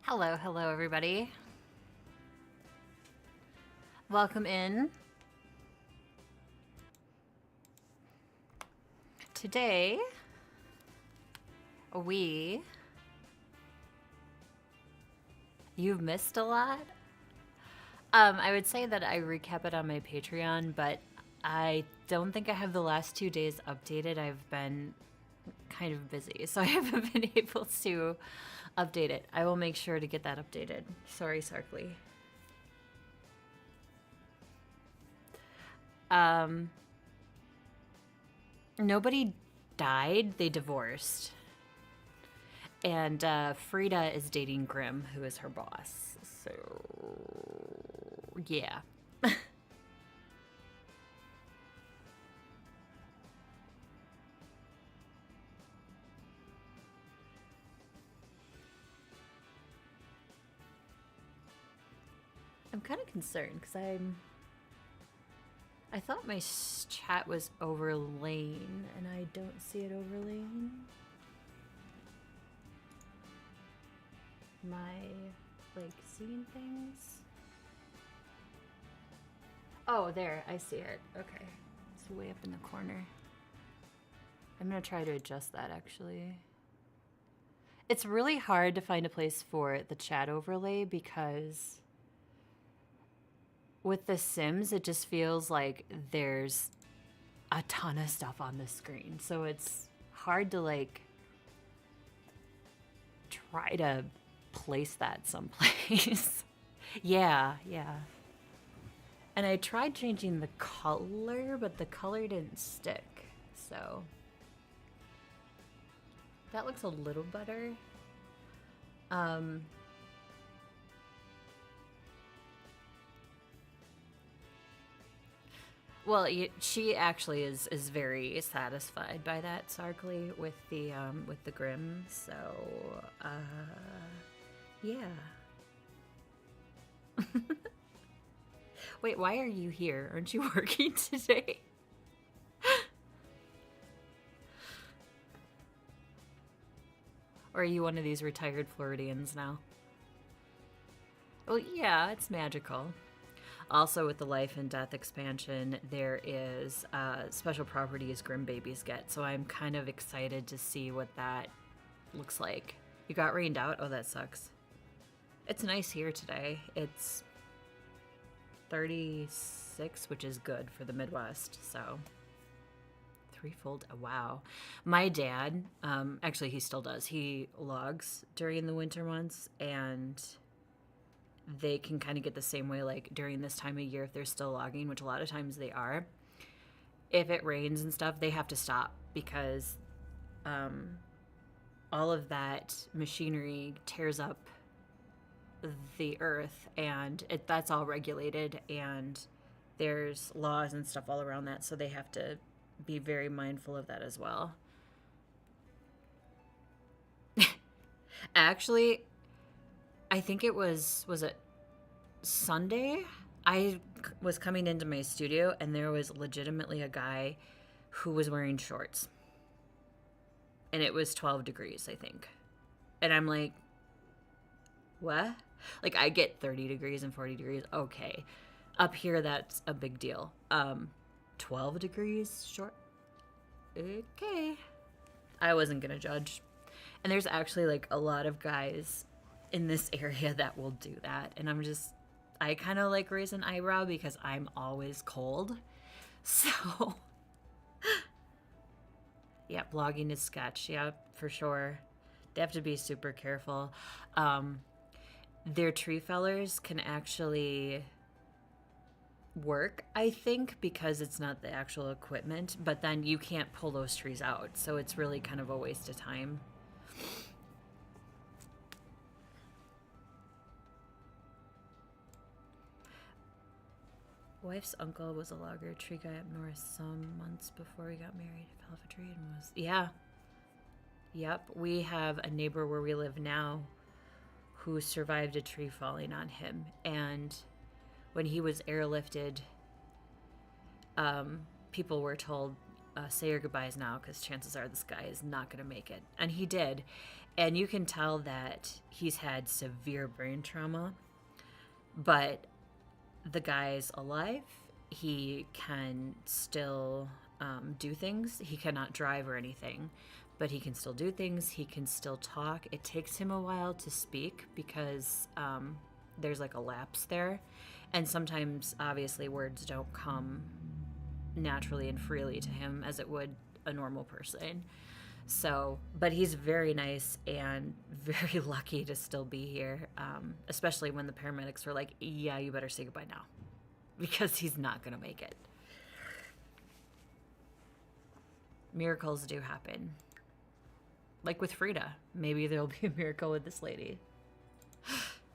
Hello, hello, everybody. Welcome in. Today, you've missed a lot. I would say that I recap it on my Patreon, but I don't think I have the last 2 days updated. I've been kind of busy, so I haven't been able to update it. I will make sure to get that updated. Sorry, Sarkly. Nobody died, they divorced. And Freeda is dating Grimm, who is her boss. So, yeah. I'm kind of concerned because I thought my chat was overlaying, and I don't see it overlaying. Am I, like, seeing things? Oh, there, I see it. Okay. It's way up in the corner. I'm gonna try to adjust that, actually. It's really hard to find a place for the chat overlay because with The Sims, it just feels like there's a ton of stuff on the screen. So it's hard to, like, try to place that someplace. Yeah. And I tried changing the color, but the color didn't stick. So that looks a little better. Well, she actually is very satisfied by that, Sarkly, with the Grimm. So, yeah. Wait, why are you here? Aren't you working today? Or are you one of these retired Floridians now? Well, yeah, it's magical. Also, with the life and death expansion, there is special properties Grimm babies get. So I'm kind of excited to see what that looks like. You got rained out? Oh, that sucks. It's nice here today. It's 36, which is good for the Midwest. So threefold. Oh, wow. My dad, actually, he still does. He logs during the winter months, and they can kind of get the same way, like during this time of year, if they're still logging, which a lot of times they are. If it rains and stuff, they have to stop because all of that machinery tears up the earth, and that's all regulated, and there's laws and stuff all around that, so they have to be very mindful of that as well. Actually, I think it was it Sunday? I was coming into my studio and there was legitimately a guy who was wearing shorts. And it was 12 degrees, I think. And I'm like, what? Like, I get 30 degrees and 40 degrees. Okay. Up here, that's a big deal. 12 degrees short? Okay. I wasn't going to judge. And there's actually, like, a lot of guys in this area that will do that. And I kind of, like, raise an eyebrow because I'm always cold. So, yeah, blogging is sketch. Yeah, for sure. They have to be super careful. Their tree fellers can actually work, I think, because it's not the actual equipment, but then you can't pull those trees out. So it's really kind of a waste of time. Wife's uncle was a logger, tree guy up north some months before we got married. Fell off a tree and was... Yeah. Yep. We have a neighbor where we live now who survived a tree falling on him. And when he was airlifted, people were told, say your goodbyes now because chances are this guy is not going to make it. And he did. And you can tell that he's had severe brain trauma, but the guy's alive. He can still do things. He cannot drive or anything, but he can still do things. He can still talk. It takes him a while to speak because there's like a lapse there. And sometimes, obviously, words don't come naturally and freely to him as it would a normal person. So, but he's very nice and very lucky to still be here, especially when the paramedics were like, yeah, you better say goodbye now because he's not going to make it. Miracles do happen. Like with Freeda. Maybe there'll be a miracle with this lady.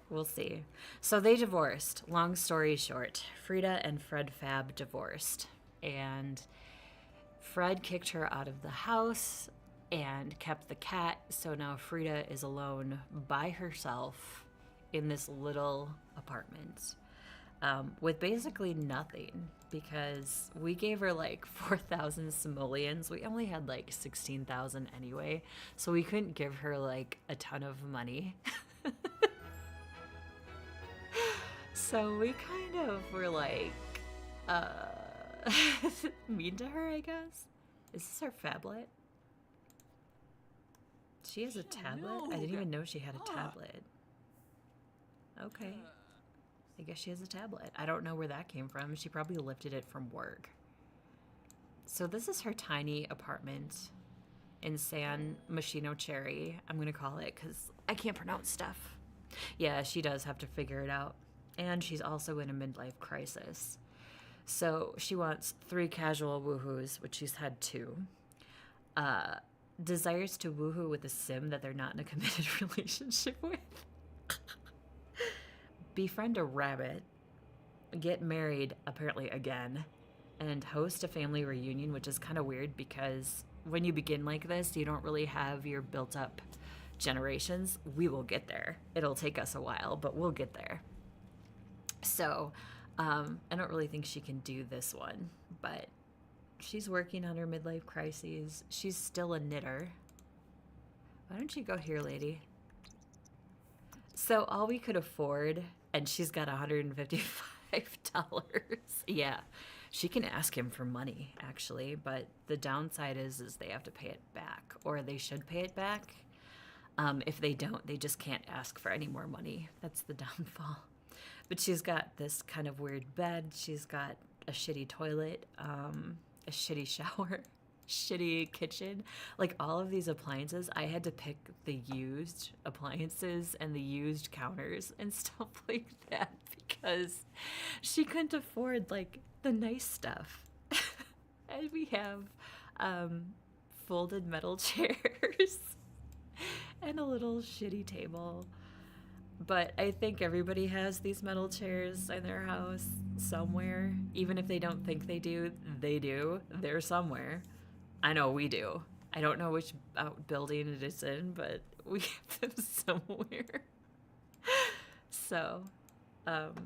We'll see. So they divorced. Long story short, Freeda and Freeda Fab divorced. And Fred kicked her out of the house and kept the cat. So now Freeda is alone by herself in this little apartment with basically nothing because we gave her like 4,000 simoleons. We only had like 16,000 anyway. So we couldn't give her like a ton of money. So we kind of were like, mean to her, I guess. Is this her phablet? She has a tablet? I didn't even know she had a tablet. Okay. I guess she has a tablet. I don't know where that came from. She probably lifted it from work. So this is her tiny apartment in San Machino Cherry. I'm going to call it because I can't pronounce stuff. Yeah, she does have to figure it out. And she's also in a midlife crisis. So she wants 3 casual woohoos, which she's had 2. Desires to woohoo with a sim that they're not in a committed relationship with. Befriend a rabbit. Get married, apparently again. And host a family reunion, which is kind of weird because when you begin like this, you don't really have your built up generations. We will get there. It'll take us a while, but we'll get there. So, I don't really think she can do this one, but she's working on her midlife crises. She's still a knitter. Why don't you go here, lady? So all we could afford, and she's got $155. Yeah, she can ask him for money, actually, but the downside is they have to pay it back, or they should pay it back. If they don't, they just can't ask for any more money. That's the downfall. But she's got this kind of weird bed. She's got a shitty toilet, a shitty shower, shitty kitchen. Like all of these appliances, I had to pick the used appliances and the used counters and stuff like that because she couldn't afford like the nice stuff. And we have folded metal chairs and a little shitty table. But I think everybody has these metal chairs in their house somewhere. Even if they don't think they do, they do. They're somewhere. I know we do. I don't know which building it is in, but we have them somewhere. So,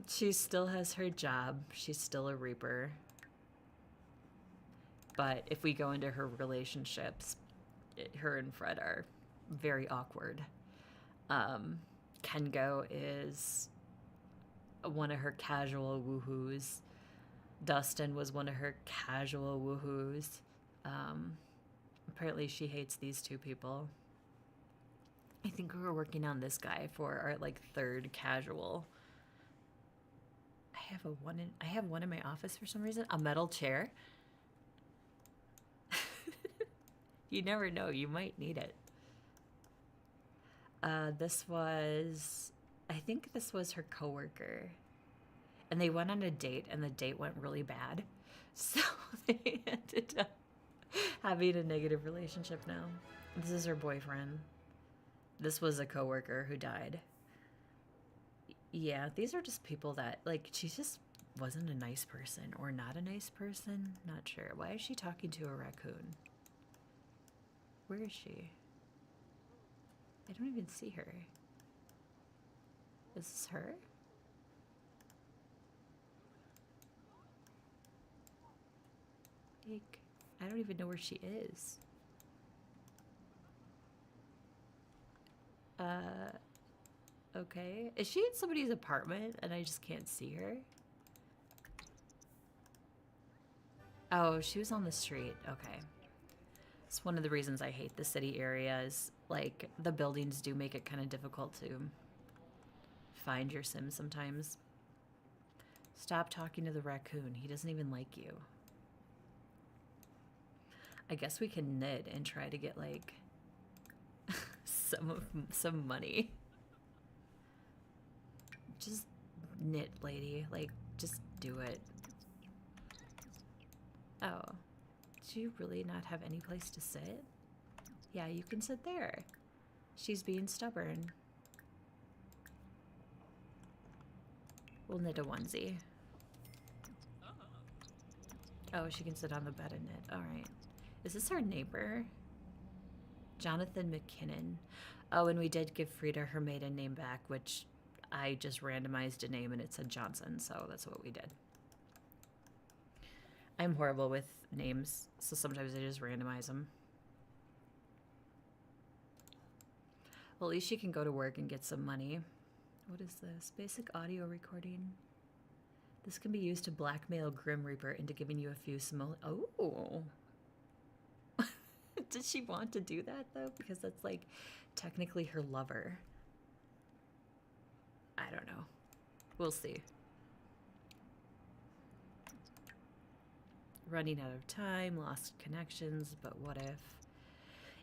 she still has her job. She's still a reaper. But if we go into her relationships, her and Fred are very awkward. Kengo is one of her casual woohoos. Dustin was one of her casual woohoos. Apparently she hates these 2 people. I think we were working on this guy for our like 3rd casual. I have one in my office for some reason. A metal chair. You never know, you might need it. I think this was her coworker. And they went on a date, and the date went really bad. So they ended up having a negative relationship now. This is her boyfriend. This was a coworker who died. Yeah, these are just people that, like, she just wasn't a nice person or not a nice person. Not sure. Why is she talking to a raccoon? Where is she? I don't even see her. Is this her? Eek. I don't even know where she is. Okay. Is she in somebody's apartment and I just can't see her? Oh, she was on the street. Okay. It's one of the reasons I hate the city area is, like, the buildings do make it kind of difficult to find your Sim sometimes. Stop talking to the raccoon. He doesn't even like you. I guess we can knit and try to get, like, some money. Just knit, lady. Like, just do it. Oh. Do you really not have any place to sit? Yeah, you can sit there. She's being stubborn. We'll knit a onesie. Oh, she can sit on the bed and knit. Alright. Is this our neighbor? Jonathan McKinnon. Oh, and we did give Freeda her maiden name back, which I just randomized a name and it said Johnson, so that's what we did. I'm horrible with names, so sometimes I just randomize them. Well, at least she can go to work and get some money. What is this? Basic audio recording. This can be used to blackmail Grim Reaper into giving you a few simoleons. Oh! Did she want to do that, though? Because that's, like, technically her lover. I don't know. We'll see. Running out of time, lost connections, but what if?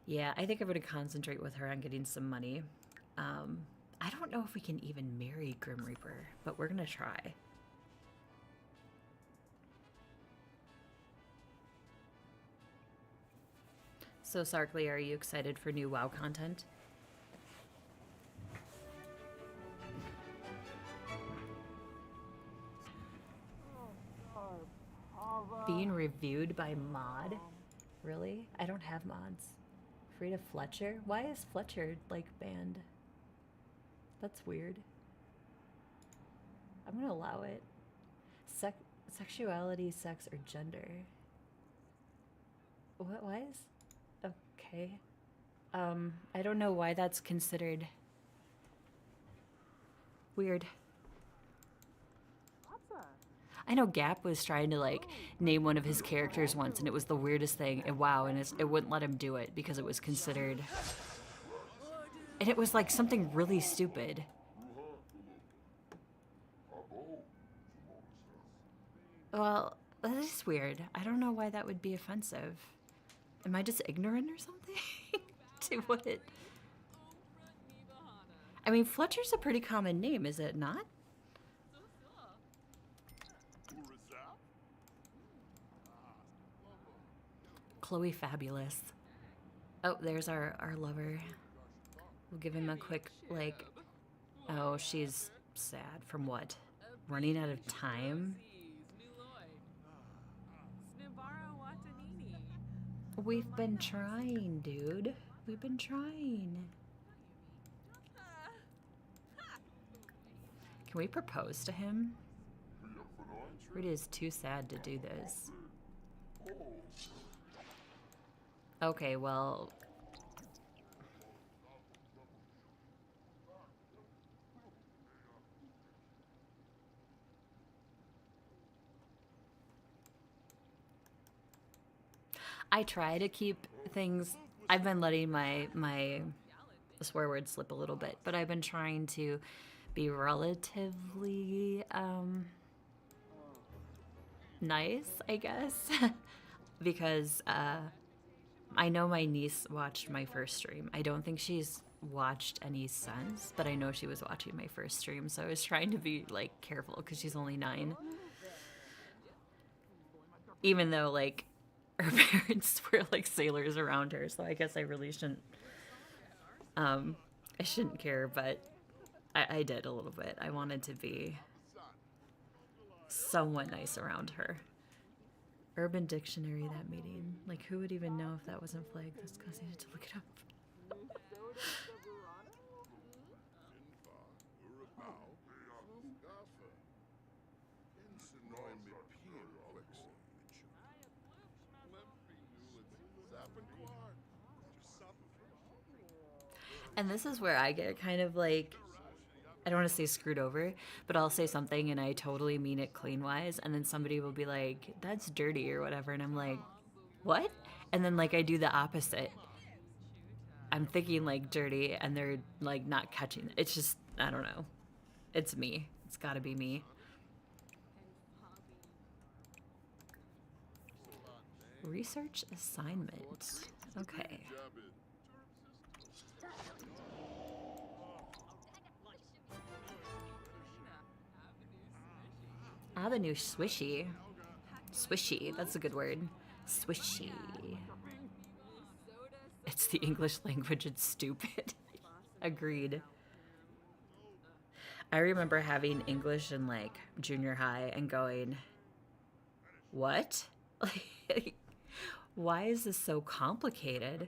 Yeah, I think I'm going to concentrate with her on getting some money. I don't know if we can even marry Grim Reaper, but we're going to try. So, Sarkly, are you excited for new WoW content? Being reviewed by mod? Really? I don't have mods. Freeda Fletcher? Why is Fletcher, like, banned? That's weird. I'm gonna allow it. Sexuality, sex, or gender? What? Why is... Okay. I don't know why that's considered weird. I know Gap was trying to, like, name one of his characters once, and it was the weirdest thing. And wow, and it wouldn't let him do it because it was considered... And it was, like, something really stupid. Well, that is weird. I don't know why that would be offensive. Am I just ignorant or something? To what it... I mean, Fletcher's a pretty common name, is it not? Chloe Fabulous. Oh, there's our lover. We'll give him a quick, like... Oh, she's sad. From what? Running out of time? We've been trying, dude. We've been trying. Can we propose to him? It is too sad to do this. Okay, well... I try to keep things... I've been letting my swear word slip a little bit, but I've been trying to be relatively nice, I guess. Because I know my niece watched my first stream. I don't think she's watched any since, but I know she was watching my first stream, so I was trying to be, like, careful because she's only 9. Even though, like, her parents were, like, sailors around her, so I guess I really shouldn't, I shouldn't care, but I did a little bit. I wanted to be somewhat nice around her. Urban Dictionary, that meeting. Like, who would even know if that wasn't flagged? That's because I had to look it up. And this is where I get kind of like, I don't want to say screwed over, but I'll say something and I totally mean it clean wise. And then somebody will be like, that's dirty or whatever. And I'm like, what? And then like I do the opposite. I'm thinking like dirty and they're like not catching it. It's just, I don't know. It's me. It's got to be me. Research assignment. Okay. Avenue swishy. Swishy, that's a good word. Swishy. It's the English language, it's stupid. Agreed. I remember having English in like junior high and going, what? Like, why is this so complicated?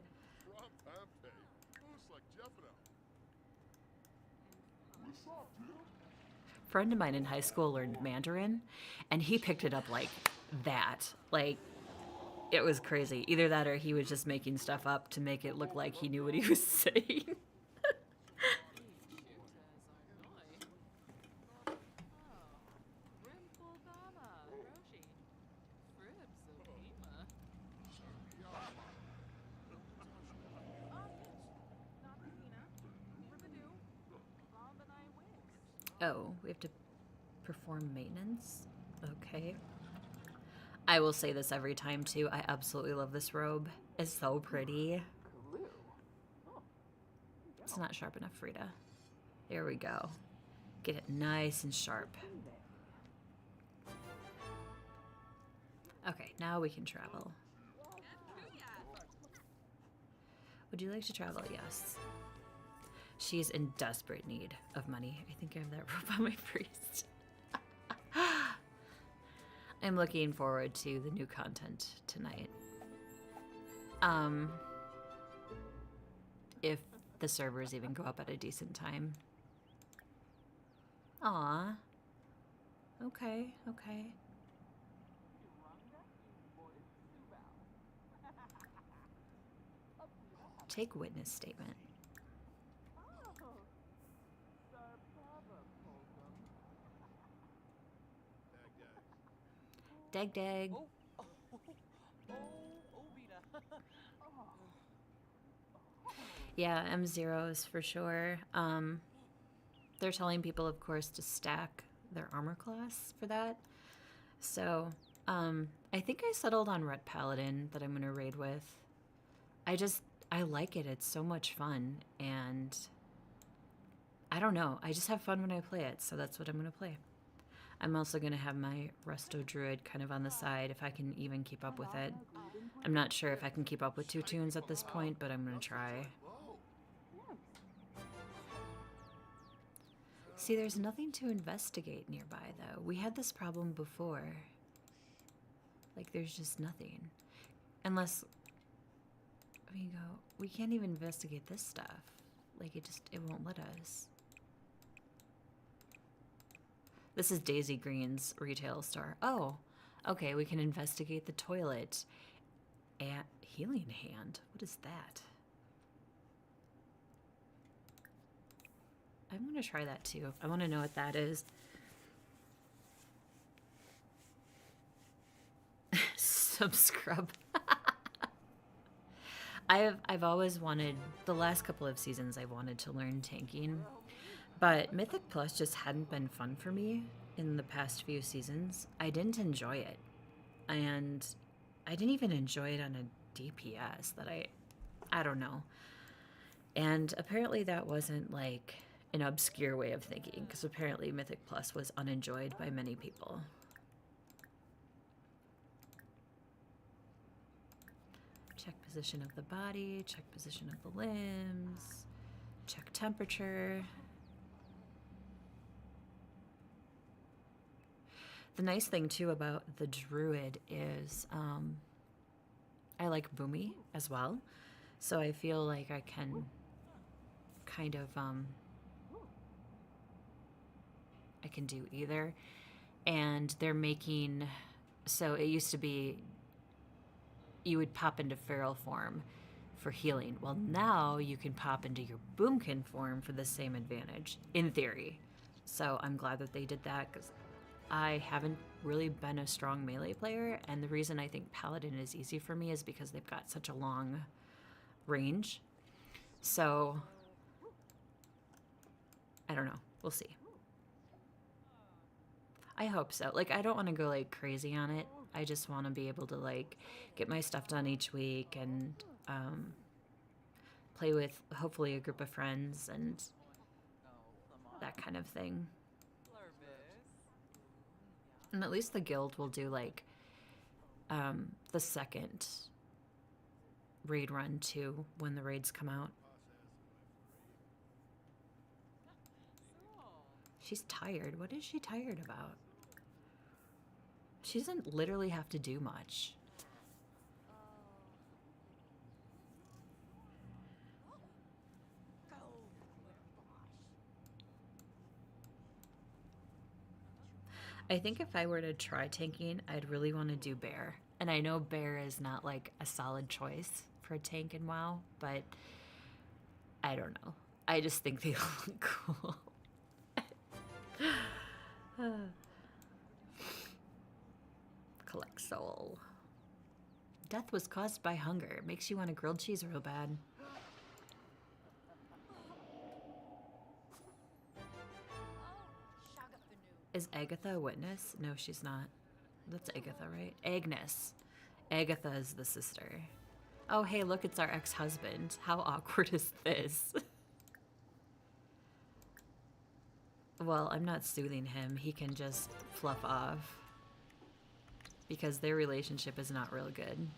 A friend of mine in high school learned Mandarin and he picked it up like that. Like, it was crazy. Either that or he was just making stuff up to make it look like he knew what he was saying. Oh, we have to perform maintenance? Okay. I will say this every time too. I absolutely love this robe. It's so pretty. It's not sharp enough, Freeda. There we go. Get it nice and sharp. Okay, now we can travel. Would you like to travel? Yes. She's in desperate need of money. I think I have that robe on my priest. I'm looking forward to the new content tonight. If the servers even go up at a decent time. Aw. Okay, okay. Take witness statement. Dag dag. Yeah, M0s for sure. They're telling people, of course, to stack their armor class for that. So, I think I settled on Ret Paladin that I'm going to raid with. I like it. It's so much fun. And I don't know. I just have fun when I play it. So that's what I'm going to play. I'm also going to have my Resto Druid kind of on the side if I can even keep up with it. I'm not sure if I can keep up with 2 tunes at this point, but I'm going to try. See, there's nothing to investigate nearby, though. We had this problem before. Like, there's just nothing. Unless we go, we can't even investigate this stuff. Like, it won't let us. This is Daisy Green's retail store. Oh, okay, we can investigate the toilet. And healing hand, what is that? I'm gonna try that too. I wanna know what that is. Some scrub. I've always wanted, the last couple of seasons I've wanted to learn tanking. But Mythic Plus just hadn't been fun for me in the past few seasons. I didn't enjoy it. And I didn't even enjoy it on a DPS that I don't know. And apparently that wasn't like an obscure way of thinking, because apparently Mythic Plus was unenjoyed by many people. Check position of the body, check position of the limbs, check temperature. The nice thing too about the Druid is I like Boomy as well. So I feel like I can kind of I can do either. And they're making, so it used to be you would pop into feral form for healing. Well, now you can pop into your boomkin form for the same advantage, in theory. So I'm glad that they did that, because I haven't really been a strong melee player, and the reason I think Paladin is easy for me is because they've got such a long range. So, I don't know. We'll see. I hope so. Like, I don't want to go, like, crazy on it. I just want to be able to, like, get my stuff done each week and play with, hopefully, a group of friends and that kind of thing. And at least the guild will do, like, the second raid run, too, when the raids come out. She's tired. What is she tired about? She doesn't literally have to do much. I think if I were to try tanking, I'd really want to do bear. And I know bear is not like a solid choice for a tank in WoW, but I don't know. I just think they look cool. Collect soul. Death was caused by hunger. Makes you want a grilled cheese real bad. Is Agatha a witness? No, she's not. That's Agatha, right? Agnes. Agatha is the sister. Oh, hey, look, it's our ex-husband. How awkward is this? Well, I'm not soothing him. He can just fluff off. Because their relationship is not real good.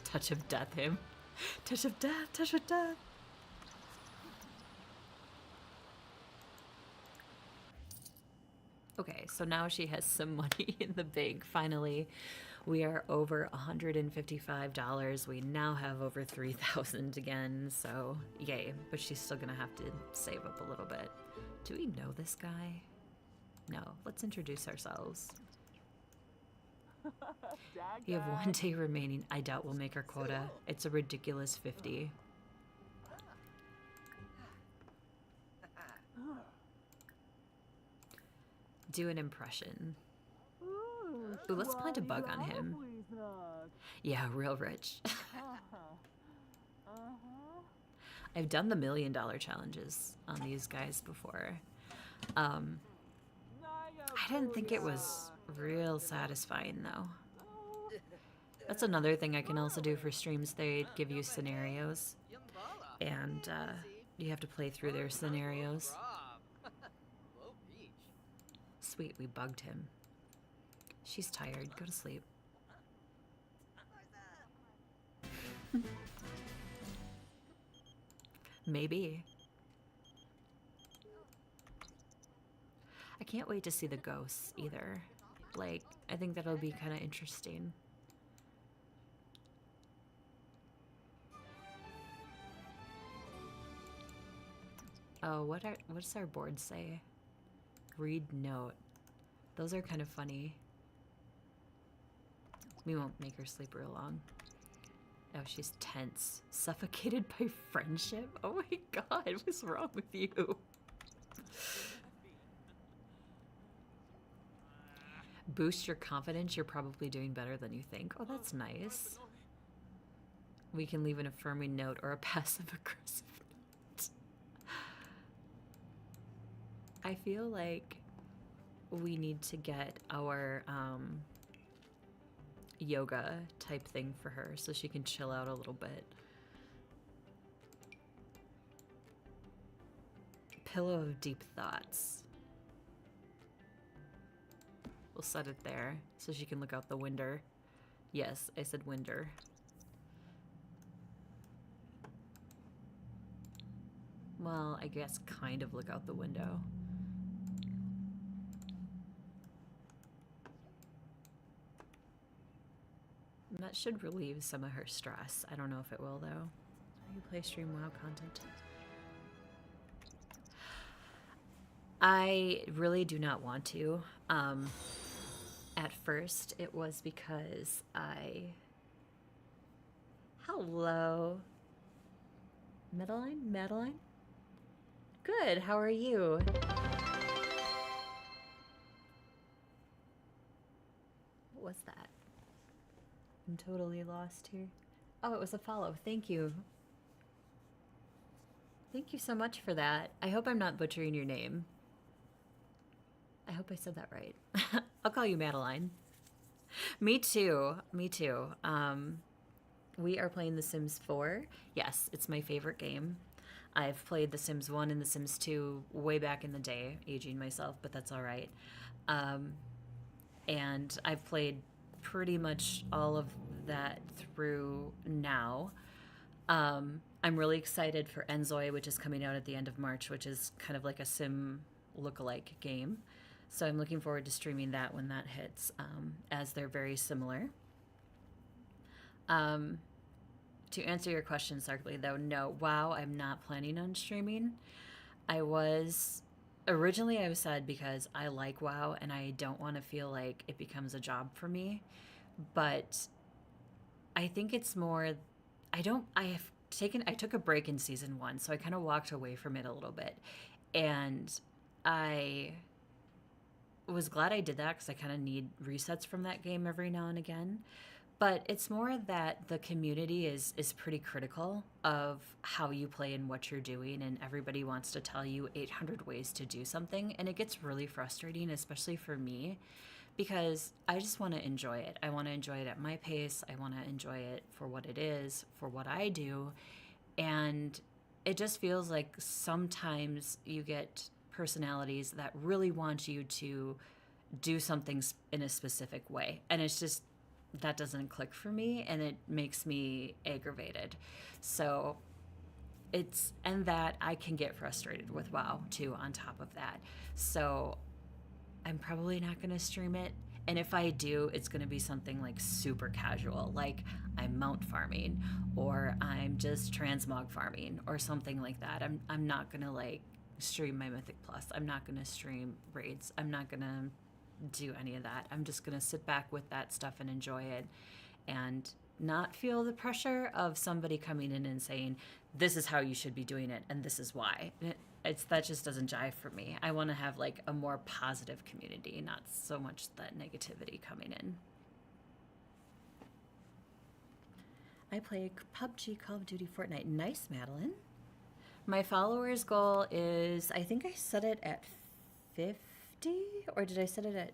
Touch of death him. Touch of death, touch of death. Okay, so now she has some money in the bank. Finally, we are over $155. We now have over 3,000 again, so yay. But she's still gonna have to save up a little bit. Do we know this guy? No, let's introduce ourselves. You have 1 day remaining. I doubt we'll make our quota. It's a ridiculous 50. Do an impression. Ooh, let's plant a bug on him. Yeah, real rich. I've done the $1 million challenges on these guys before. I didn't think it was real satisfying though. That's another thing I can also do for streams. They give you scenarios, and you have to play through their scenarios. Sweet, we bugged him. She's tired. Go to sleep. Maybe. I can't wait to see the ghosts either. Like, I think that'll be kind of interesting. Oh, what does our board say? Read note. Those are kind of funny. We won't make her sleep real long. Oh, she's tense. Suffocated by friendship? Oh my god, what's wrong with you? Boost your confidence. You're probably doing better than you think. Oh, that's nice. We can leave an affirming note or a passive-aggressive note. I feel like we need to get our yoga type thing for her so she can chill out a little bit. Pillow of deep thoughts. We'll set it there so she can look out the window. Yes, I said window. Well, I guess kind of look out the window. And that should relieve some of her stress. I don't know if it will, though. You play stream WoW content. I really do not want to. At first, it was because I Hello. Madeline? Madeline? Good. How are you? What was that? I'm totally lost here. Oh, it was a follow. Thank you. Thank you so much for that. I hope I'm not butchering your name. I hope I said that right. I'll call you Madeline. Me too. Me too. We are playing The Sims 4. Yes, it's my favorite game. I've played The Sims 1 and The Sims 2 way back in the day, aging myself, but that's all right. Um, and I've played pretty much all of that through now. I'm really excited for Enzoi, which is coming out at the end of March, which is kind of like a sim lookalike game. So I'm looking forward to streaming that when that hits, as they're very similar. Um, to answer your question, Sarkly, though, no, WoW, I'm not planning on streaming. I was originally I was sad because I like WoW and I don't want to feel like it becomes a job for me. But I think it's more I don't I took a break in season 1, so I kind of walked away from it a little bit. And I was glad I did that because I kind of need resets from that game every now and again. But it's more that the community is pretty critical of how you play and what you're doing, and everybody wants to tell you 800 ways to do something, and it gets really frustrating, especially for me, because I just want to enjoy it. I want to enjoy it at my pace. I want to enjoy it for what it is, for what I do, and it just feels like sometimes you get personalities that really want you to do something in a specific way, and it's just that doesn't click for me and it makes me aggravated. So it's and that I can get frustrated with WoW too on top of that. So I'm probably not going to stream it, and if I do, it's going to be something like super casual, like I'm mount farming or I'm just transmog farming or something like that. I'm not going to like stream my Mythic Plus. I'm not going to stream raids. I'm not going to do any of that. I'm just going to sit back with that stuff and enjoy it and not feel the pressure of somebody coming in and saying, this is how you should be doing it and this is why. That just doesn't jive for me. I want to have like a more positive community, not so much that negativity coming in. I play PUBG, Call of Duty, Fortnite. Nice, Madeline. My followers goal is, I think I set it at 50, or did I set it at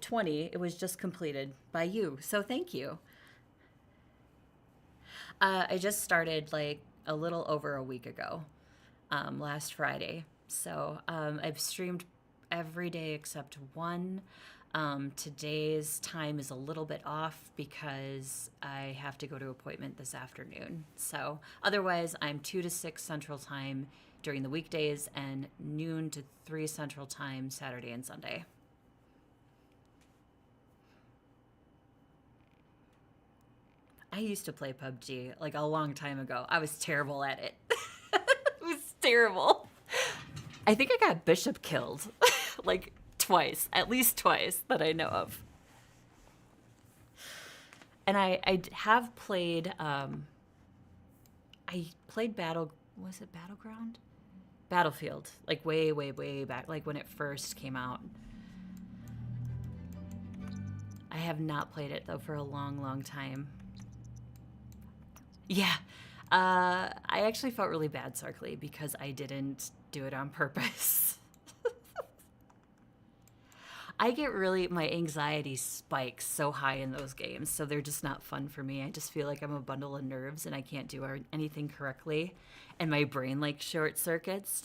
20? It was just completed by you, so thank you. I just started like a little over a week ago, last Friday. So I've streamed every day except one. Today's time is a little bit off because I have to go to an appointment this afternoon. So otherwise, I'm 2 to 6 Central Time during the weekdays and noon to 3 Central Time Saturday and Sunday. I used to play PUBG like a long time ago. I was terrible at it. It was terrible. I think I got Bishop killed like twice, at least twice that I know of. And I have played, I played was it Battleground? Battlefield, like way, way, way back, like when it first came out. I have not played it though for a long, long time. Yeah. I actually felt really bad, Sarkly, because I didn't do it on purpose. My anxiety spikes so high in those games, so they're just not fun for me. I just feel like I'm a bundle of nerves and I can't do anything correctly, and my brain like short circuits.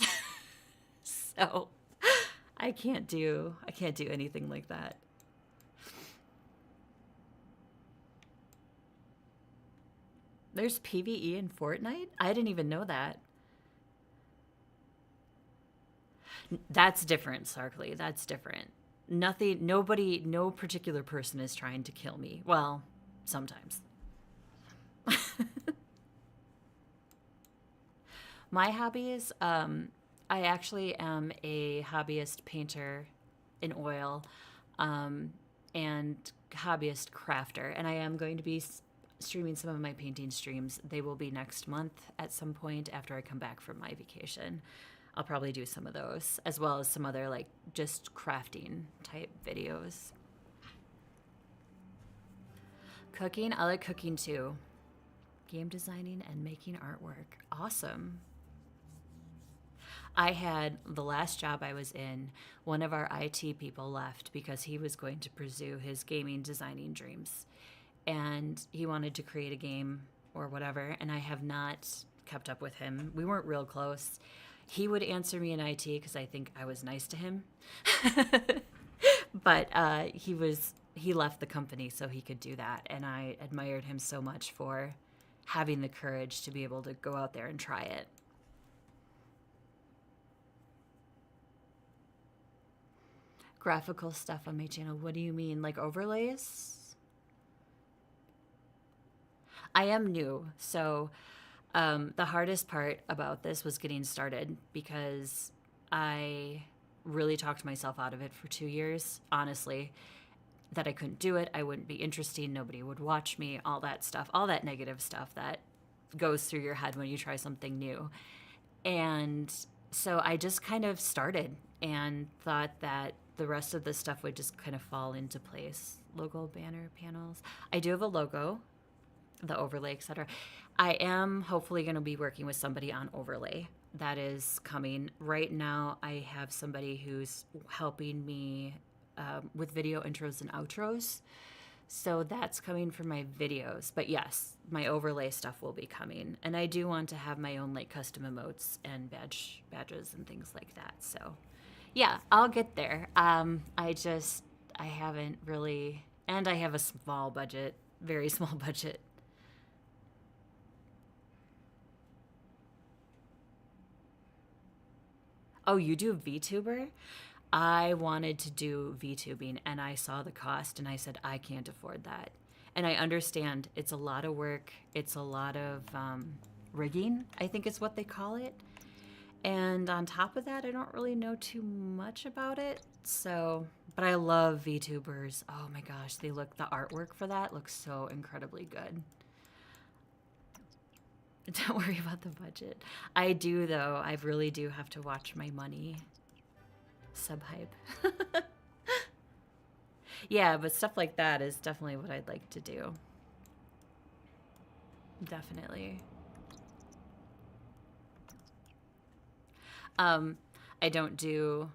So I can't do anything like that. There's PvE in Fortnite? I didn't even know that. That's different, Sarkly. That's different. No particular person is trying to kill me. Well, sometimes. My hobbies, I actually am a hobbyist painter in oil, and hobbyist crafter, and I am going to be streaming some of my painting streams. They will be next month at some point after I come back from my vacation. I'll probably do some of those, as well as some other like just crafting type videos. Cooking, I like cooking too. Game designing and making artwork. Awesome. I had the last job I was in, one of our IT people left because he was going to pursue his gaming designing dreams. And he wanted to create a game or whatever, and I have not kept up with him. We weren't real close. He would answer me in IT because I think I was nice to him. But he left the company so he could do that, and I admired him so much for having the courage to be able to go out there and try it. Graphical stuff on my channel. What do you mean? Like overlays? I am new, so the hardest part about this was getting started because I really talked myself out of it for 2 years, honestly, that I couldn't do it, I wouldn't be interesting, nobody would watch me, all that stuff, all that negative stuff that goes through your head when you try something new. And so I just kind of started and thought that the rest of the stuff would just kind of fall into place. Logo, banner, panels. I do have a logo, the overlay, etc. I am hopefully going to be working with somebody on overlay. That is coming. Right now, I have somebody who's helping me with video intros and outros. So that's coming for my videos. But yes, my overlay stuff will be coming. And I do want to have my own like custom emotes and badges and things like that. So yeah, I'll get there. I haven't really, and I have a small budget, very small budget. Oh, you do VTuber? I wanted to do VTubing and I saw the cost and I said, I can't afford that. And I understand it's a lot of work. It's a lot of rigging, I think is what they call it. And on top of that, I don't really know too much about it. So, but I love VTubers. Oh my gosh, the artwork for that looks so incredibly good. Don't worry about the budget. I do though. I really do have to watch my money. Sub-hype. Yeah, but stuff like that is definitely what I'd like to do. Definitely. I don't do,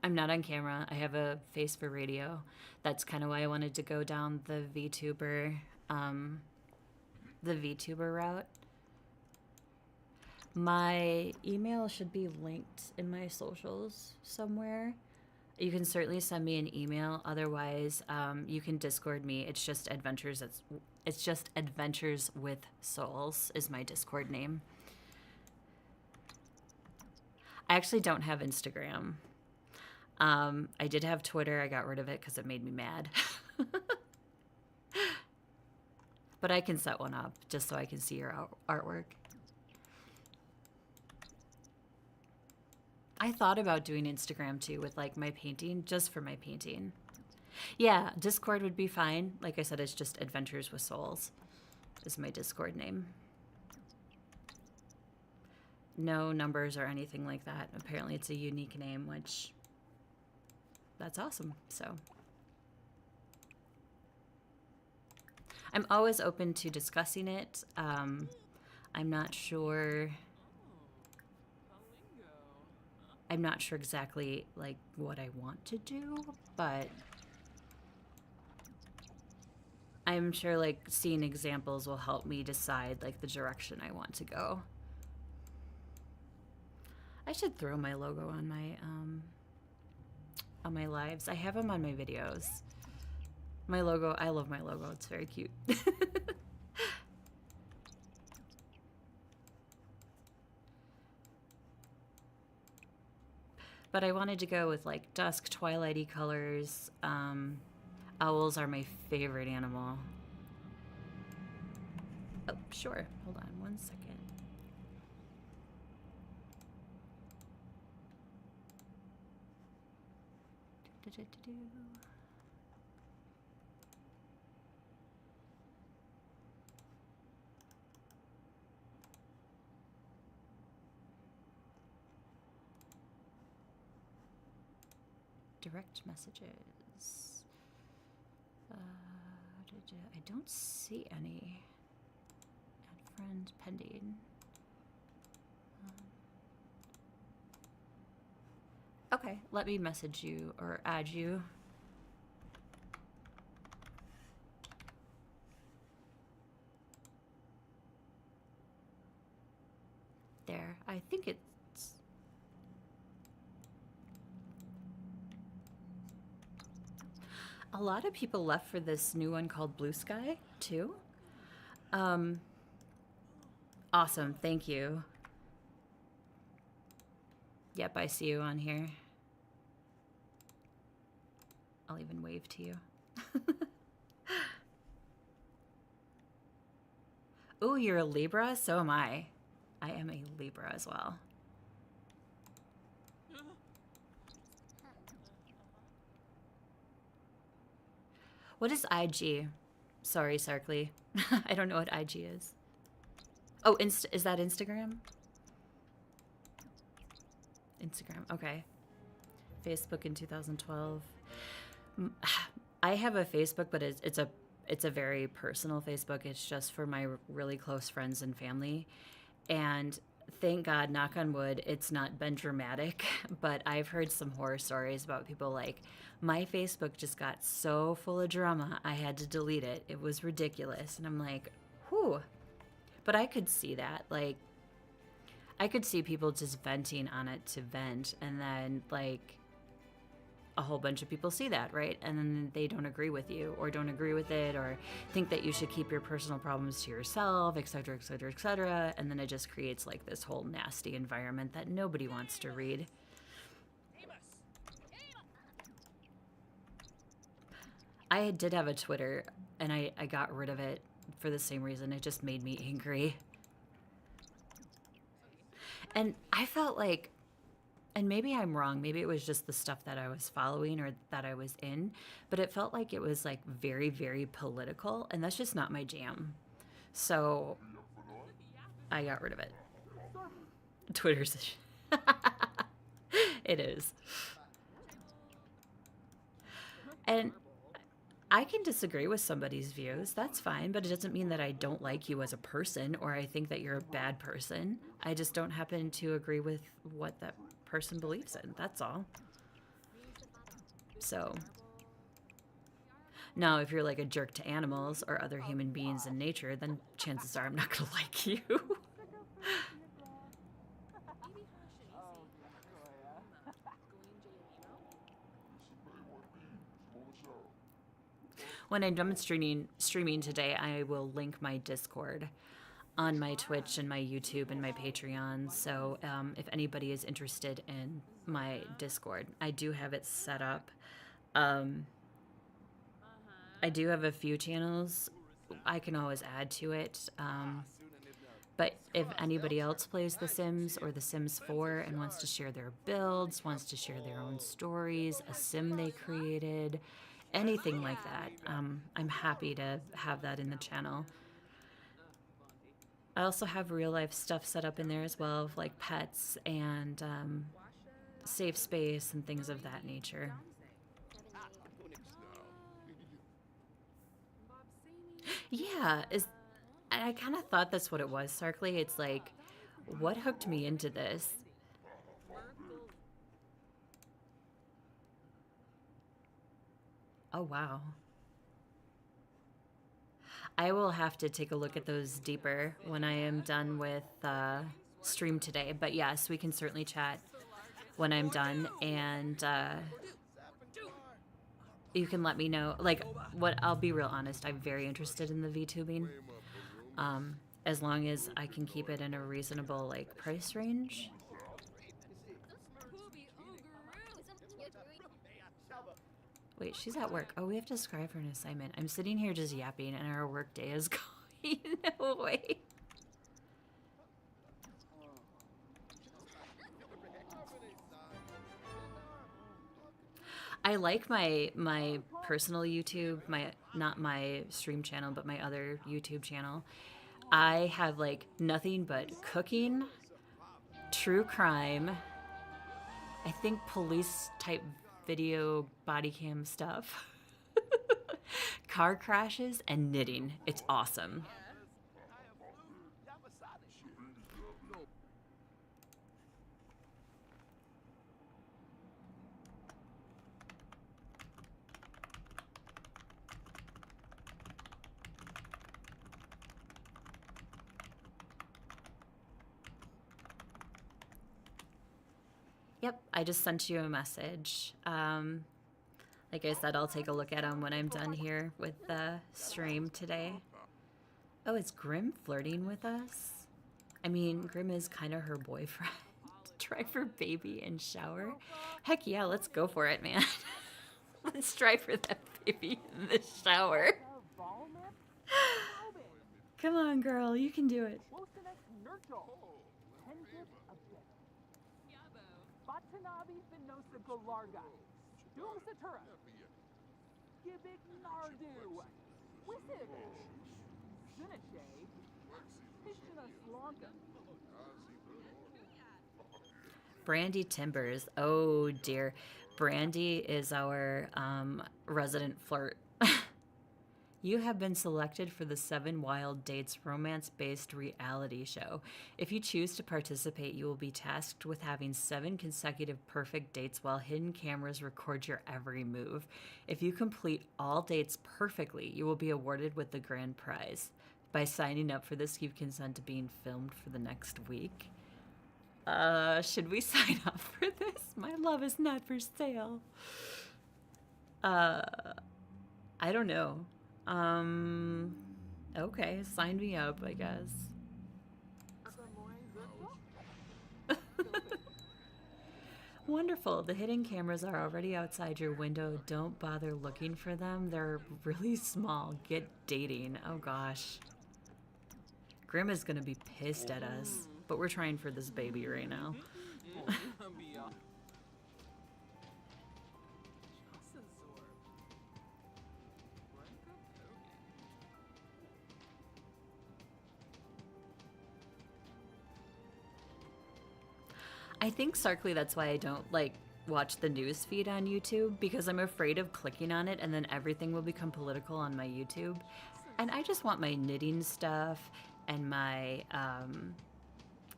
I'm not on camera. I have a face for radio. That's kind of why I wanted to go down the VTuber route. My email should be linked in my socials somewhere. You can certainly send me an email. Otherwise, you can Discord me. It's just Adventures with Souls is my Discord name. I actually don't have Instagram. I did have Twitter. I got rid of it because it made me mad. But I can set one up just so I can see your artwork. I thought about doing Instagram too with like my painting, just for my painting. Yeah, Discord would be fine. Like I said, it's just Adventures with Souls is my Discord name. No numbers or anything like that. Apparently it's a unique name, which that's awesome. So I'm always open to discussing it. I'm not sure exactly like what I want to do, but I'm sure like seeing examples will help me decide like the direction I want to go. I should throw my logo on my lives. I have them on my videos. My logo, I love my logo. It's very cute. But I wanted to go with like dusk, twilighty colors. Owls are my favorite animal. Oh, sure. Hold on one second. direct messages. I don't see any. Add friend pending. Okay, let me message you or add you. There, I think it's... A lot of people left for this new one called Blue Sky, too. Awesome, thank you. Yep, I see you on here. I'll even wave to you. Oh, you're a Libra? So am I. I am a Libra as well. What is IG? Sorry, Sarkly. I don't know what IG is. Oh, is that Instagram? Instagram, okay. Facebook in 2012. I have a Facebook, but it's a very personal Facebook. It's just for my really close friends and family. And thank God, knock on wood, it's not been dramatic, but I've heard some horror stories about people like, my Facebook just got so full of drama, I had to delete it. It was ridiculous. And I'm like, whew. But I could see that. Like, I could see people just venting on it to vent, and then, like, a whole bunch of people see that, right? And then they don't agree with you, or don't agree with it, or think that you should keep your personal problems to yourself, et cetera, et cetera, et cetera. And then it just creates like this whole nasty environment that nobody wants to read. I did have a Twitter, and I got rid of it for the same reason. It just made me angry. And I felt like, and maybe I'm wrong, maybe it was just the stuff that I was following or that I was in, but it felt like it was like very, very political, and that's just not my jam. So I got rid of it. Twitter's it is. And I can disagree with somebody's views. That's fine, but it doesn't mean that I don't like you as a person or I think that you're a bad person. I just don't happen to agree with what that person believes in. That's all. So, now if you're like a jerk to animals or other human beings in nature, then chances are I'm not going to like you. When I'm done streaming today, I will link my Discord on my Twitch and my YouTube and my Patreon. So if anybody is interested in my Discord, I do have it set up. I do have a few channels. I can always add to it. But if anybody else plays The Sims or The Sims 4 and wants to share their builds, wants to share their own stories, a sim they created, anything like that, I'm happy to have that in the channel. I also have real life stuff set up in there as well, like pets and safe space and things of that nature. Yeah, I kind of thought that's what it was, Sarkly. It's like, what hooked me into this? Oh, wow. I will have to take a look at those deeper when I am done with stream today. But yes, we can certainly chat when I'm done, and you can let me know. Like, I'll be real honest, I'm very interested in the VTubing. As long as I can keep it in a reasonable, like, price range. Wait, she's at work. Oh, we have to describe her an assignment. I'm sitting here just yapping, and our work day is going away. I like my personal YouTube, not my stream channel, but my other YouTube channel. I have like nothing but cooking, true crime, I think police type video body cam stuff. Car crashes and knitting. It's awesome. Yep, I just sent you a message. Like I said, I'll take a look at them when I'm done here with the stream today. Oh, is Grim flirting with us? I mean, Grim is kind of her boyfriend. Try for baby and shower? Heck yeah, let's go for it, man. Let's try for that baby in the shower. Come on, girl, you can do it. Brandy Timbers. Oh dear. Brandy is our resident flirt. You have been selected for the 7 Wild Dates romance-based reality show. If you choose to participate, you will be tasked with having 7 consecutive perfect dates while hidden cameras record your every move. If you complete all dates perfectly, you will be awarded with the grand prize. By signing up for this, you consent to being filmed for the next week. Should we sign up for this? My love is not for sale. I don't know. Okay, sign me up, I guess. Wonderful. The hidden cameras are already outside your window. Don't bother looking for them. They're really small. Get dating. Oh gosh. Grim is gonna be pissed at us, but we're trying for this baby right now. I think Sarkly, that's why I don't watch the news feed on YouTube, because I'm afraid of clicking on it and then everything will become political on my YouTube. And I just want my knitting stuff and my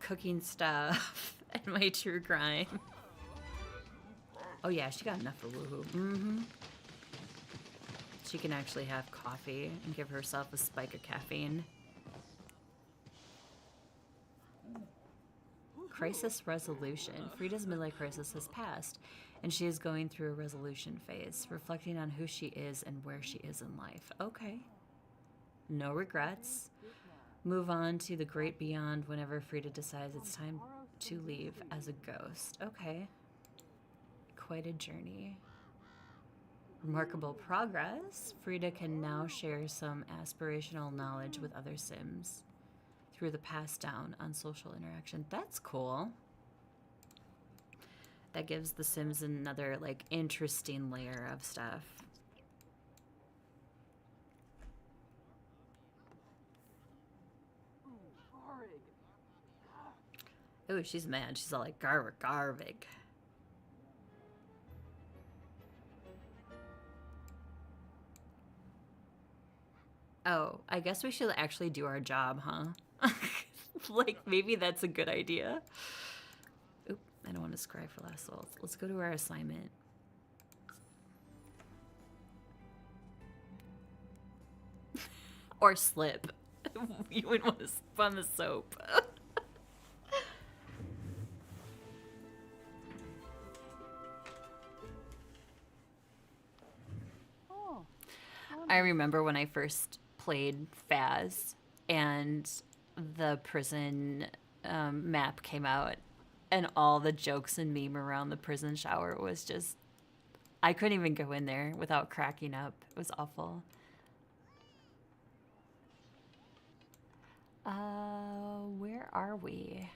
cooking stuff and my true crime. Oh yeah, she got enough for woohoo. Mm-hmm. She can actually have coffee and give herself a spike of caffeine. Crisis resolution. Freeda's midlife crisis has passed, and she is going through a resolution phase, reflecting on who she is and where she is in life. Okay. No regrets. Move on to the great beyond whenever Freeda decides it's time to leave as a ghost. Okay. Quite a journey. Remarkable progress. Freeda can now share some aspirational knowledge with other Sims through the pass down on social interaction. That's cool. That gives the Sims another interesting layer of stuff. Oh, she's mad. She's all like garvig. Oh, I guess we should actually do our job, huh? Maybe that's a good idea. Oop, I don't want to scry for last souls. Let's go to our assignment. Or slip. You wouldn't want to slip on the soap. I remember when I first played Faz and the prison map came out, and all the jokes and meme around the prison shower was just, I couldn't even go in there without cracking up. It was awful. Where are we?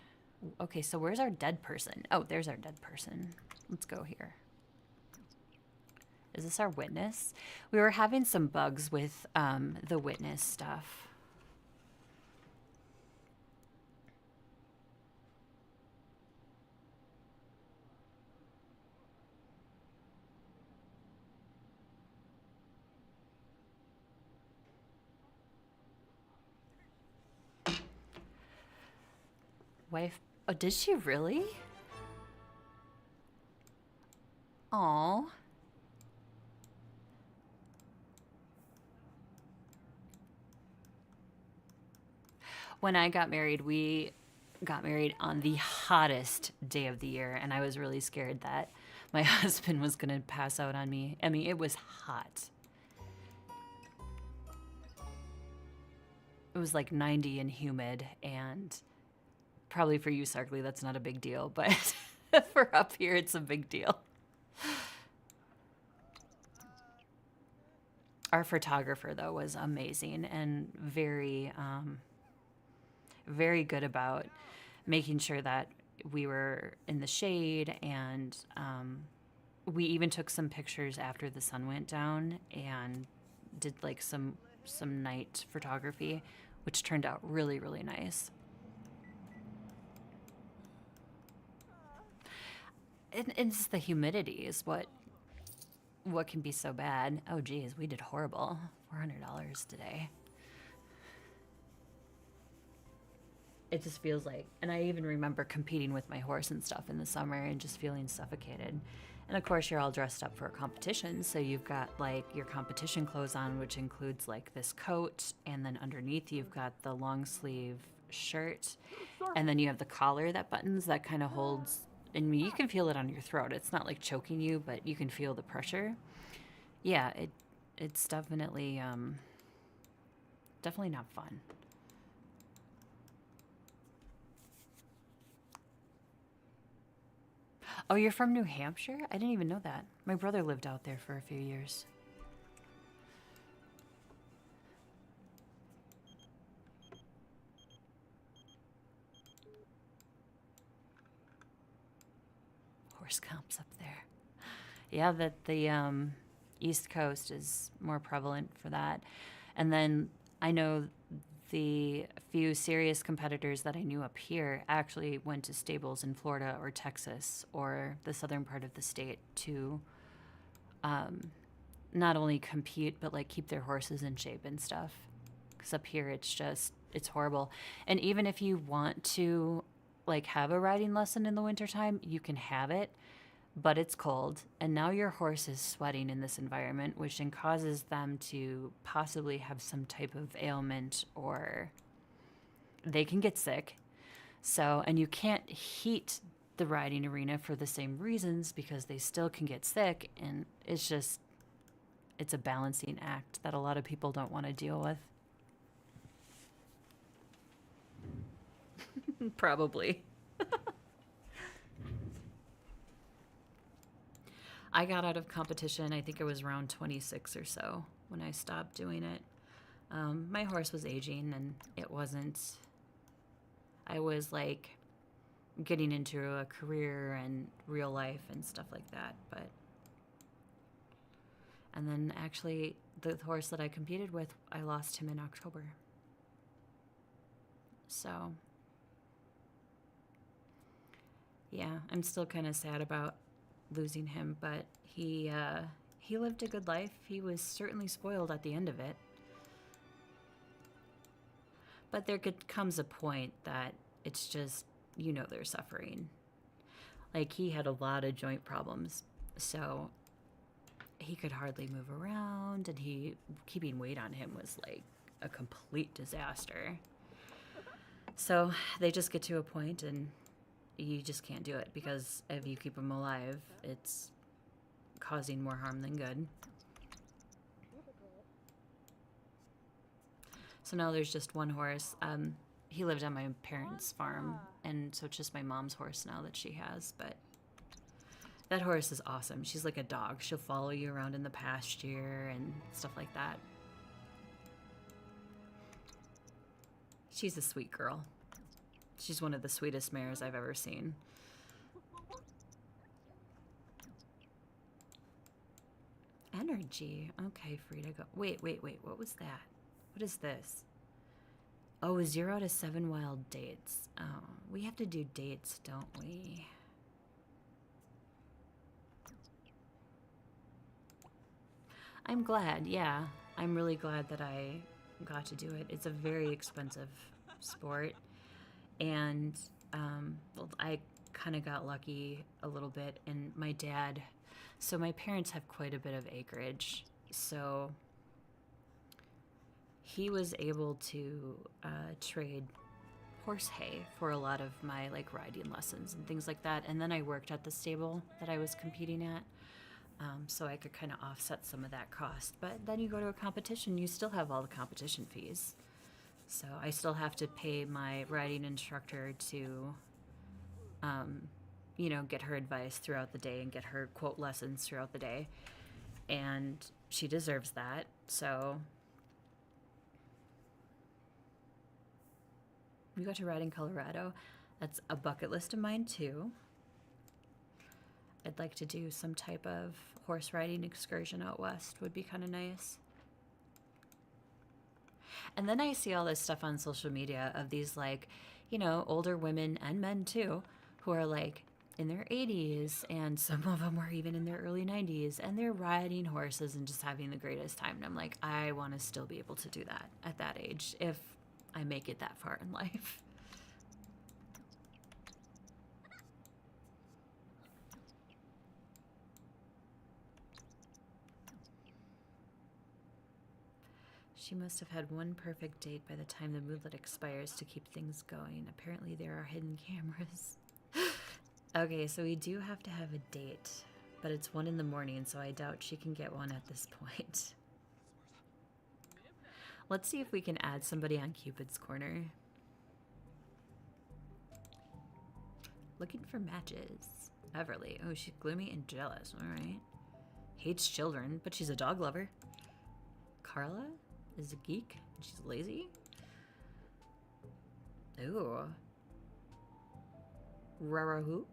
Okay, so where's our dead person? Oh, there's our dead person. Let's go here. Is this our witness? We were having some bugs with the witness stuff. Wife. Oh, did she really? Aw. When I got married, we got married on the hottest day of the year, and I was really scared that my husband was going to pass out on me. I mean, it was hot. It was like 90 and humid, and probably for you, Sarkly, that's not a big deal, but for up here, it's a big deal. Our photographer, though, was amazing and very good about making sure that we were in the shade, and we even took some pictures after the sun went down and did like some night photography, which turned out really, really nice. And it's the humidity is what can be so bad. Oh geez, we did horrible. $400 today. It just feels like, and I even remember competing with my horse and stuff in the summer and just feeling suffocated. And of course, you're all dressed up for a competition, so you've got like your competition clothes on, which includes like this coat, and then underneath you've got the long sleeve shirt, and then you have the collar that buttons that kind of holds, and you can feel it on your throat. It's not like choking you, but you can feel the pressure. Yeah, it's definitely not fun. Oh, you're from New Hampshire? I didn't even know that. My brother lived out there for a few years. Horse comps up there. Yeah, that the East Coast is more prevalent for that. And then I know the few serious competitors that I knew up here actually went to stables in Florida or Texas or the southern part of the state to not only compete but like keep their horses in shape and stuff. Because up here it's horrible. And even if you want to like have a riding lesson in the wintertime, you can have it, but it's cold, and now your horse is sweating in this environment, which then causes them to possibly have some type of ailment, or they can get sick. So, and you can't heat the riding arena for the same reasons because they still can get sick, and it's a balancing act that a lot of people don't want to deal with. Probably. I got out of competition, I think it was around 26 or so when I stopped doing it. My horse was aging, and I was like getting into a career and real life and stuff like that. And then actually, the horse that I competed with, I lost him in October. So, yeah, I'm still kind of sad about losing him, but he lived a good life. He was certainly spoiled at the end of it. But comes a point that it's just, they're suffering. Like, he had a lot of joint problems, so he could hardly move around, and keeping weight on him was like a complete disaster. So they just get to a point, and you just can't do it, because if you keep him alive, it's causing more harm than good. So now there's just one horse. He lived on my parents' farm, and so it's just my mom's horse now that she has. But that horse is awesome. She's like a dog. She'll follow you around in the pasture and stuff like that. She's a sweet girl. She's one of the sweetest mares I've ever seen. Energy. Okay, Freeda, go. Wait. What was that? What is this? Oh, 0 to 7 wild dates. Oh, we have to do dates, don't we? I'm glad, yeah. I'm really glad that I got to do it. It's a very expensive sport, and Well, I kind of got lucky a little bit, and my dad, so my parents have quite a bit of acreage, so he was able to trade horse hay for a lot of my like riding lessons and things like that. And then I worked at the stable that I was competing at, so I could kind of offset some of that cost. But then you go to a competition, you still have all the competition fees. So I still have to pay my riding instructor to, get her advice throughout the day and get her quote lessons throughout the day. And she deserves that. So we got to ride in Colorado. That's a bucket list of mine too. I'd like to do some type of horse riding excursion out west. Would be kind of nice. And then I see all this stuff on social media of these like, older women and men too, who are like in their 80s, and some of them are even in their early 90s, and they're riding horses and just having the greatest time. And I'm like, I want to still be able to do that at that age if I make it that far in life. She must have had one perfect date by the time the moonlit expires to keep things going. Apparently there are hidden cameras. Okay, so we do have to have a date, but it's 1 in the morning, so I doubt she can get one at this point. Let's see if we can add somebody on Cupid's Corner. Looking for matches. Everly. Oh, she's gloomy and jealous. All right. Hates children, but she's a dog lover. Carla is a geek. She's lazy. Ooh. Rarahu.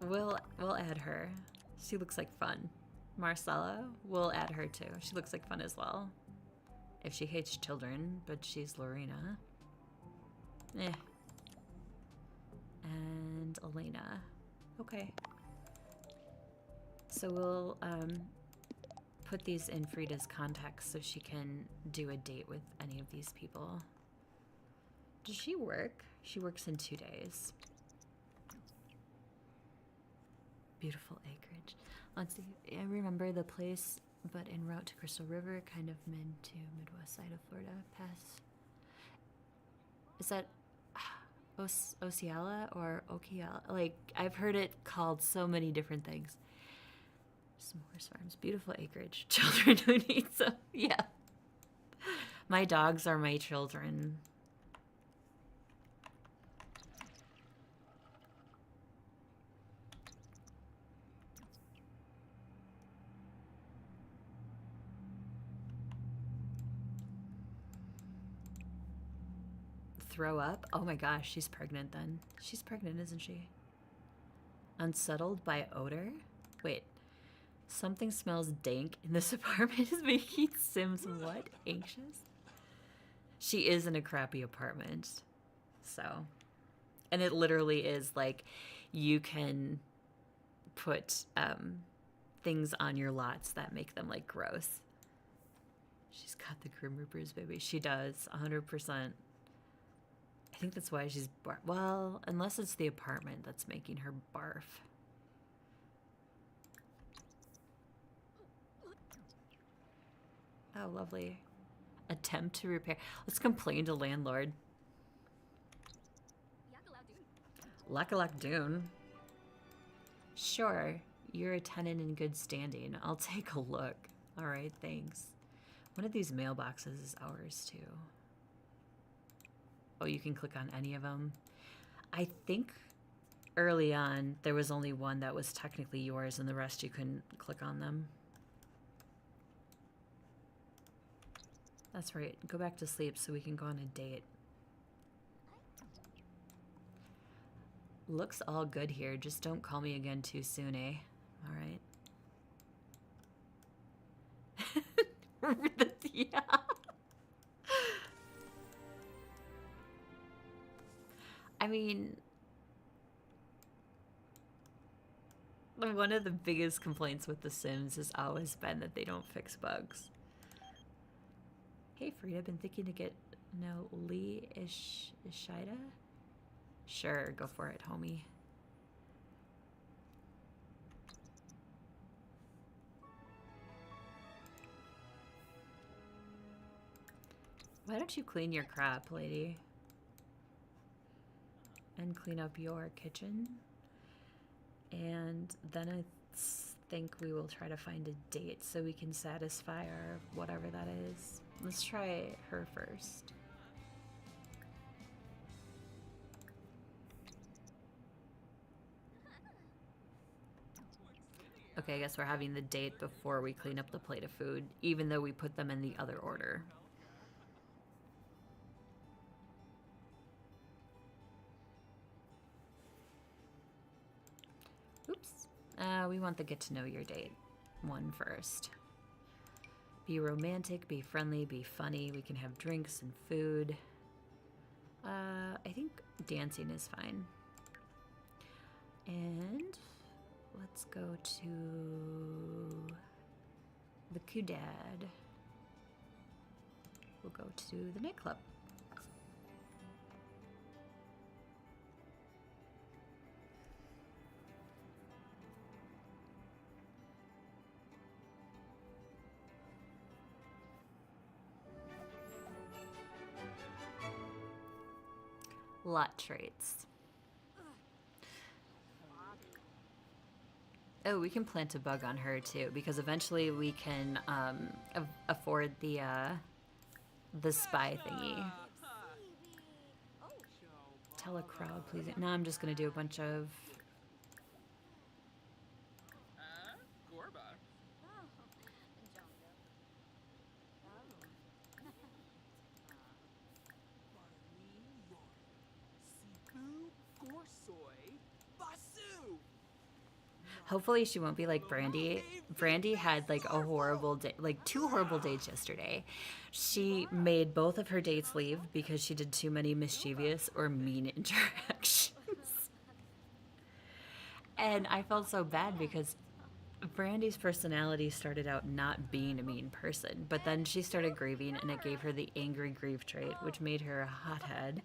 We'll add her. She looks like fun. Marcella, we'll add her too. She looks like fun as well. If she hates children, but she's Lorena. Eh. And Elena. Okay. So we'll put these in Freeda's contacts so she can do a date with any of these people. Does she work? She works in 2 days. Beautiful acreage. Let's see. I remember the place, but en route to Crystal River, kind of mid to Midwest side of Florida. Pass. Is that Osceola or Okiala? Like, I've heard it called so many different things. Some horse farms. Beautiful acreage. Children who need some. Yeah. My dogs are my children. Throw up? Oh my gosh, she's pregnant then. She's pregnant, isn't she? Unsettled by odor? Wait. Something smells dank in this apartment is making Sims what? Anxious? She is in a crappy apartment. So. And it literally is like you can put things on your lots that make them like gross. She's got the Grim Reapers, baby. She does, 100%. I think that's why she's well, unless it's the apartment that's making her barf. Oh, lovely. Attempt to repair. Let's complain to landlord. Lakalak Dune. Sure, you're a tenant in good standing. I'll take a look. All right, thanks. One of these mailboxes is ours too. Oh, you can click on any of them. I think early on there was only one that was technically yours and the rest you couldn't click on them. That's right. Go back to sleep so we can go on a date. Looks all good here. Just don't call me again too soon, eh? All right. Yeah. I mean, one of the biggest complaints with The Sims has always been that they don't fix bugs. Hey, Freeda, been thinking to get No, Lee Ishida? Sure, go for it, homie. Why don't you clean your crap, lady? And clean up your kitchen. And then I think we will try to find a date so we can satisfy our whatever that is. Let's try her first. Okay, I guess we're having the date before we clean up the plate of food, even though we put them in the other order. Oops. We want the get to know your date one first. Be romantic, be friendly, be funny. We can have drinks and food. I think dancing is fine. And let's go to the Coodad. We'll go to the nightclub. Lot traits. Oh, we can plant a bug on her too, because eventually we can afford the spy thingy. Tell a crowd, please. No, I'm just gonna do a bunch of. Hopefully she won't be like Brandy. Brandy had like a horrible day, like 2 horrible dates yesterday. She made both of her dates leave because she did too many mischievous or mean interactions. And I felt so bad because Brandy's personality started out not being a mean person, but then she started grieving and it gave her the angry grief trait, which made her a hothead.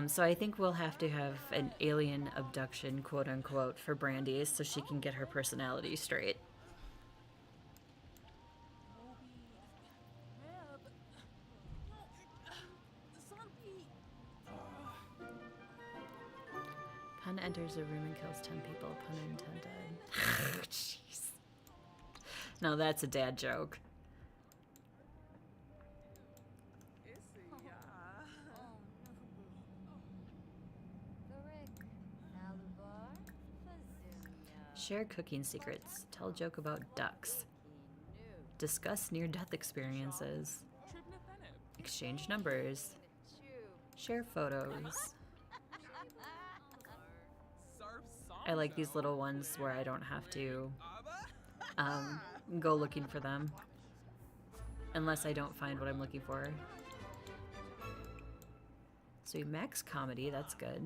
So I think we'll have to have an alien abduction, quote unquote, for Brandy so she can get her personality straight. Pun enters a room and kills 10 people, pun intended. Jeez. No, that's a dad joke. Share cooking secrets. Tell a joke about ducks. Discuss near-death experiences. Exchange numbers. Share photos. I like these little ones where I don't have to go looking for them. Unless I don't find what I'm looking for. So max comedy, that's good.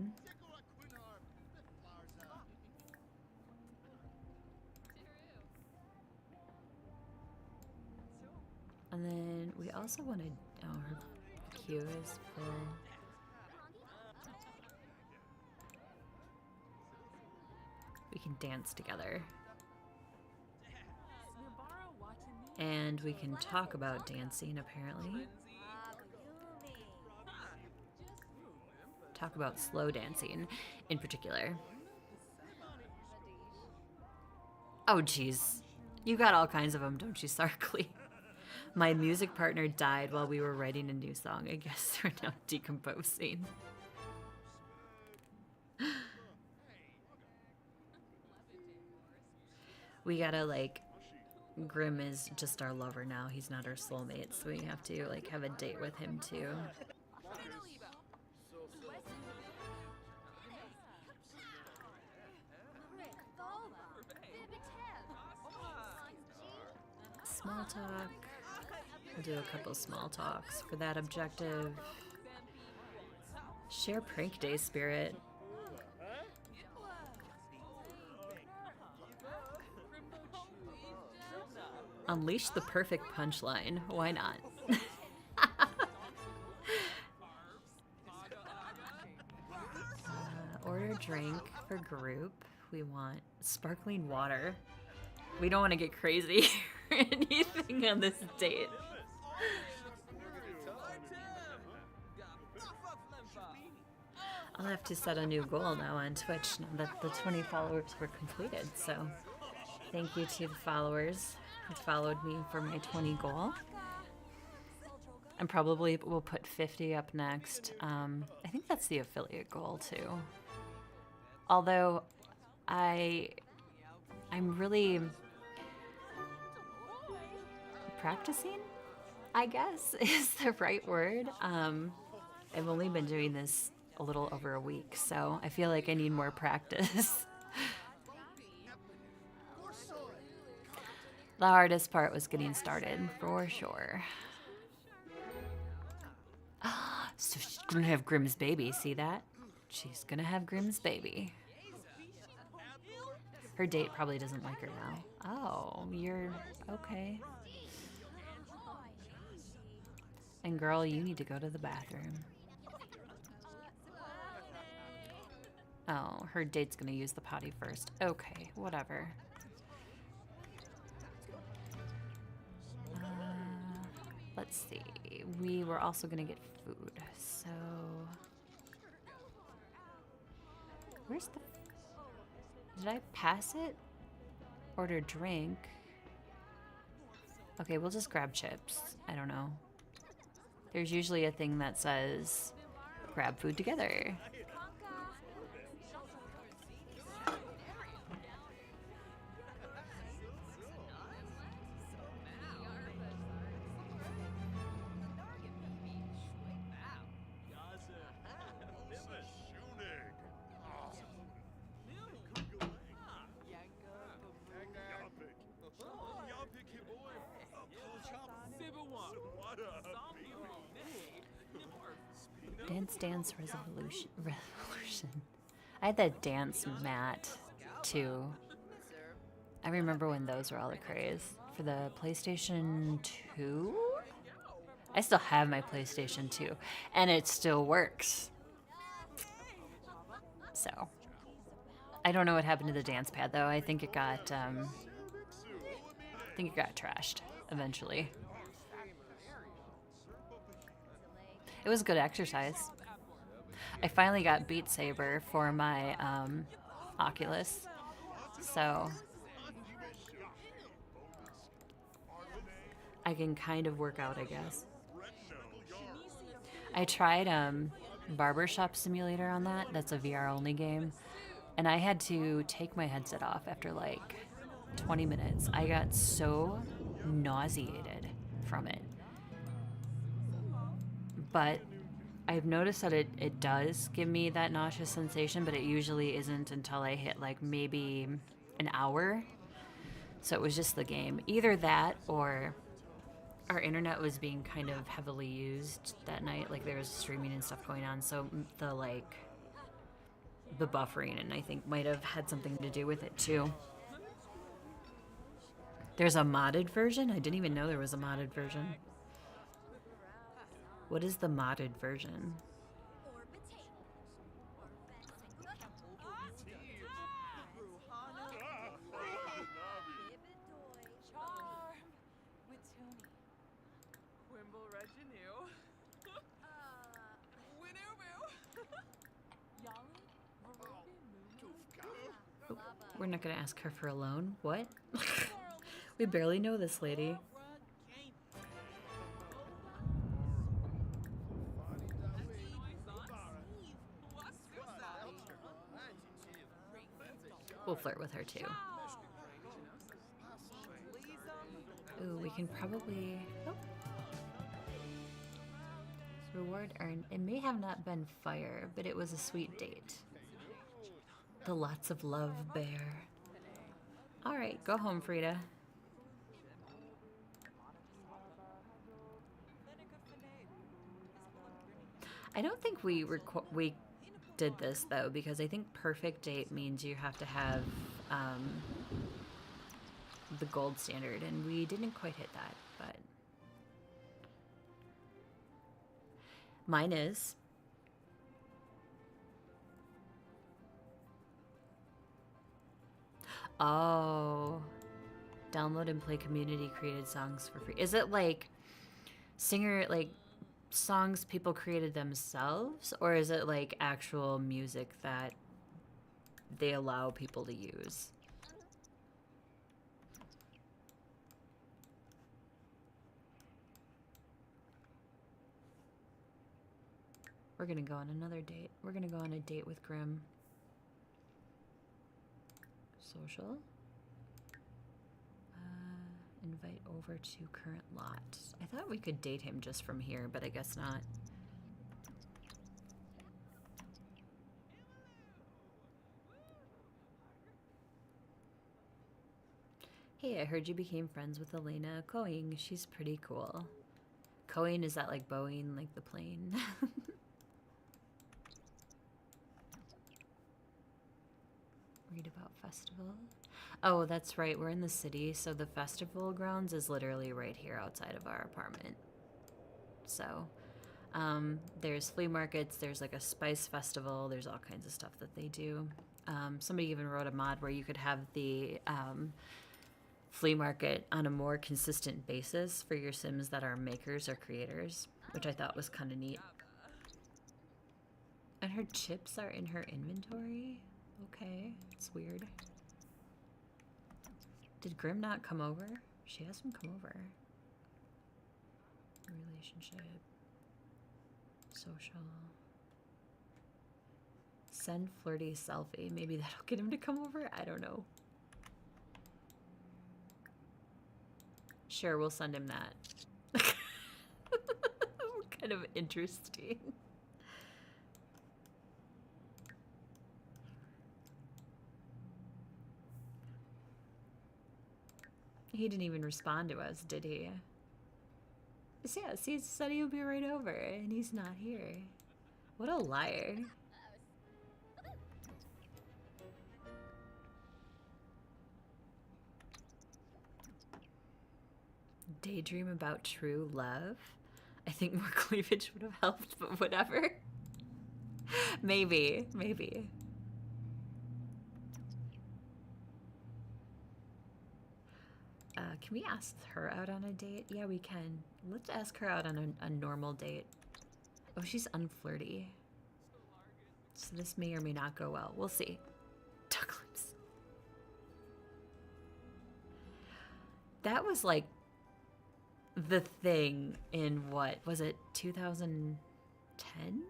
And then we also wanted, oh, her queue is full. We can dance together. And we can talk about dancing, apparently. Talk about slow dancing, in particular. Oh, jeez. You got all kinds of them, don't you, Sarkly? My music partner died while we were writing a new song. I guess they're now decomposing. We gotta, like, Grim is just our lover now. He's not our soulmate, so we have to, like, have a date with him, too. Small talk. We'll do a couple small talks for that objective. Share prank day spirit. Unleash the perfect punchline. Why not? drink for group. We want sparkling water. We don't want to get crazy or anything on this date. I'll have to set a new goal now on Twitch now that the 20 followers were completed. So thank you to the followers who followed me for my 20 goal. And probably we'll put 50 up next. I think that's the affiliate goal too. Although I'm really practicing, I guess is the right word. I've only been doing this a little over a week, so I feel like I need more practice. The hardest part was getting started, for sure. So she's gonna have Grimm's baby, see that? She's gonna have Grimm's baby. Her date probably doesn't like her now. Oh, you're okay. And girl, you need to go to the bathroom. Oh, her date's gonna use the potty first. Okay, whatever. Let's see. We were also gonna get food, so where's the? Did I pass it? Order drink. Okay, we'll just grab chips. I don't know. There's usually a thing that says grab food together. Dance Revolution. I had that dance mat too. I remember when those were all the craze. For the PlayStation 2? I still have my PlayStation 2 and it still works. So I don't know what happened to the dance pad though. I think it got trashed eventually. It was good exercise. I finally got Beat Saber for my Oculus, so I can kind of work out, I guess. I tried Barbershop Simulator on that. That's a VR only game, and I had to take my headset off after like 20 minutes. I got so nauseated from it. But I've noticed that it does give me that nauseous sensation, but it usually isn't until I hit like maybe an hour. So it was just the game. Either that or our internet was being kind of heavily used that night. Like there was streaming and stuff going on. So the buffering, and I think might have had something to do with it too. There's a modded version? I didn't even know there was a modded version. What is the modded version? Oh, we're not gonna ask her for a loan? What? We barely know this lady. We'll flirt with her too. Ooh, we can probably... Oh. Reward earned. It may have not been fire, but it was a sweet date. The lots of love bear. Alright, go home, Freeda. I don't think we did this though, because I think perfect date means you have to have the gold standard, and we didn't quite hit that, but mine is Oh. Download and play community created songs for free. Is it like like songs people created themselves, or is it like actual music that they allow people to use? We're gonna go on another date. We're gonna go on a date with Grim. Social. Invite over to current lot. I thought we could date him just from here, but I guess not. Hey, I heard you became friends with Elena Coing. She's pretty cool. Coing, is that like Boeing, like the plane? Read about festival. Oh, that's right. We're in the city, so the festival grounds is literally right here outside of our apartment. So, there's flea markets, there's like a spice festival, there's all kinds of stuff that they do. Somebody even wrote a mod where you could have the flea market on a more consistent basis for your Sims that are makers or creators, which I thought was kind of neat. And her chips are in her inventory? Okay, it's weird. Did Grim not come over? She has him come over. Relationship. Social. Send flirty selfie. Maybe that'll get him to come over? I don't know. Sure, we'll send him that. Kind of interesting. He didn't even respond to us, did he? Yeah, he said he would be right over, and he's not here. What a liar. Daydream about true love? I think more cleavage would have helped, but whatever. Maybe, maybe. Can we ask her out on a date? Yeah, we can. Let's ask her out on a normal date. Oh, she's unflirty. So this may or may not go well. We'll see. Duck lips. That was like the thing in what was it, 2010?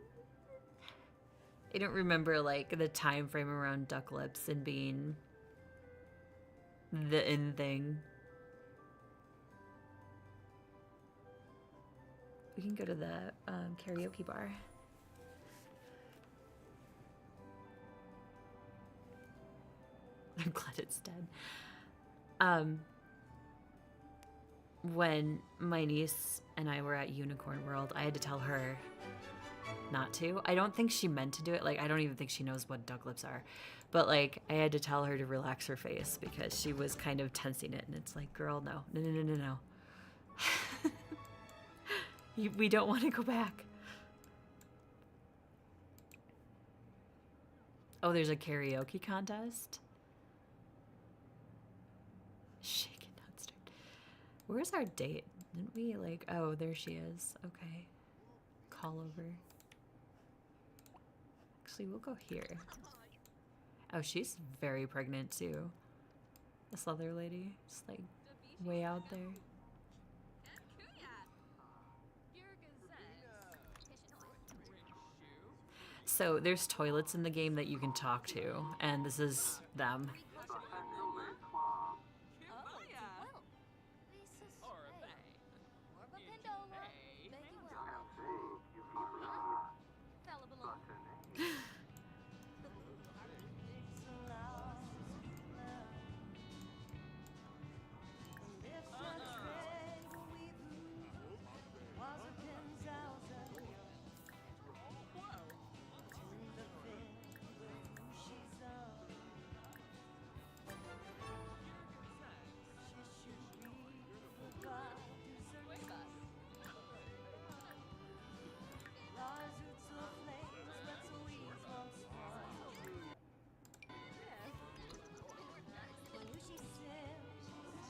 I don't remember like the time frame around duck lips and being the in thing. We can go to the karaoke bar. I'm glad it's dead. When my niece and I were at Unicorn World, I had to tell her not to. I don't think she meant to do it. Like, I don't even think she knows what duck lips are. But, like, I had to tell her to relax her face because she was kind of tensing it. And it's like, girl, no. No, no, no, no, no. We don't want to go back. Oh, there's a karaoke contest? Shake it, not stirred. Where's our date? Didn't we, like... Oh, there she is. Okay. Call over. Actually, we'll go here. Oh, she's very pregnant, too. This other lady. It's, like, way out there. So there's toilets in the game that you can talk to, and this is them.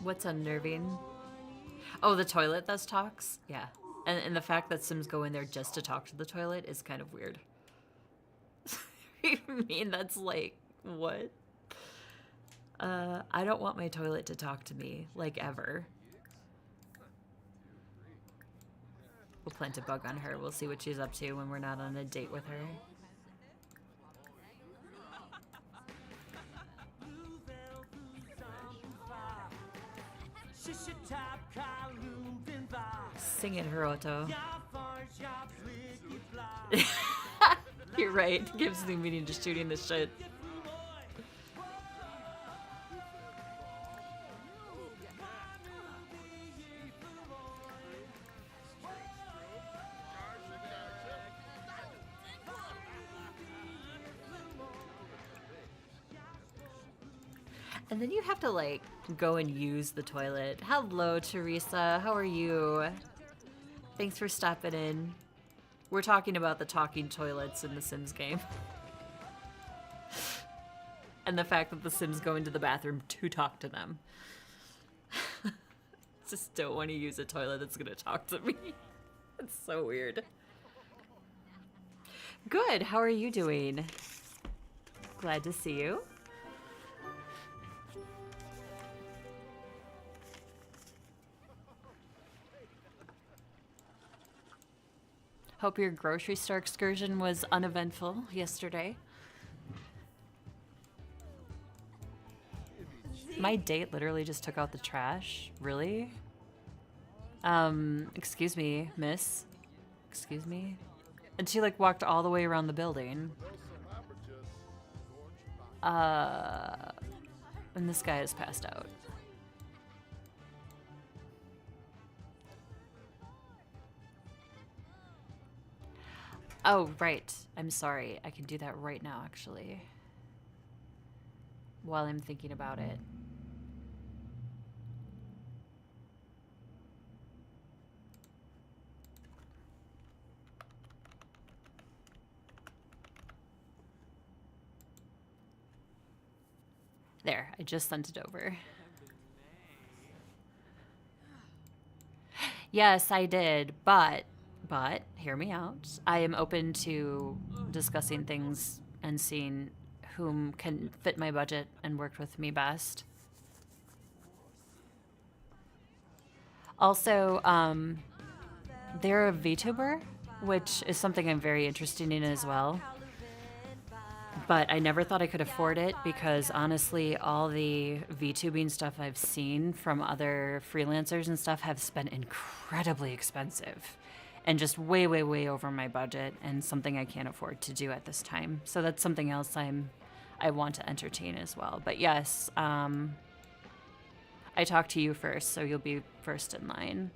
What's unnerving? Oh, the toilet that talks? Yeah. And the fact that Sims go in there just to talk to the toilet is kind of weird. I mean, that's like, what? I don't want my toilet to talk to me, like, ever. We'll plant a bug on her. We'll see what she's up to when we're not on a date with her. Sing it, Hiroto. You're right. Gives the meaning to shooting the shit. And then you have to, like, go and use the toilet. Hello, Teresa. How are you? Thanks for stopping in. We're talking about the talking toilets in the Sims game. And the fact that the Sims go into the bathroom to talk to them. Just don't want to use a toilet that's going to talk to me. It's so weird. Good. How are you doing? Glad to see you. Hope your grocery store excursion was uneventful yesterday. My date literally just took out the trash. Really? Excuse me, miss. Excuse me? And she, like, walked all the way around the building. And this guy is passed out. Oh, right. I'm sorry. I can do that right now, actually. While I'm thinking about it. There, I just sent it over. Yes, I did, but, hear me out. I am open to discussing things and seeing whom can fit my budget and work with me best. Also, they're a VTuber, which is something I'm very interested in as well. But I never thought I could afford it because honestly, all the VTubing stuff I've seen from other freelancers and stuff have been incredibly expensive and just way, way, way over my budget and something I can't afford to do at this time. So that's something else I want to entertain as well. But yes, I talked to you first, so you'll be first in line.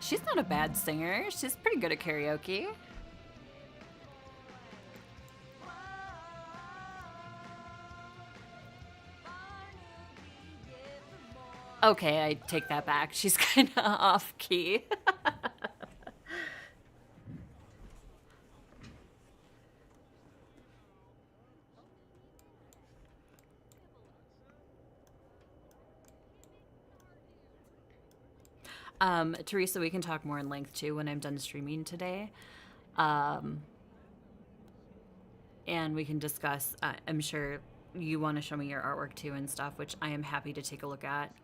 She's not a bad singer. She's pretty good at karaoke. Okay, I take that back. She's kind of off key. Teresa, we can talk more in length too when I'm done streaming today. And we can discuss, I'm sure you want to show me your artwork too and stuff, which I am happy to take a look at.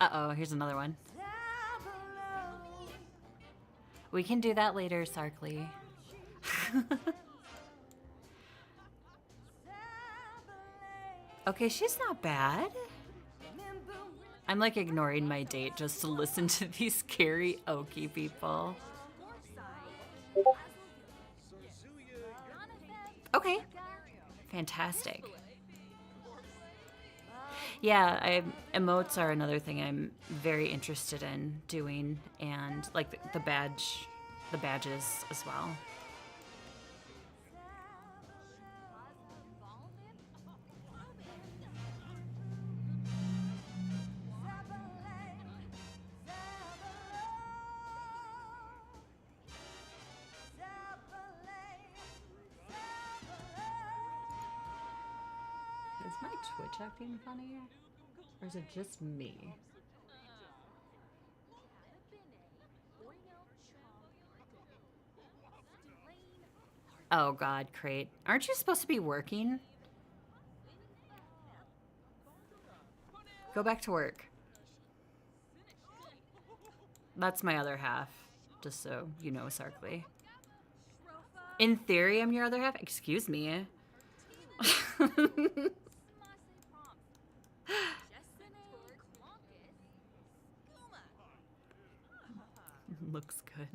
Uh-oh, here's another one. We can do that later, Sarkly. Okay, she's not bad. I'm like ignoring my date just to listen to these karaoke people. Okay. Fantastic. Yeah, emotes are another thing I'm very interested in doing, and like the the badges as well. Is my Twitch acting funny? Or is it just me? Oh god, Crate. Aren't you supposed to be working? Go back to work. That's my other half, just so you know, Sarkly. In theory, I'm your other half? Excuse me. Looks good.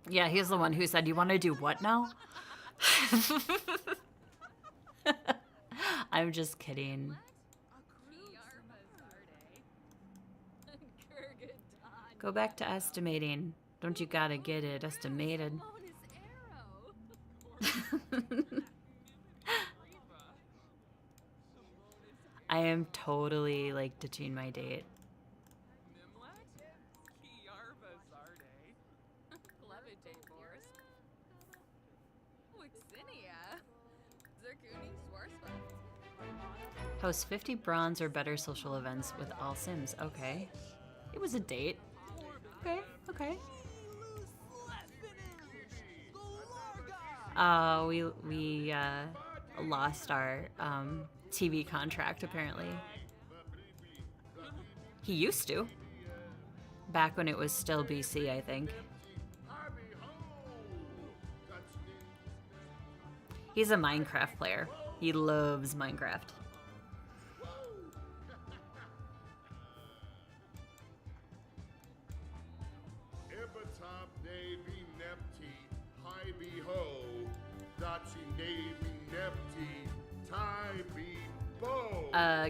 Yeah, he's the one who said, you want to do what now? I'm just kidding. Go back to estimating. Don't you gotta get it estimated? I am totally like ditching my date. Host 50 bronze or better social events with all Sims. Okay. It was a date. Okay, okay. We lost our TV contract apparently. He used to. Back when it was still BC, I think. He's a Minecraft player. He loves Minecraft.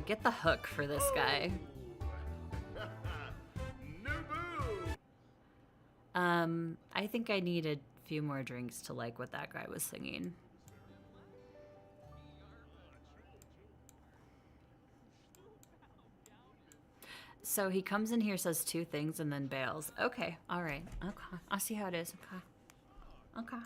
Get the hook for this guy. I think I need a few more drinks to like what that guy was singing. So he comes in here, says two things, and then bails. Okay, all right. Okay, I'll see how it is. Okay. Okay.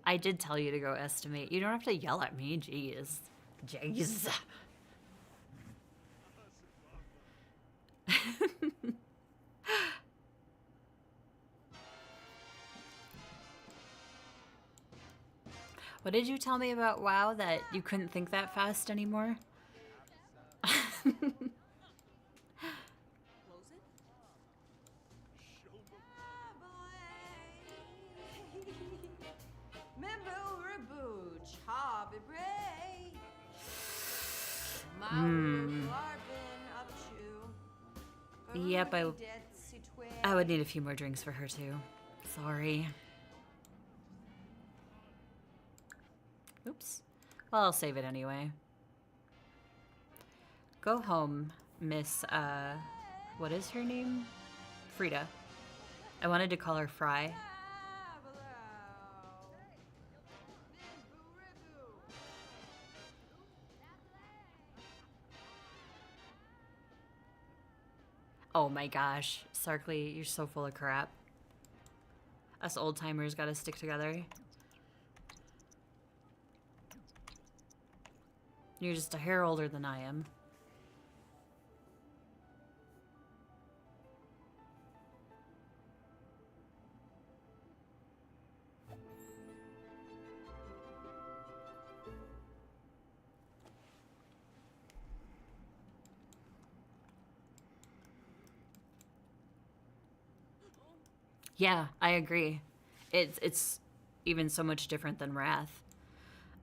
I did tell you to go estimate. You don't have to yell at me. Jeez. Jeez. What did you tell me about WoW that you couldn't think that fast anymore? Yep, I would need a few more drinks for her too. Sorry. Oops. Well, I'll save it anyway. Go home, Miss, what is her name? Freeda. I wanted to call her Fry. Oh my gosh, Sarkly, you're so full of crap. Us old timers gotta stick together. You're just a hair older than I am. Yeah, I agree. It's even so much different than Wrath.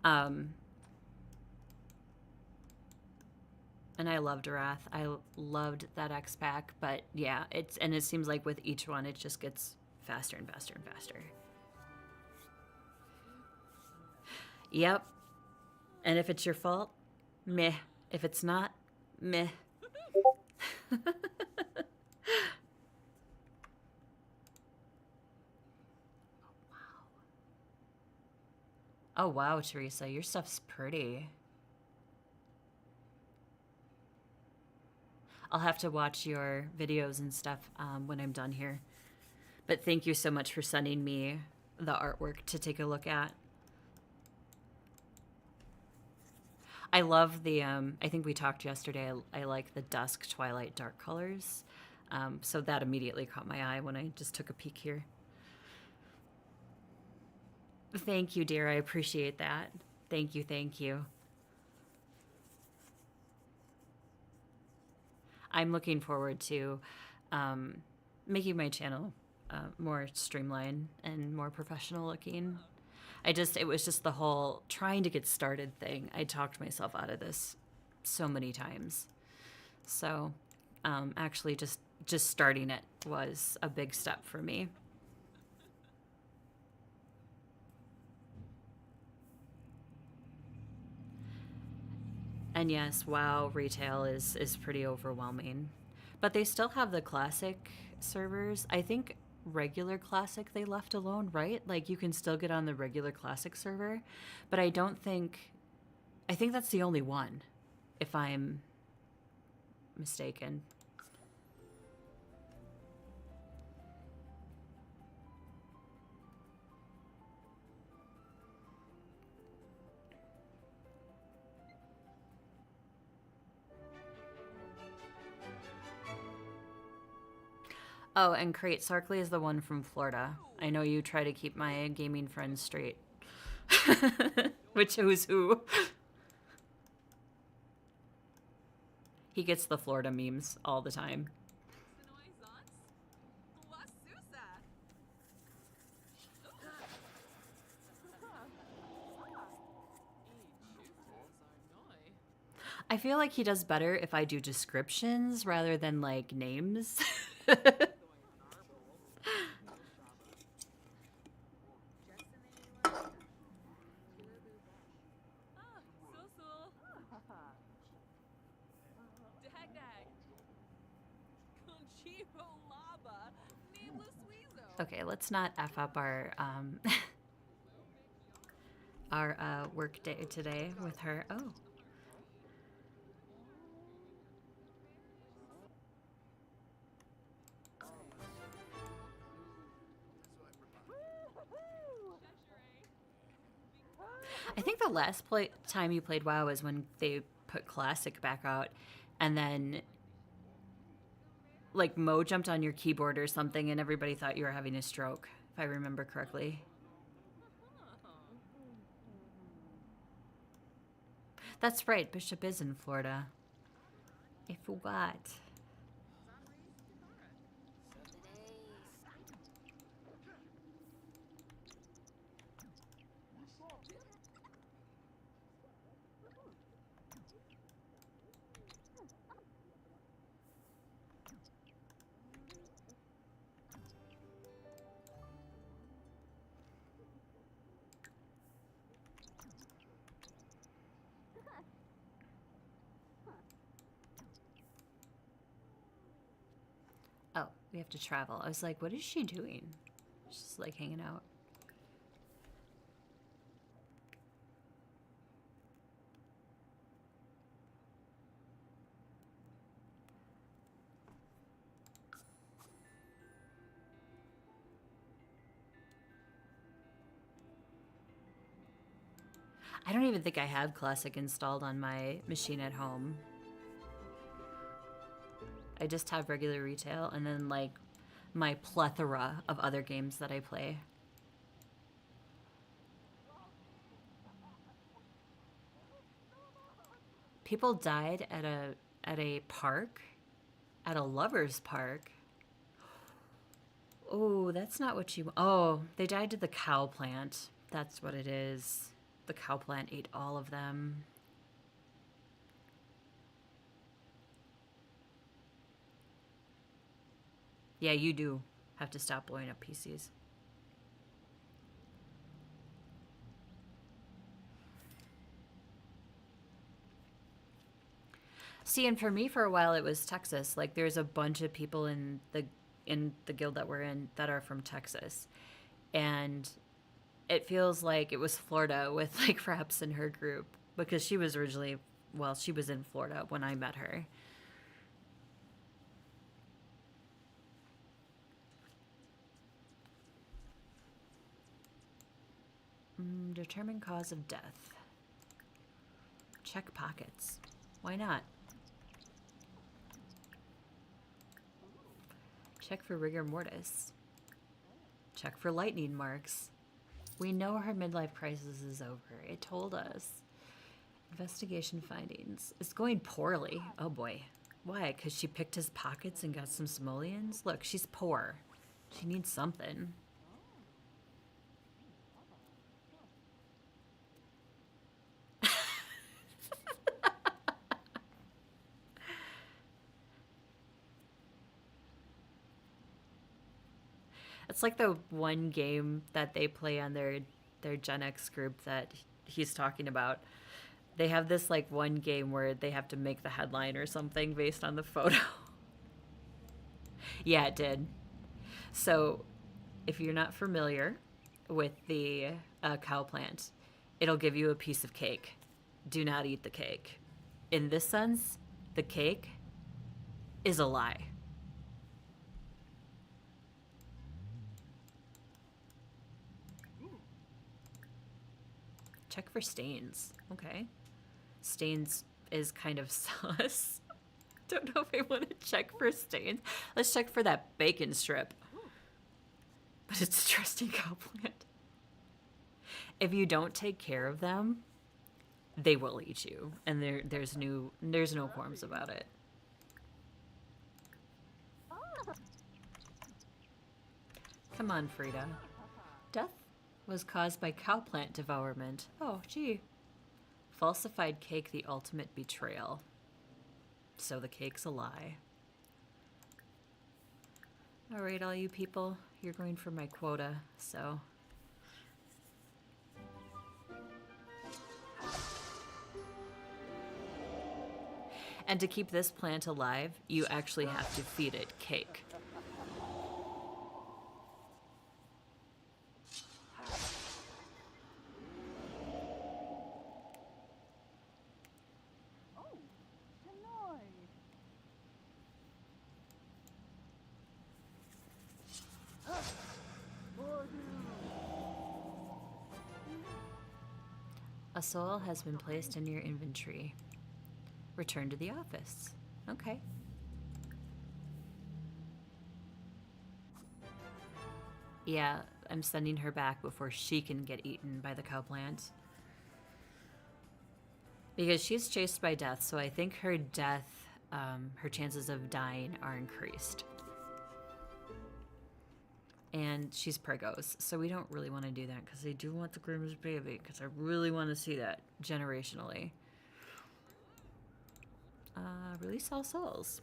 Um, and I loved Wrath. I loved that X pack, but yeah, it seems like with each one it just gets faster and faster and faster. Yep. And if it's your fault, meh. If it's not, meh. Oh wow, Teresa, your stuff's pretty. I'll have to watch your videos and stuff when I'm done here. But thank you so much for sending me the artwork to take a look at. I love the, I think we talked yesterday, I like the dusk, twilight, dark colors. So that immediately caught my eye when I just took a peek here. Thank you, dear. I appreciate that. Thank you, thank you. I'm looking forward to making my channel more streamlined and more professional looking. It was just the whole trying to get started thing. I talked myself out of this so many times. So, actually, just starting it was a big step for me. And yes, WoW retail is pretty overwhelming, but they still have the classic servers. I think regular classic they left alone, right? Like you can still get on the regular classic server, but I don't think. I think that's the only one, if I'm mistaken. Oh, and Crate Sarkley is the one from Florida. I know you try to keep my gaming friends straight. Which who's who? He gets the Florida memes all the time. I feel like he does better if I do descriptions rather than like names. Okay, let's not F up our work day today with her. Oh. I think the last time you played WoW was when they put Classic back out, and then like Mo jumped on your keyboard or something, and everybody thought you were having a stroke, if I remember correctly. That's right, Bishop is in Florida. I forgot. Oh, we have to travel. I was like, what is she doing? She's like hanging out. I don't even think I have Classic installed on my machine at home. I just have regular retail and then like my plethora of other games that I play. People died at a park, at a lover's park. Oh, that's not what you. Oh, they died to the cow plant. That's what it is. The cow plant ate all of them. Yeah, you do have to stop blowing up PCs. See, and for me, for a while, it was Texas. Like, there's a bunch of people in the guild that we're in that are from Texas, and it feels like it was Florida with like Fraps in her group because she was originally, well, she was in Florida when I met her. Determine cause of death. Check pockets. Why not? Check for rigor mortis. Check for lightning marks. We know her midlife crisis is over. It told us. Investigation findings. It's going poorly. Oh boy. Why? Because she picked his pockets and got some simoleons? Look, she's poor. She needs something. It's like the one game that they play on their Gen X group that he's talking about. They have this like one game where they have to make the headline or something based on the photo. Yeah, it did. So, if you're not familiar with the cow plant, it'll give you a piece of cake. Do not eat the cake. In this sense, the cake is a lie. Check for stains. Okay. Stains is kind of sus. Don't know if I want to check for stains. Let's check for that bacon strip. But it's a trusting cow plant. If you don't take care of them, they will eat you, and there's no qualms about it. Come on, Freeda. Death was caused by cowplant devourment. Oh, gee. Falsified cake, the ultimate betrayal. So the cake's a lie. All right, all you people, you're going for my quota, so... And to keep this plant alive, you actually have to feed it cake. A soul has been placed in your inventory. Return to the office. Okay. Yeah, I'm sending her back before she can get eaten by the cow plant. Because she's chased by death, so I think her death, her chances of dying are increased. And she's pregos, so we don't really want to do that because I do want the Grimm's baby because I really want to see that generationally. Release all souls.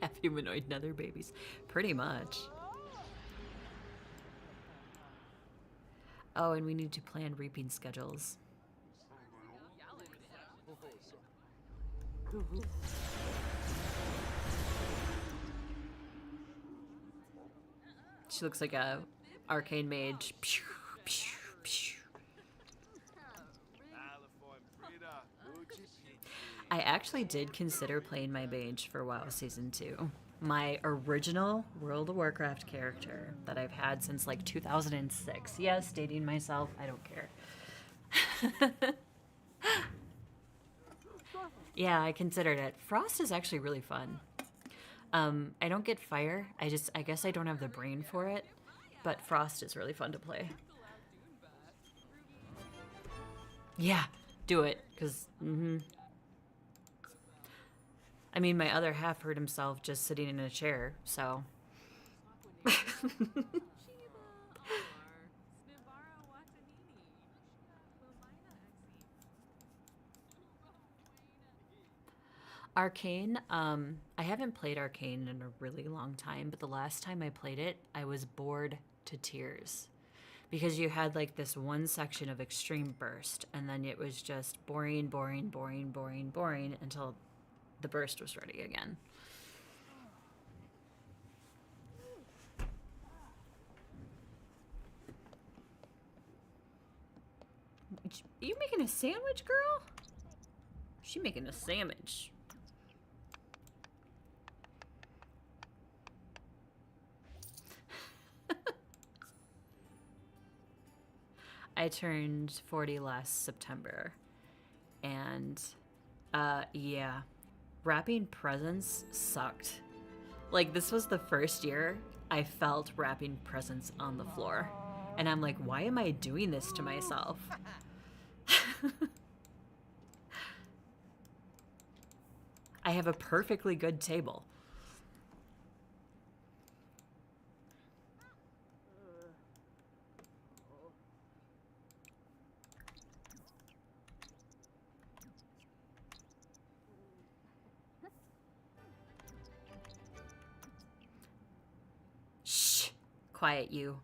Have humanoid nether babies. Pretty much. Oh, and we need to plan reaping schedules. She looks like a arcane mage. I actually did consider playing my mage for WoW Season 2. My original World of Warcraft character that I've had since like 2006. Yes, dating myself, I don't care. Yeah, I considered it. Frost is actually really fun. I don't get fire. I guess I don't have the brain for it. But Frost is really fun to play. Yeah, do it. Because, I mean, my other half hurt himself just sitting in a chair, so. Arcane, I haven't played Arcane in a really long time, but the last time I played it, I was bored to tears. Because you had like this one section of extreme burst, and then it was just boring, boring, boring, boring, boring until the burst was ready again. Are you making a sandwich, girl? She making a sandwich. I turned 40 last September. And, yeah. Wrapping presents sucked. Like, this was the first year I felt wrapping presents on the floor. And I'm like, why am I doing this to myself? I have a perfectly good table. Shh. Quiet, you.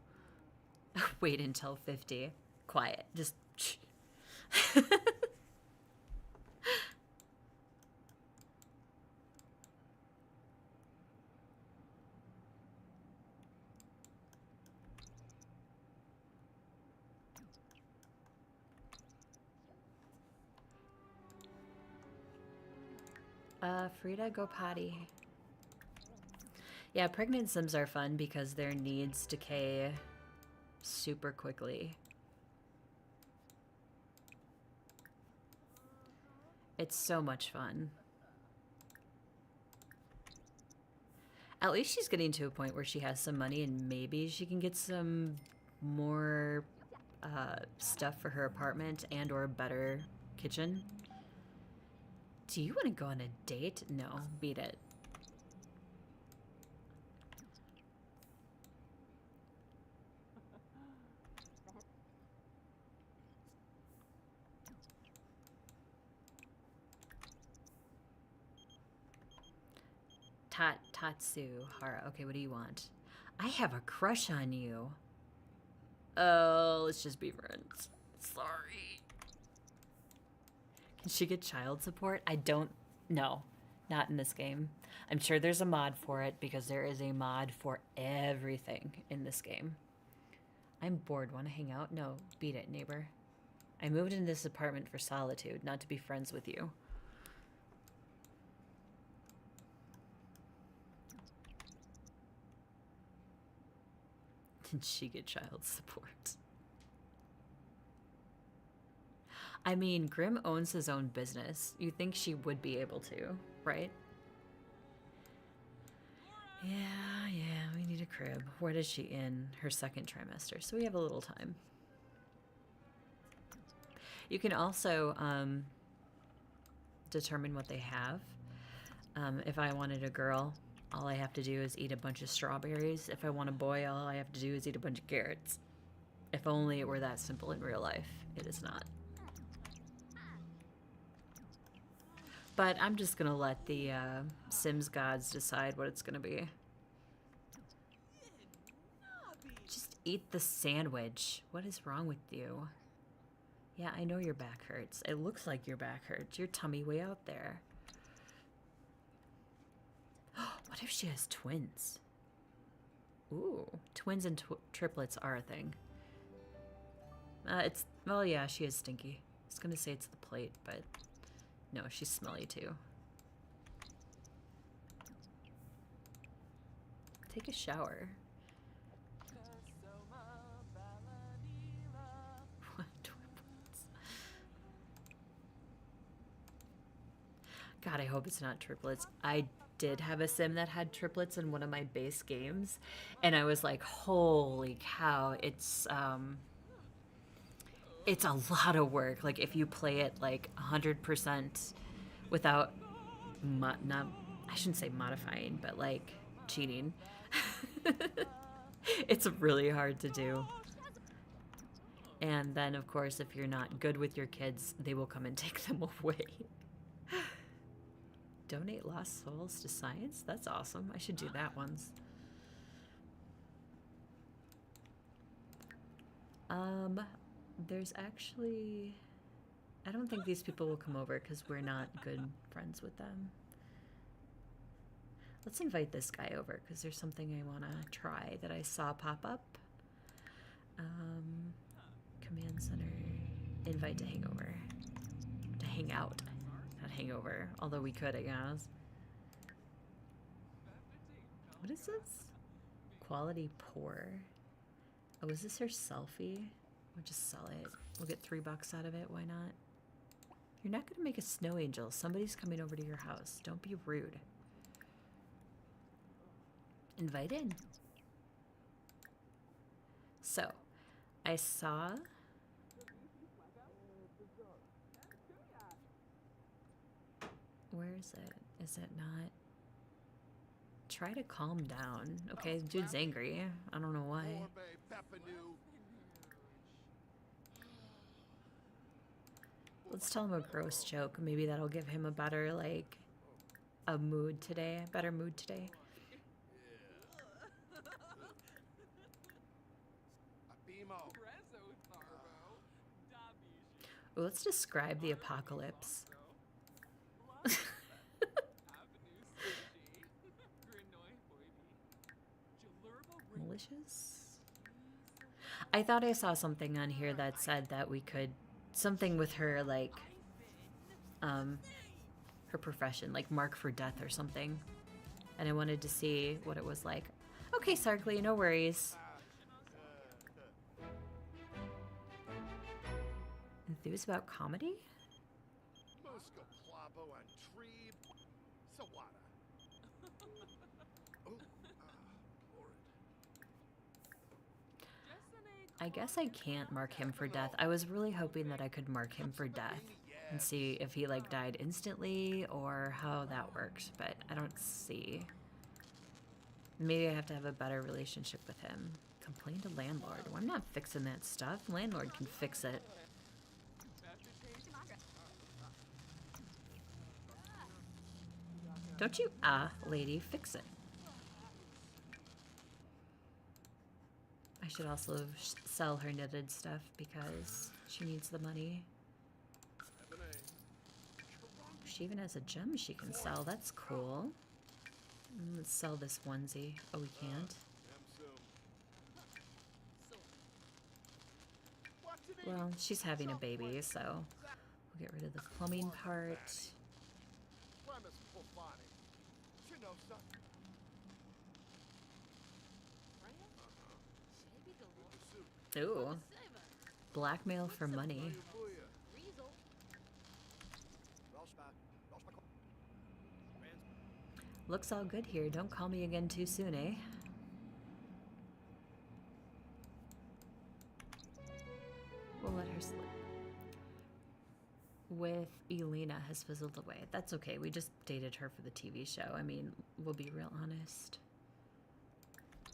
Wait until 50. Quiet. Just shh. Freeda, go potty. Yeah, pregnant Sims are fun because their needs decay super quickly. It's so much fun. At least she's getting to a point where she has some money and maybe she can get some more stuff for her apartment and or a better kitchen. Do you want to go on a date? No, beat it. Tatsu Hara. Okay, what do you want? I have a crush on you. Oh, let's just be friends. Sorry. Can she get child support? I don't know. Not in this game. I'm sure there's a mod for it because there is a mod for everything in this game. I'm bored. Want to hang out? No, beat it, neighbor. I moved into this apartment for solitude, not to be friends with you. Did she get child support? I mean, Grimm owns his own business. You think she would be able to, right? Yeah, we need a crib. What is she in? Her second trimester, so we have a little time. You can also determine what they have. If I wanted a girl, all I have to do is eat a bunch of strawberries. If I want a boy, all I have to do is eat a bunch of carrots. If only it were that simple in real life. It is not. But I'm just gonna let the Sims gods decide what it's gonna be. Just eat the sandwich. What is wrong with you? Yeah, I know your back hurts. It looks like your back hurts. Your tummy way out there. What if she has twins? Ooh, twins and triplets are a thing. Well, yeah, she is stinky. I was gonna say it's the plate, but no, she's smelly too. Take a shower. What? God, I hope it's not triplets. I did have a sim that had triplets in one of my base games, and I was like, holy cow, it's a lot of work. Like if you play it like 100% without not I shouldn't say modifying, but like cheating. It's really hard to do. And then of course if you're not good with your kids, they will come and take them away. Donate lost souls to science? That's awesome. I should do that once. There's actually... I don't think these people will come over because we're not good friends with them. Let's invite this guy over because there's something I want to try that I saw pop up. Command center. Invite to hangover. To hang out. Not hangover. Although we could, I guess. What is this? Quality poor. Oh, is this her selfie? We'll just sell it. We'll get $3 out of it. Why not? You're not going to make a snow angel. Somebody's coming over to your house. Don't be rude. Invite in. So, I saw... Where is it? Is it not? Try to calm down. Okay, dude's angry. I don't know why. Let's tell him a gross joke. Maybe that'll give him a better, like, a mood today. A better mood today. Ooh, let's describe the apocalypse. Malicious? I thought I saw something on here that said that we could... Something with her, like... her profession, like mark for death or something. And I wanted to see what it was like. Okay, Sarkly, no worries. Enthused about comedy? I guess I can't mark him for death. I was really hoping that I could mark him for death and see if he like died instantly or how that works, but I don't see. Maybe I have to have a better relationship with him. Complain to landlord. Well, I'm not fixing that stuff. Landlord can fix it. Don't you, lady, fix it. I should also sell her knitted stuff because she needs the money. She even has a gem she can sell. That's cool. Let's sell this onesie. Oh, we can't? Well, she's having a baby, so we'll get rid of the plumbing part. Ooh. Blackmail for money. Looks all good here. Don't call me again too soon, eh? We'll let her slip. With Elena has fizzled away. That's okay. We just dated her for the TV show. I mean, we'll be real honest.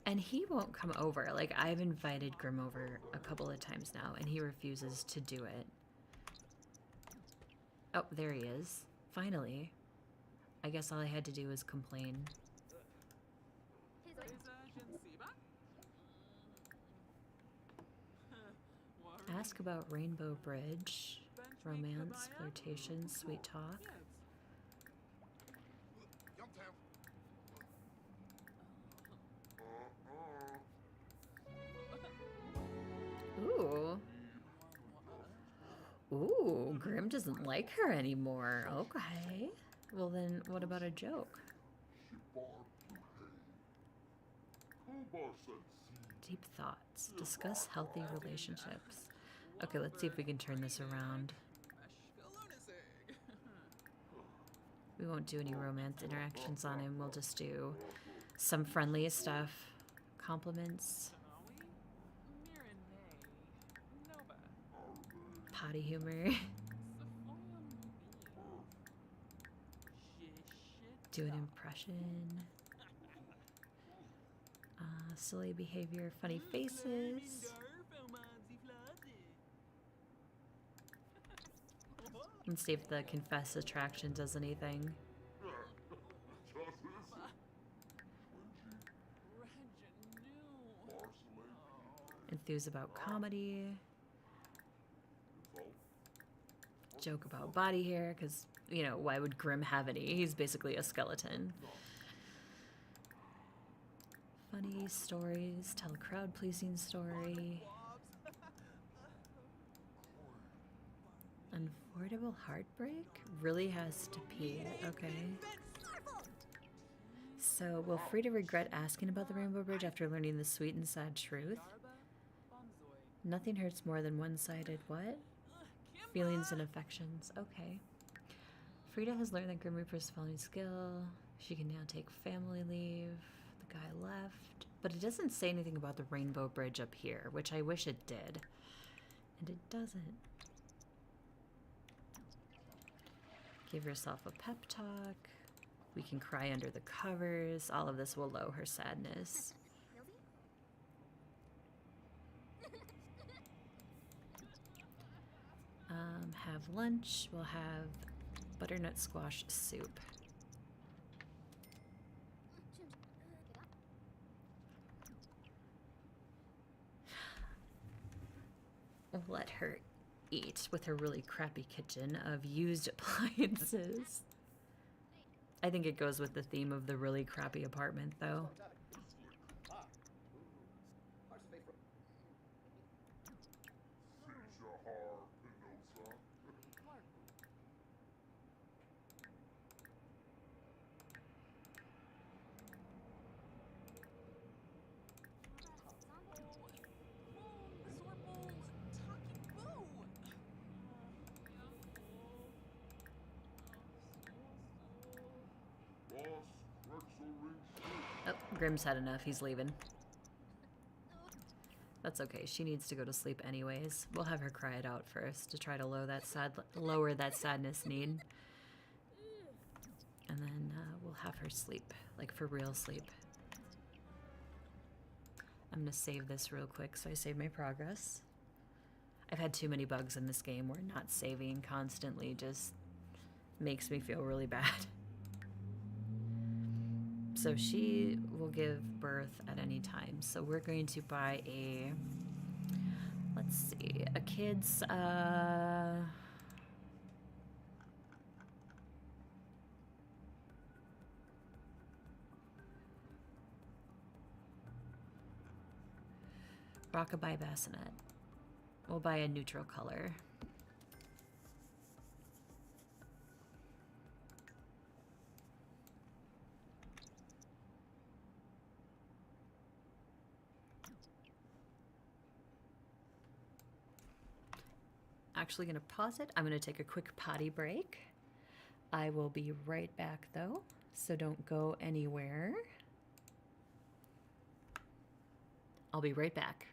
And he won't come over. Like, I've invited Grim over a couple of times now, and he refuses to do it. Oh, there he is. Finally. I guess all I had to do was complain. Ask about Rainbow Bridge. Romance, flirtation, sweet talk. Ooh. Ooh, Grim doesn't like her anymore. Okay. Well then, what about a joke? Deep thoughts. Discuss healthy relationships. Okay, let's see if we can turn this around. We won't do any romance interactions on him. We'll just do some friendly stuff. Compliments. Potty humor. Do an impression. Silly behavior, funny faces. Let's see if the confess attraction does anything. Enthuse about comedy. Joke about body hair, because, you know, why would Grimm have any? He's basically a skeleton. Funny stories, tell a crowd-pleasing story. Unavoidable heartbreak? Really has to pee. Okay. So, will Freeda regret asking about the Rainbow Bridge after learning the sweet and sad truth? Nothing hurts more than one-sided what? Feelings and affections. Okay. Freeda has learned that Grim Reaper's felony skill. She can now take family leave. The guy left. But it doesn't say anything about the Rainbow Bridge up here, which I wish it did. And it doesn't. Give yourself a pep talk. We can cry under the covers. All of this will lower her sadness. Have lunch. We'll have butternut squash soup. We'll let her eat with her really crappy kitchen of used appliances. I think it goes with the theme of the really crappy apartment, though. Oh, Grimm's had enough. He's leaving. That's okay. She needs to go to sleep anyways. We'll have her cry it out first to try to lower that sadness need. And then we'll have her sleep, like for real sleep. I'm gonna save this real quick so I save my progress. I've had too many bugs in this game where not saving constantly just makes me feel really bad. So she will give birth at any time. So we're going to buy a, let's see, a kid's, Rockabye Bassinet. We'll buy a neutral color. Actually gonna pause it. I'm gonna take a quick potty break. I will be right back though, so don't go anywhere. I'll be right back.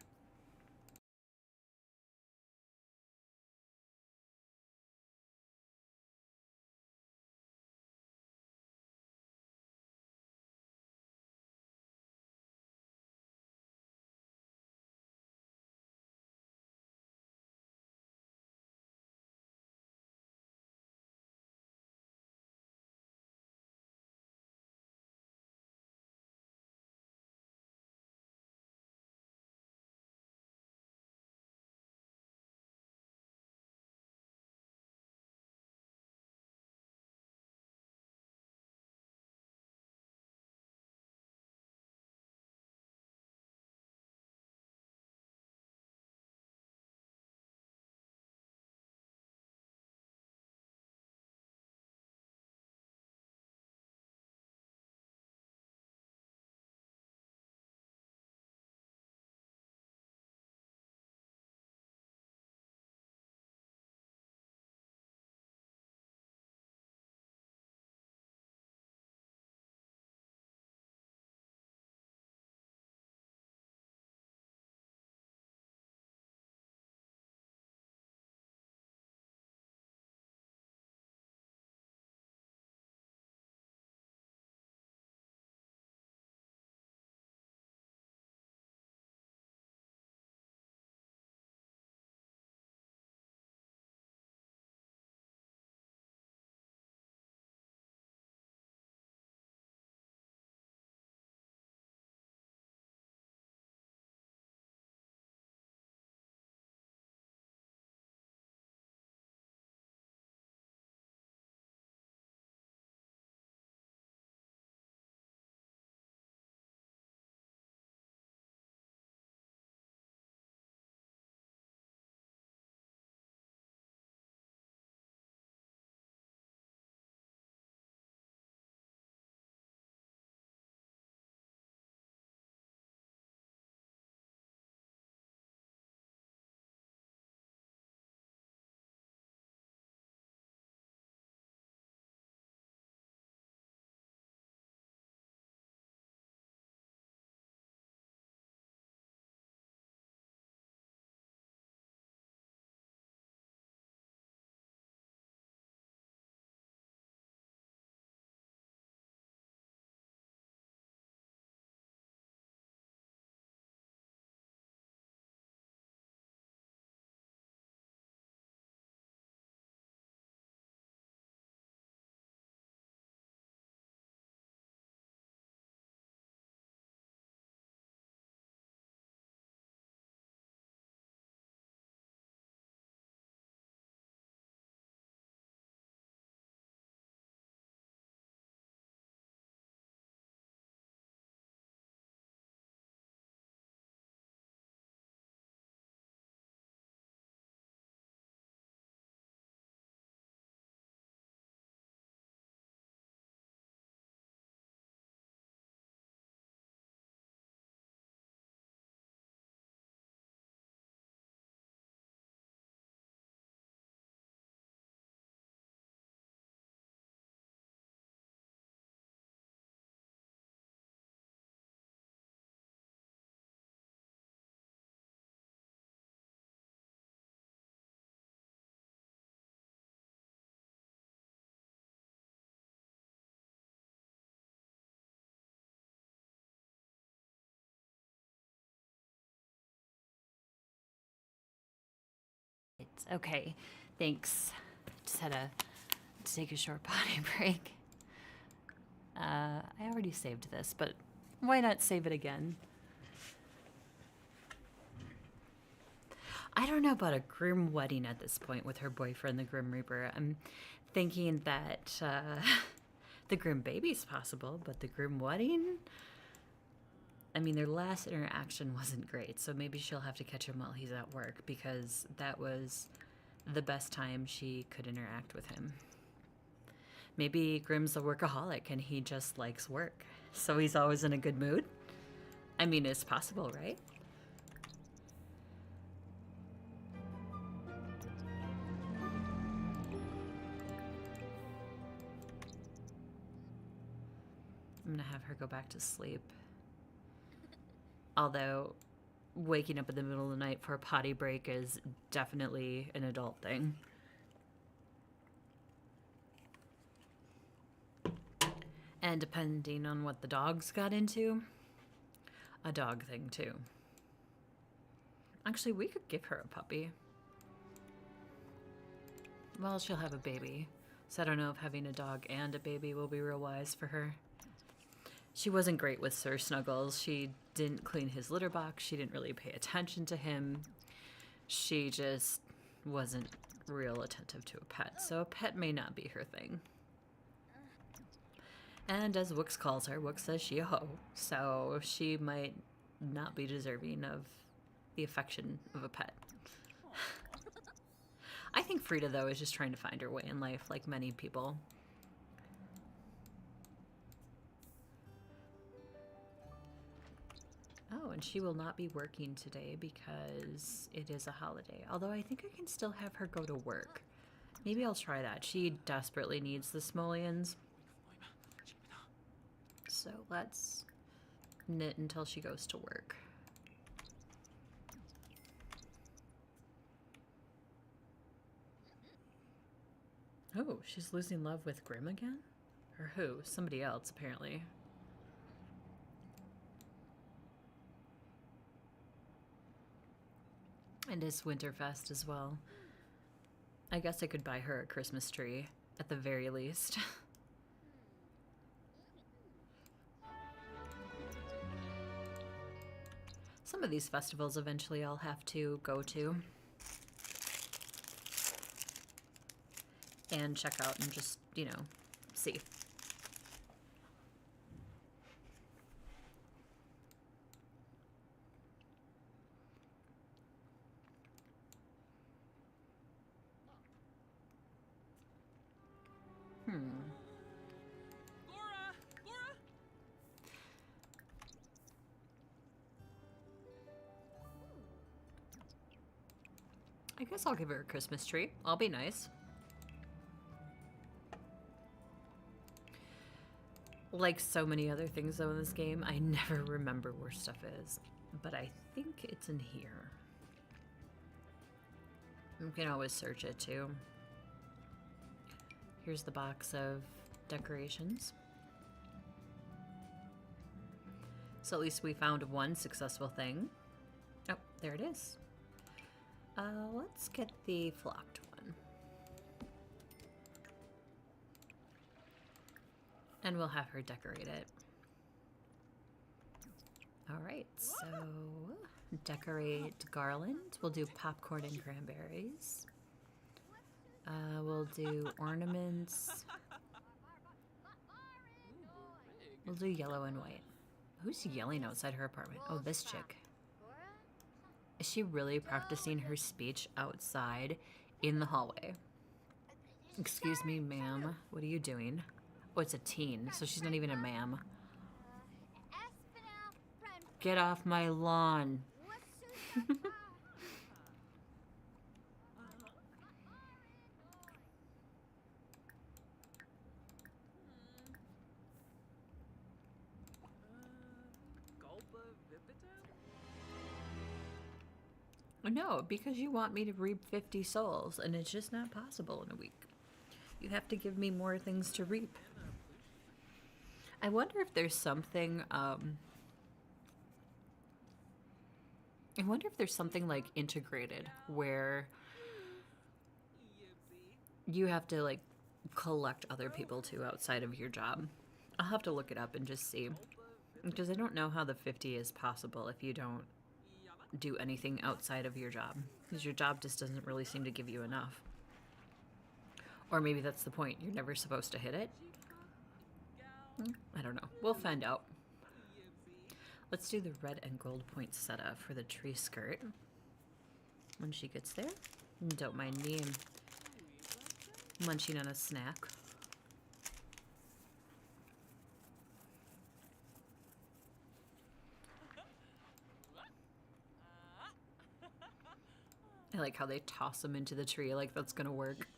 Okay, thanks. Just had to take a short potty break. I already saved this, but why not save it again? I don't know about a grim wedding at this point with her boyfriend, the Grim Reaper. I'm thinking that the Grim baby's possible, but the Grim wedding? I mean, their last interaction wasn't great, so maybe she'll have to catch him while he's at work because that was the best time she could interact with him. Maybe Grim's a workaholic and he just likes work, so he's always in a good mood. I mean, it's possible, right? I'm gonna have her go back to sleep. Although, waking up in the middle of the night for a potty break is definitely an adult thing. And depending on what the dogs got into, a dog thing too. Actually, we could give her a puppy. Well, she'll have a baby, so I don't know if having a dog and a baby will be real wise for her. She wasn't great with Sir Snuggles. She didn't clean his litter box. She didn't really pay attention to him. She just wasn't real attentive to a pet, so a pet may not be her thing. And as Wooks calls her, Wooks says she a hoe, so she might not be deserving of the affection of a pet. I think Freeda, though, is just trying to find her way in life, like many people. Oh, and she will not be working today because it is a holiday. Although I think I can still have her go to work. Maybe I'll try that. She desperately needs the simoleons. So let's knit until she goes to work. Oh, she's losing love with Grim again? Or who? Somebody else, apparently. And it's Winterfest as well. I guess I could buy her a Christmas tree, at the very least. Some of these festivals eventually I'll have to go to. And check out and just, you know, see. I guess I'll give her a Christmas tree. I'll be nice. Like so many other things though in this game, I never remember where stuff is. But I think it's in here. You can always search it too. Here's the box of decorations. So at least we found one successful thing. Oh, there it is. Let's get the flocked one. And we'll have her decorate it. Alright, so decorate garland. We'll do popcorn and cranberries. We'll do ornaments. We'll do yellow and white. Who's yelling outside her apartment? Oh, this chick. Is she really practicing her speech outside in the hallway? Excuse me, ma'am. What are you doing? Oh, it's a teen, so she's not even a ma'am. Get off my lawn. No, because you want me to reap 50 souls, and it's just not possible in a week. You have to give me more things to reap. I wonder if there's something, I wonder if there's something like integrated where You have to like collect other people too outside of your job. I'll have to look it up and just see. Because I don't know how the 50 is possible if you don't do anything outside of your job. Because your job just doesn't really seem to give you enough. Or maybe that's the point. You're never supposed to hit it. I don't know. We'll find out. Let's do the red and gold poinsettia for the tree skirt. When she gets there. Don't mind me. I'm munching on a snack. I like how they toss them into the tree like that's gonna work.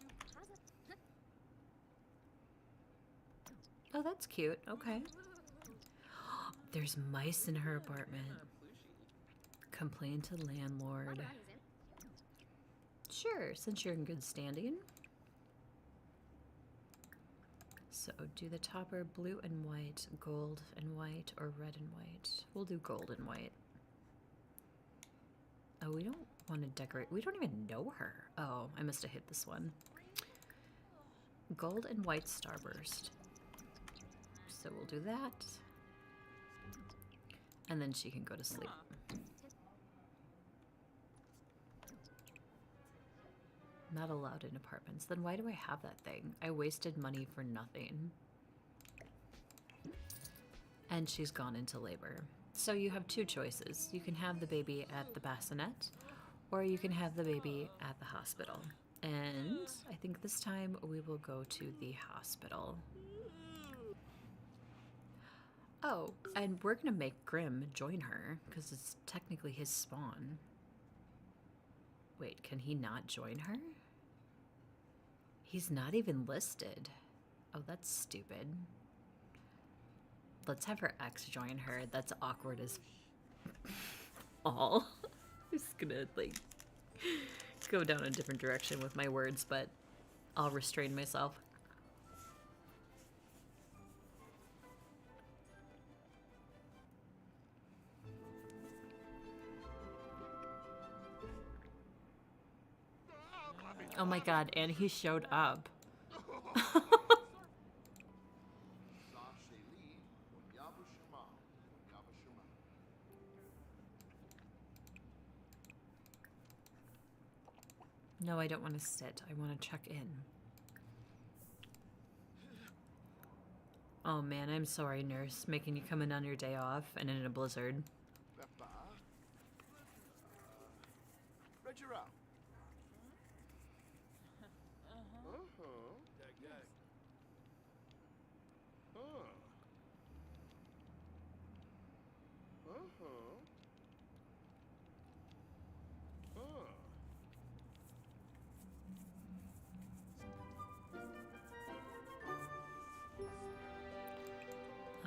Oh, that's cute. Okay. There's mice in her apartment. Complain to landlord. Sure, since you're in good standing. So do the topper blue and white, gold and white, or red and white? We'll do gold and white. Oh, we don't want to decorate. We don't even know her. Oh, I must have hit this one. Gold and white starburst. So we'll do that. And then she can go to sleep. Not allowed in apartments. Then why do I have that thing? I wasted money for nothing. And she's gone into labor. So you have two choices. You can have the baby at the bassinet, or you can have the baby at the hospital. And I think this time we will go to the hospital. Oh, and we're gonna make Grimm join her, because it's technically his spawn. Wait, can he not join her? He's not even listed. Oh, that's stupid. Let's have her ex join her. That's awkward as all. I'm just gonna, like, go down a different direction with my words, but I'll restrain myself. Oh my god, and he showed up. No, I don't want to sit. I want to check in. Oh man, I'm sorry, nurse. Making you come in on your day off and in a blizzard.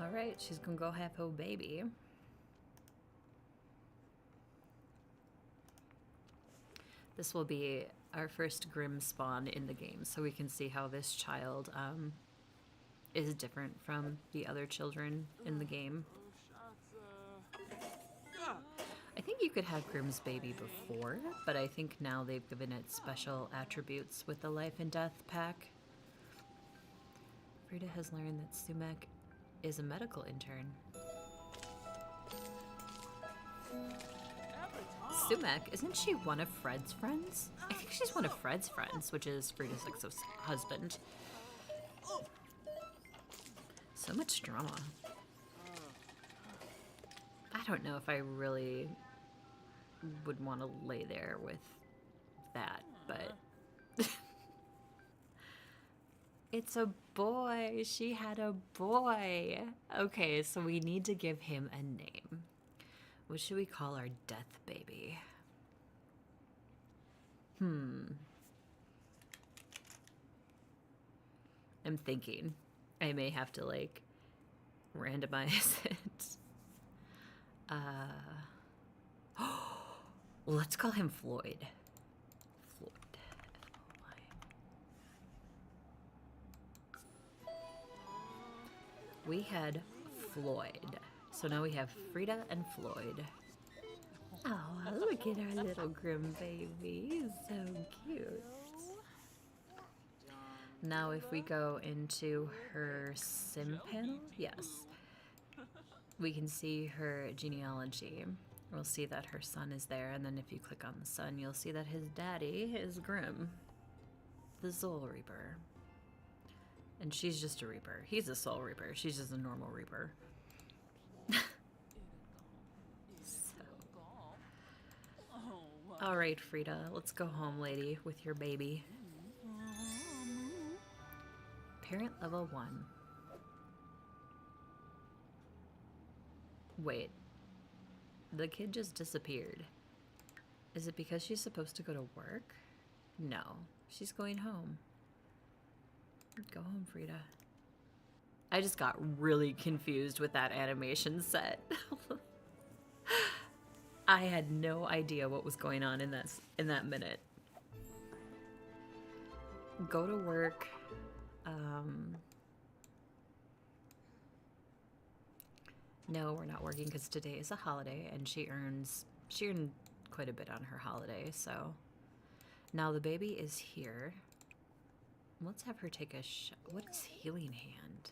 Alright, she's gonna go have her baby. This will be our first Grimm spawn in the game, so we can see how this child is different from the other children in the game. I think you could have Grimm's baby before, but I think now they've given it special attributes with the Life and Death pack. Freeda has learned that Sumac is a medical intern. Sumac, isn't she one of Fred's friends? I think she's one of Fred's friends, which is Freda's husband. So much drama. I don't know if I really would want to lay there with that, but it's a boy. She had a boy. Okay, so we need to give him a name. What should we call our death baby? I'm thinking. I may have to, like, randomize it. Let's call him Floyd. Floyd. F-O-Y. We had Floyd. So now we have Freeda and Floyd. Oh, look at our little Grimm baby. He's so cute. Now if we go into her sim panel, yes, we can see her genealogy. We'll see that her son is there, and then if you click on the son, you'll see that his daddy is Grim, the Soul Reaper. And she's just a Reaper. He's a Soul Reaper. She's just a normal Reaper. Alright, Freeda, let's go home, lady, with your baby. Parent level 1. Wait. The kid just disappeared. Is it because she's supposed to go to work? No. She's going home. Go home, Freeda. I just got really confused with that animation set. I had no idea what was going on in that minute. Go to work. No, we're not working because today is a holiday, and she earned quite a bit on her holiday. So now the baby is here. Let's have her take a shot. What is healing hand?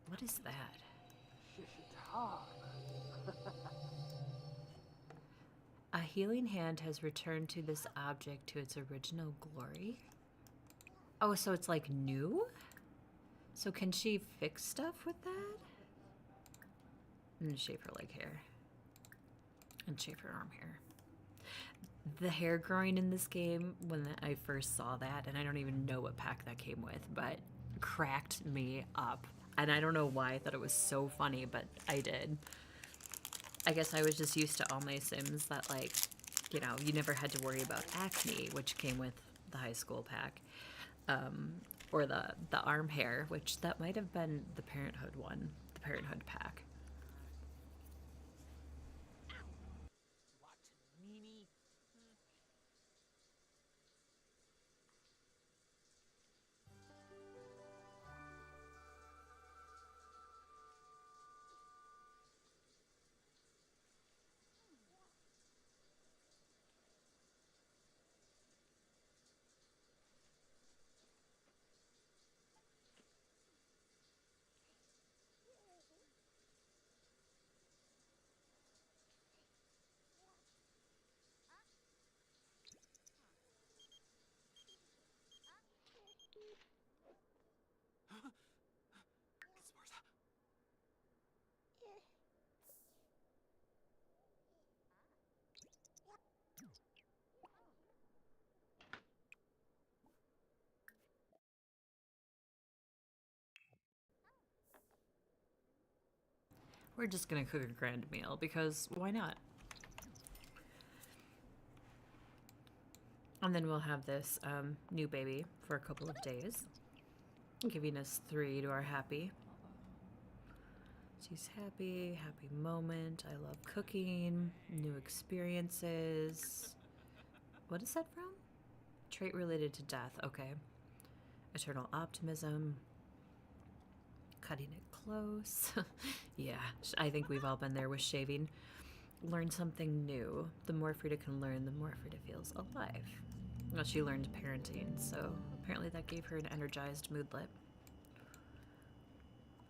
What is that? A healing hand has returned to this object to its original glory. Oh, so it's like new? So can she fix stuff with that? And shave her leg hair. And shave her arm hair. The hair growing in this game, when I first saw that, and I don't even know what pack that came with, but cracked me up. And I don't know why I thought it was so funny, but I did. I guess I was just used to all my Sims that, like, you know, you never had to worry about acne, which came with the high school pack. Or the arm hair, which that might have been the Parenthood one, the Parenthood pack. We're just gonna cook a grand meal because why not? And then we'll have this new baby for a couple of days, giving us 3 to our happy. She's happy, happy moment. I love cooking, new experiences. What is that from? Trait related to death, okay. Eternal optimism. Cutting it close. Yeah, I think we've all been there with shaving. Learn something new. The more Freeda can learn, the more Freeda feels alive. Well, she learned parenting, so apparently that gave her an energized moodlet.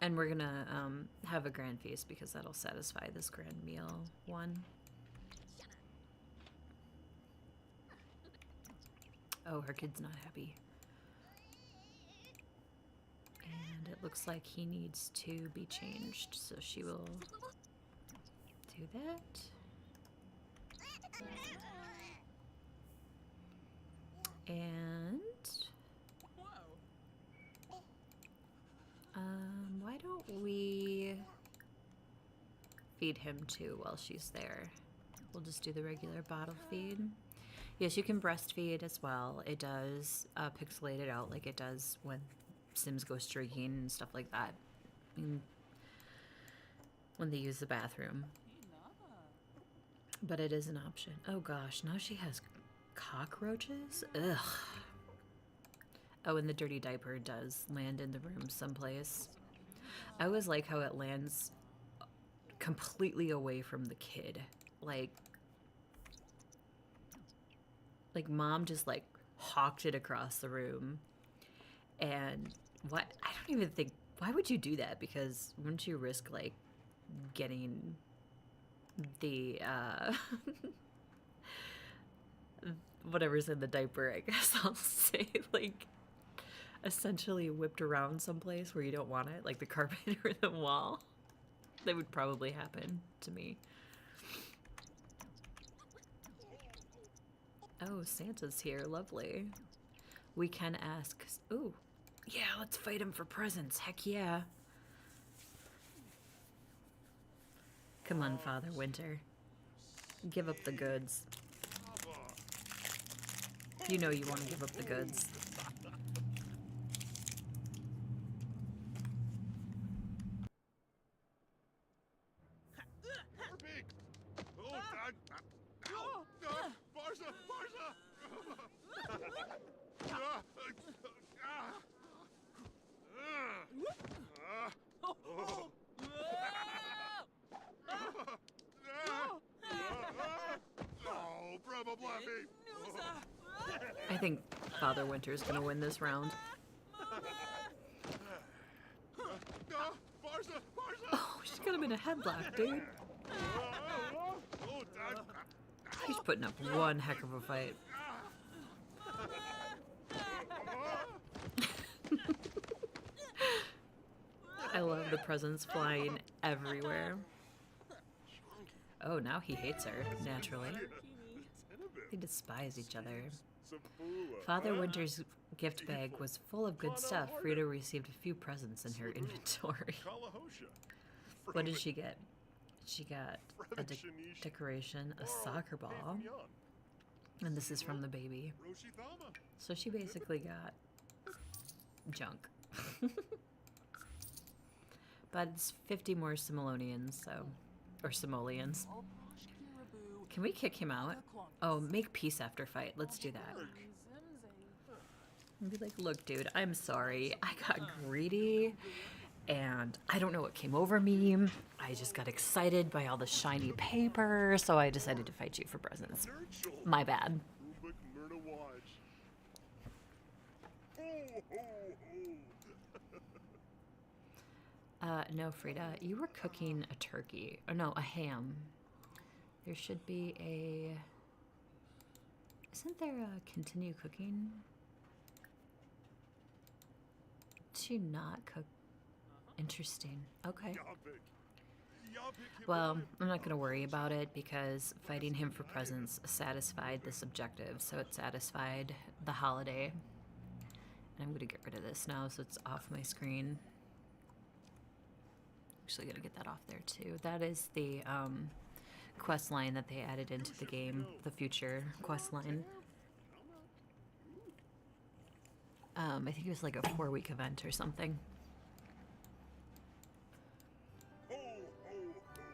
And we're gonna have a grand feast because that'll satisfy this grand meal one. Oh, her kid's not happy. And it looks like he needs to be changed, so she will do that. And why don't we feed him too while she's there? We'll just do the regular bottle feed. Yes, you can breastfeed as well. It does pixelate it out like it does when Sims go streaking and stuff like that. When they use the bathroom. But it is an option. Oh gosh, now she has cockroaches? Ugh. Oh, and the dirty diaper does land in the room someplace. I always like how it lands completely away from the kid. Like mom just like hawked it across the room. And what, I don't even think, why would you do that? Because wouldn't you risk like getting the whatever's in the diaper, I guess I'll say, like essentially whipped around someplace where you don't want it, like the carpet or the wall? That would probably happen to me. Oh, Santa's here. Lovely. We can ask. Ooh. Yeah, let's fight him for presents. Heck yeah. Come on, Father Winter. Give up the goods. You know you want to give up the goods. I think Father Winter's gonna win this round. Oh, she's got him in a headlock, dude. He's putting up one heck of a fight. I love the presents flying everywhere. Oh, now he hates her, naturally. They despise each other. Father Winter's gift bag was full of good stuff. Freeda received a few presents in her inventory. What did she get? She got a decoration, a soccer ball, and this is from the baby. So she basically got junk. But it's 50 more Simolonians, so... Or Simoleons. Can we kick him out? Oh, make peace after fight. Let's do that. And be like, look, dude, I'm sorry. I got greedy, and I don't know what came over me. I just got excited by all the shiny paper, so I decided to fight you for presents. My bad. No, Freeda, you were cooking a turkey. Or no, a ham. There should be a... Isn't there a continue cooking? To not cook? Interesting. Okay. Well, I'm not going to worry about it because fighting him for presents satisfied this objective. So it satisfied the holiday. And I'm going to get rid of this now so it's off my screen. Actually going to get that off there too. That is the quest line that they added into the game, the future quest line. I think it was like a 4-week event or something.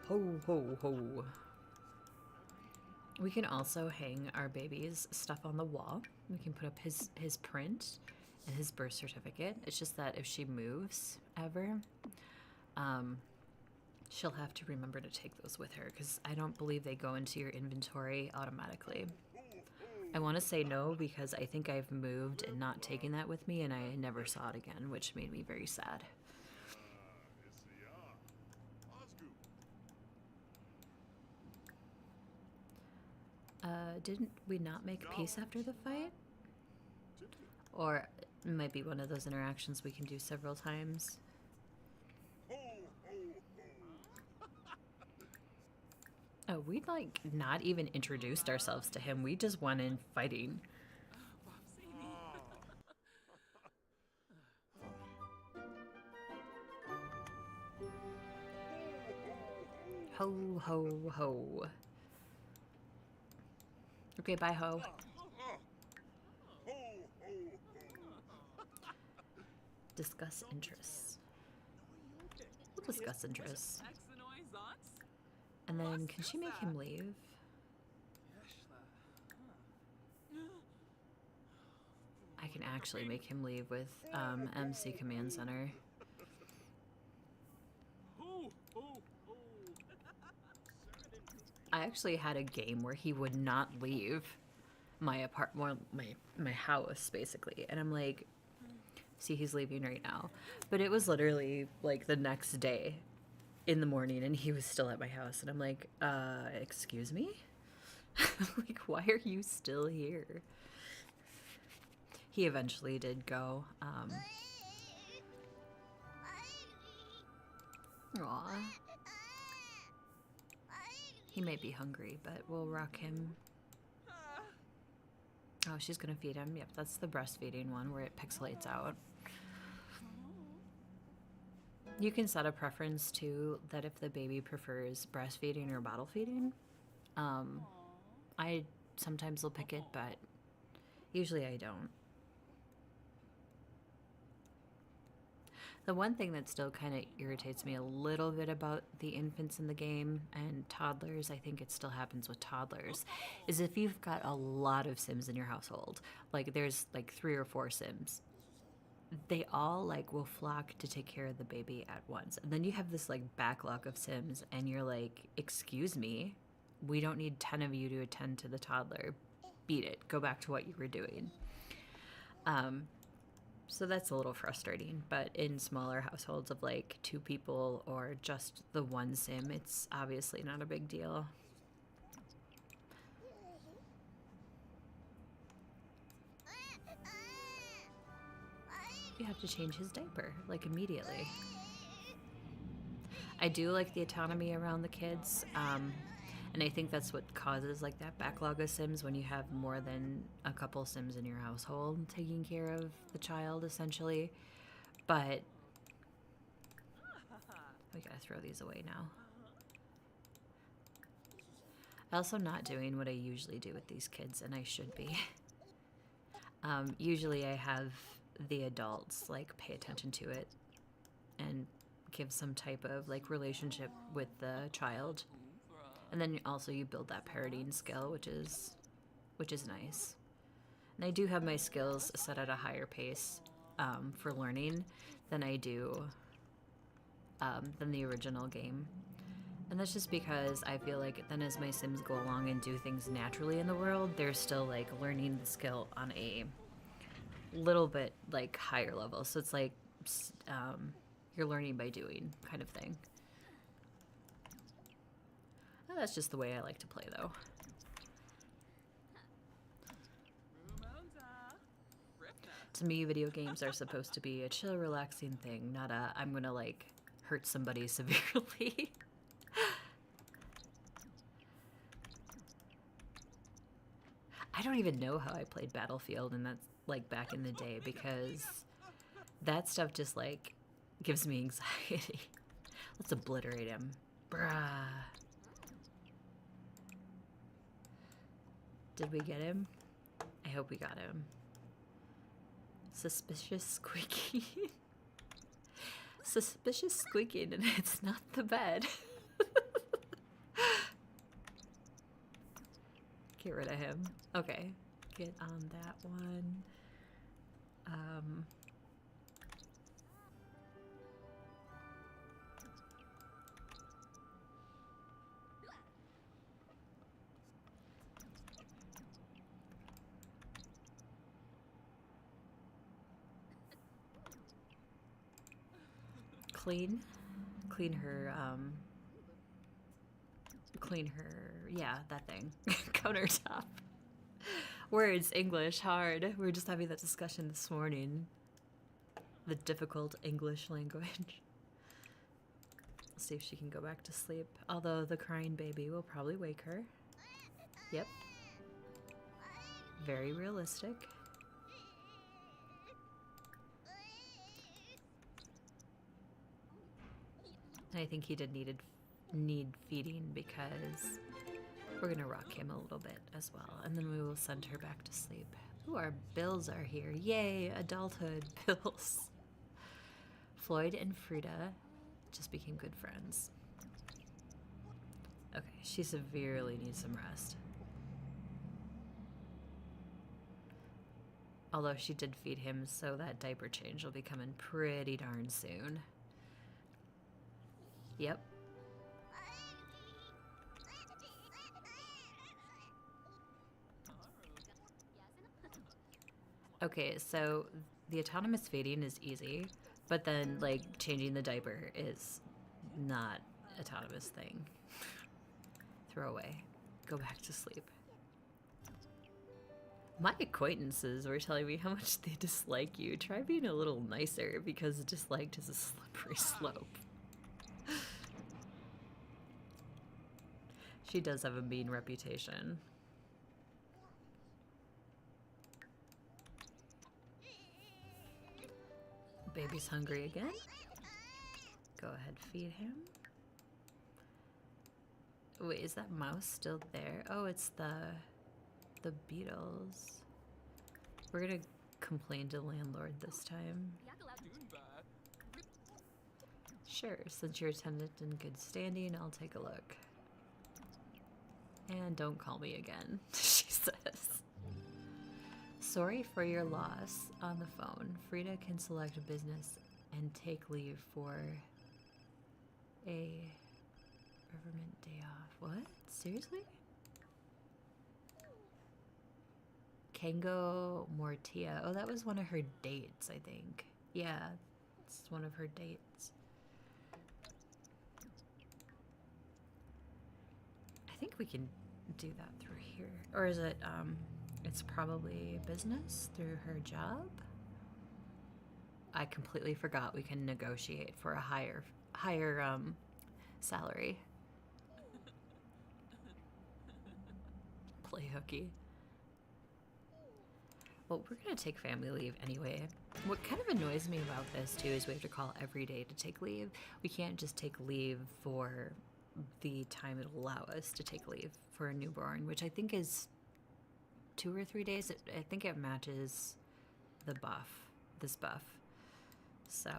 Ho, ho, ho. We can also hang our baby's stuff on the wall. We can put up his print and his birth certificate. It's just that if she moves ever, she'll have to remember to take those with her because I don't believe they go into your inventory automatically. I want to say no because I think I've moved and not taken that with me and I never saw it again, which made me very sad. Didn't we not make peace after the fight? Or it might be one of those interactions we can do several times. Oh, we'd like not even introduced ourselves to him. We just went in fighting. Ho, ho, ho. Okay, bye, ho. Discuss interests. We'll discuss interests. And then, can she make him leave? I can actually make him leave with MC Command Center. I actually had a game where he would not leave my apartment, my house, basically. And I'm like, See, he's leaving right now. But it was literally like the next day in the morning and he was still at my house. And I'm like, excuse me? Like, why are you still here? He eventually did go. Aw. He may be hungry, but we'll rock him. Oh, she's gonna feed him. Yep, that's the breastfeeding one where it pixelates out. You can set a preference too that if the baby prefers breastfeeding or bottle feeding. I sometimes will pick it, but usually I don't. The one thing that still kind of irritates me a little bit about the infants in the game and toddlers, I think it still happens with toddlers, is if you've got a lot of Sims in your household, like there's like 3 or 4 Sims, they all like will flock to take care of the baby at once. And then you have this like backlog of Sims and you're like, excuse me, we don't need 10 of you to attend to the toddler. Beat it. Go back to what you were doing. So that's a little frustrating, but in smaller households of like 2 people or just the 1 Sim, it's obviously not a big deal. You have to change his diaper, like immediately. I do like the autonomy around the kids, and I think that's what causes like that backlog of Sims when you have more than a couple Sims in your household taking care of the child, essentially. But we gotta throw these away now. I'm also not doing what I usually do with these kids, and I should be. Usually I have the adults like pay attention to it and give some type of like relationship with the child. And then also you build that parodying skill, which is nice. And I do have my skills set at a higher pace for learning than I do than the original game. And that's just because I feel like then as my Sims go along and do things naturally in the world, they're still like learning the skill on a little bit like higher level. So it's like you're learning by doing kind of thing. That's just the way I like to play, though. To me, video games are supposed to be a chill, relaxing thing, not a I'm gonna, like, hurt somebody severely. I don't even know how I played Battlefield, and that's, like, back in the day, because that stuff just, like, gives me anxiety. Let's obliterate him. Bruh. Did we get him? I hope we got him. Suspicious squeaking. Suspicious squeaking, and it's not the bed. Get rid of him. Okay, get on that one. Clean her, yeah, that thing. Countertop. Words, English, hard. We were just having that discussion this morning. The difficult English language. Let's see if she can go back to sleep. Although the crying baby will probably wake her. Yep. Very realistic. I think he did need feeding because we're gonna rock him a little bit as well, and then we will send her back to sleep. Ooh, our bills are here. Yay, adulthood bills. Floyd and Freeda just became good friends. Okay, she severely needs some rest. Although she did feed him, so that diaper change will be coming pretty darn soon. Yep. Okay, so The autonomous feeding is easy, but then like changing the diaper is not autonomous thing. Throw away. Go back to sleep. My acquaintances were telling me how much they dislike you. Try being a little nicer because disliked is a slippery slope. She does have a mean reputation. Baby's hungry again. Go ahead, feed him. Wait, is that mouse still there? Oh, it's the beetles. We're gonna complain to landlord this time. Sure, since you're attendant in good standing, I'll take a look. And don't call me again, she says. Sorry for your loss. On the phone, Freeda can select a business and take leave for a government day off. What? Seriously? Kango Mortia. Oh, that was one of her dates, I think. Yeah, it's one of her dates. I think we can do that through here. Or is it, it's probably business through her job? I completely forgot we can negotiate for a higher salary. Play hooky. Well, we're gonna take family leave anyway. What kind of annoys me about this too is we have to call every day to take leave. We can't just take leave for the time it'll allow us to take leave for a newborn, which I think is 2 or 3 days. I think it matches the buff, this buff. So,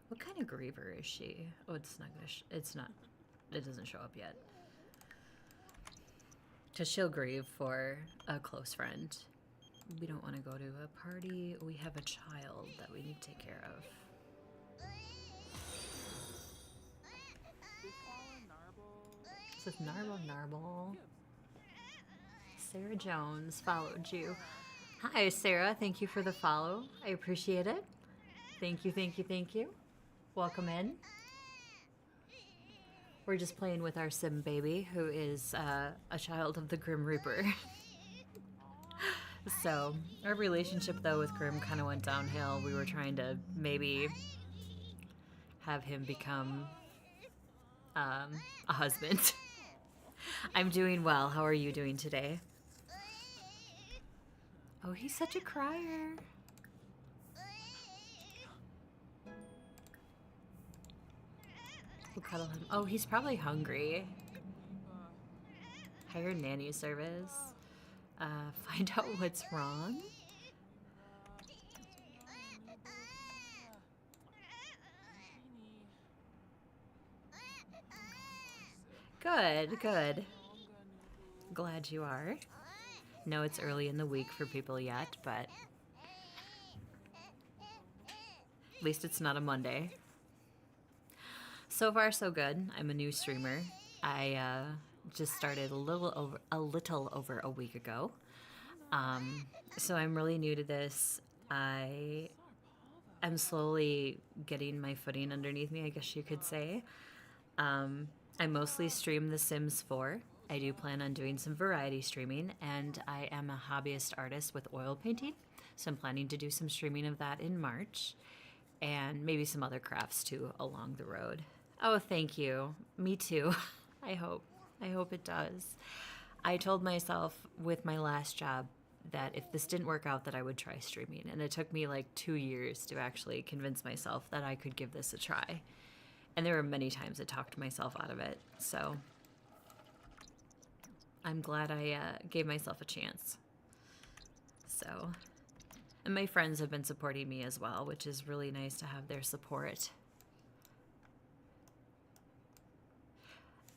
what kind of griever is she? Oh, it's not gonna. It's not. It doesn't show up yet. Because she'll grieve for a close friend. We don't want to go to a party. We have a child that we need to take care of. This is Narble. Sarah Jones followed you. Hi, Sarah. Thank you for the follow. I appreciate it. Thank you. Welcome in. We're just playing with our sim baby, who is a child of the Grim Reaper. So, our relationship, though, with Grim kind of went downhill. We were trying to maybe have him become a husband. I'm doing well. How are you doing today? Oh, he's such a crier. We'll cuddle him. Oh, he's probably hungry. Hire nanny service. Find out what's wrong. Good. Glad you are. No, it's early in the week for people yet, but at least it's not a Monday. So far, so good. I'm a new streamer. I just started a little over a week ago. So I'm really new to this. I am slowly getting my footing underneath me, I guess you could say. I mostly stream The Sims 4. I do plan on doing some variety streaming, and I am a hobbyist artist with oil painting, so I'm planning to do some streaming of that in March, and maybe some other crafts too along the road. Oh, thank you. Me too. I hope it does. I told myself with my last job that if this didn't work out that I would try streaming, and it took me like 2 years to actually convince myself that I could give this a try. And there were many times I talked myself out of it, so I'm glad I gave myself a chance. So, and my friends have been supporting me as well, which is really nice to have their support.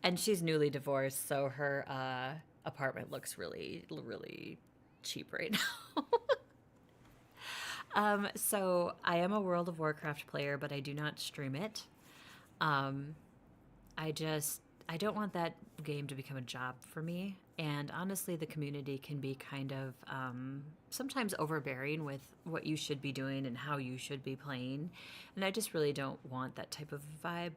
And she's newly divorced, so her apartment looks really, really cheap right now. So I am a World of Warcraft player, but I do not stream it. I just I don't want that game to become a job for me. And honestly, the community can be kind of sometimes overbearing with what you should be doing and how you should be playing. And I just really don't want that type of vibe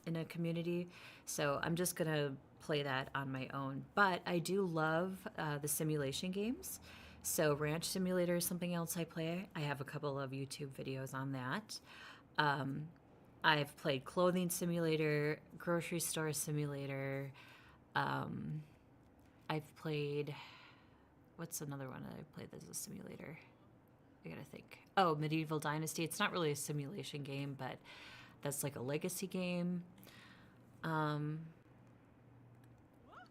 in a community. So I'm just going to play that on my own. But I do love the simulation games. So Ranch Simulator is something else I play. I have a couple of YouTube videos on that. Um, I've played Clothing Simulator, Grocery Store Simulator. Um, I've played. What's another one that I've played that's a simulator? I gotta think. Oh, Medieval Dynasty. It's not really a simulation game, but that's like a legacy game. Um,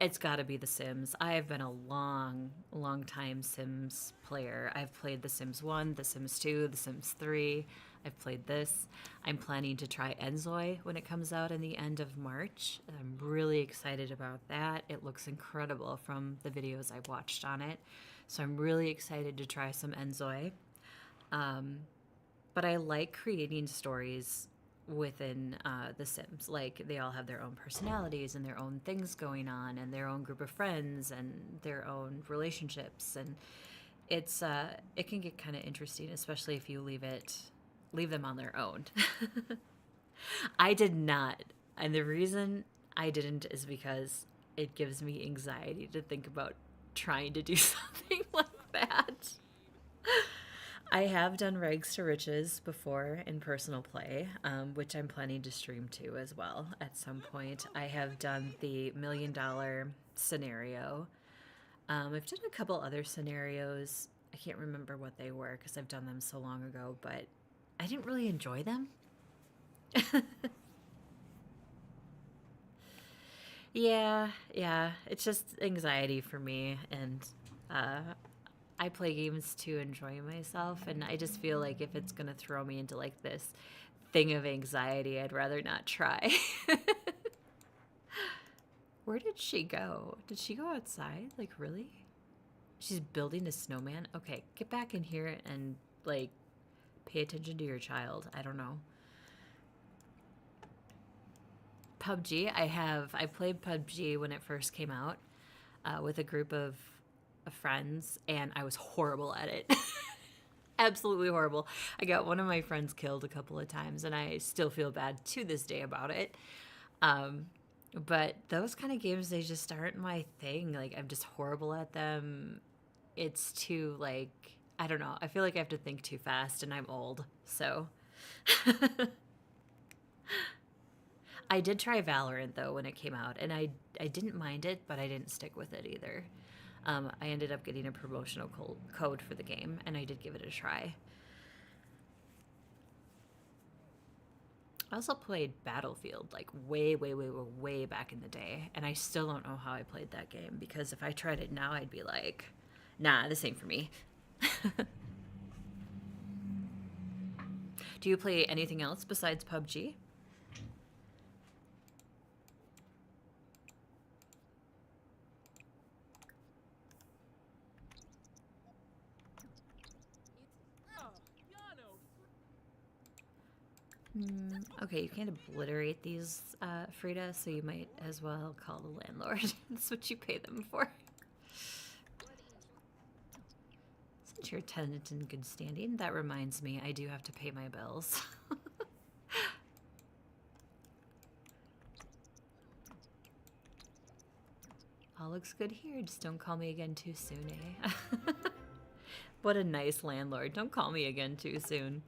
it's got to be The Sims. I have been a long, long time Sims player. I've played The Sims 1, The Sims 2, The Sims 3. I've played this. I'm planning to try Enzoi when it comes out in the end of March. I'm really excited about that. It looks incredible from the videos I've watched on it. So I'm really excited to try some Enzoi. But I like creating stories within The Sims. Like, they all have their own personalities and their own things going on and their own group of friends and their own relationships. And it's it can get kind of interesting, especially if you leave them on their own. I did not. And the reason I didn't is because it gives me anxiety to think about trying to do something like that. I have done Rags to Riches before in personal play, which I'm planning to stream to as well at some point. I have done the $1,000,000 scenario. I've done a couple other scenarios. I can't remember what they were because I've done them so long ago, but I didn't really enjoy them. Yeah, it's just anxiety for me, and uh, I play games to enjoy myself, and I just feel like if it's gonna throw me into like this thing of anxiety, I'd rather not try. Where did she go? Did she go outside? Like, really? She's building a snowman? Okay, get back in here and, like, pay attention to your child. I don't know. PUBG, I played PUBG when it first came out with a group of friends, and I was horrible at it. Absolutely horrible. I got one of my friends killed a couple of times, and I still feel bad to this day about it. Um, but those kind of games, they just aren't my thing. Like, I'm just horrible at them. It's too, like, I don't know. I feel like I have to think too fast, and I'm old. So I did try Valorant, though, when it came out, and I didn't mind it, but I didn't stick with it either. I ended up getting a promotional code for the game, and I did give it a try. I also played Battlefield, like way, way, way, way, way back in the day, and I still don't know how I played that game, because if I tried it now, I'd be like, nah, this ain't for me. Do you play anything else besides PUBG? Okay, you can't obliterate these, Freeda, so you might as well call the landlord. That's what you pay them for. Since you're a tenant in good standing, that reminds me, I do have to pay my bills. All looks good here, just don't call me again too soon, eh? What a nice landlord. Don't call me again too soon.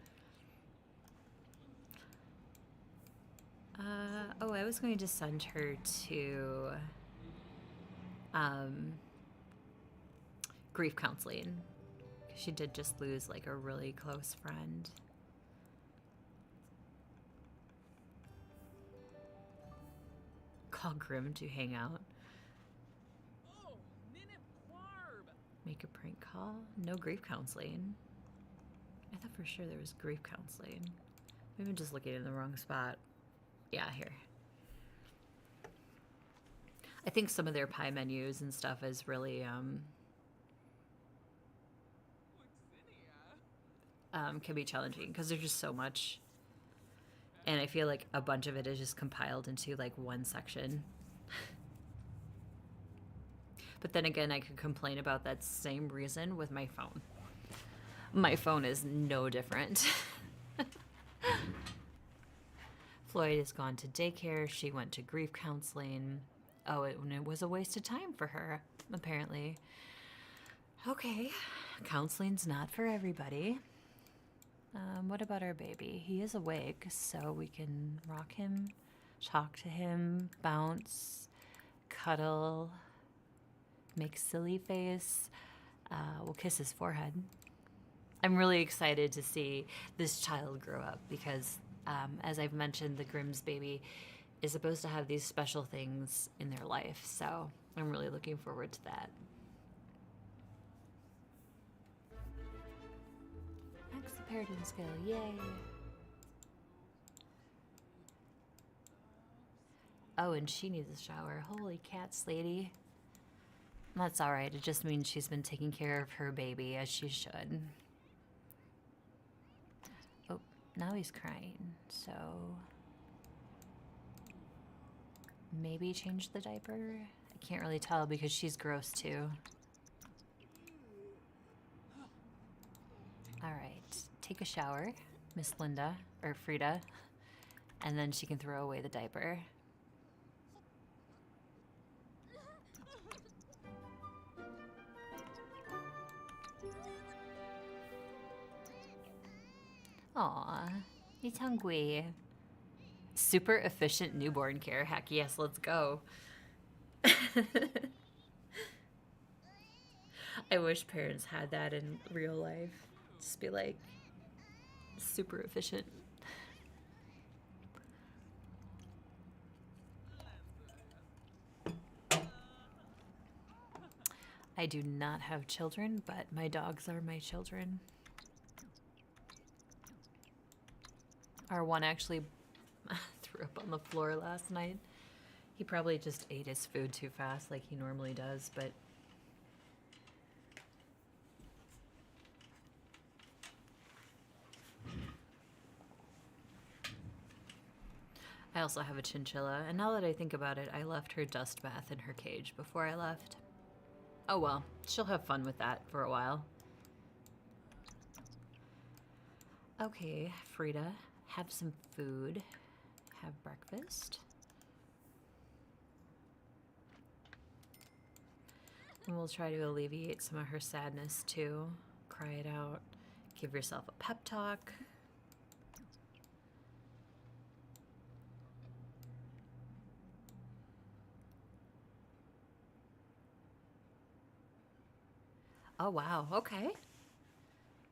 Oh, I was going to send her to grief counseling. She did just lose like a really close friend. Call Grim to hang out. Make a prank call? No grief counseling. I thought for sure there was grief counseling. Maybe I'm just looking in the wrong spot. Yeah, here. I think some of their pie menus and stuff is really can be challenging because there's just so much And I feel like a bunch of it is just compiled into like one section. But then again, I could complain about that same reason with my phone. My phone is no different. Floyd has gone to daycare. She went to grief counseling. Oh, it was a waste of time for her, apparently. Okay, counseling's not for everybody. What about our baby? He is awake, so we can rock him, talk to him, bounce, cuddle, make silly face. We'll kiss his forehead. I'm really excited to see this child grow up because, as I've mentioned, the Grimm's baby is supposed to have these special things in their life. So I'm really looking forward to that. Max the parenting skill, yay! Oh, and she needs a shower. Holy cats, lady. That's alright, it just means she's been taking care of her baby as she should. Oh, now he's crying, so maybe change the diaper? I can't really tell because she's gross too. Alright, take a shower, Miss Linda, or Freeda, and then she can throw away the diaper. Aw, he's hungry. Super efficient newborn care. Heck yes, let's go. I wish parents had that in real life. Just be like, super efficient. I do not have children, but my dogs are my children. Our one actually threw up on the floor last night. He probably just ate his food too fast like he normally does, but I also have a chinchilla, and now that I think about it, I left her dust bath in her cage before I left. Oh well, she'll have fun with that for a while. Okay, Freeda, have some food. Have breakfast. And we'll try to alleviate some of her sadness too. Cry it out. Give yourself a pep talk. Oh wow, okay.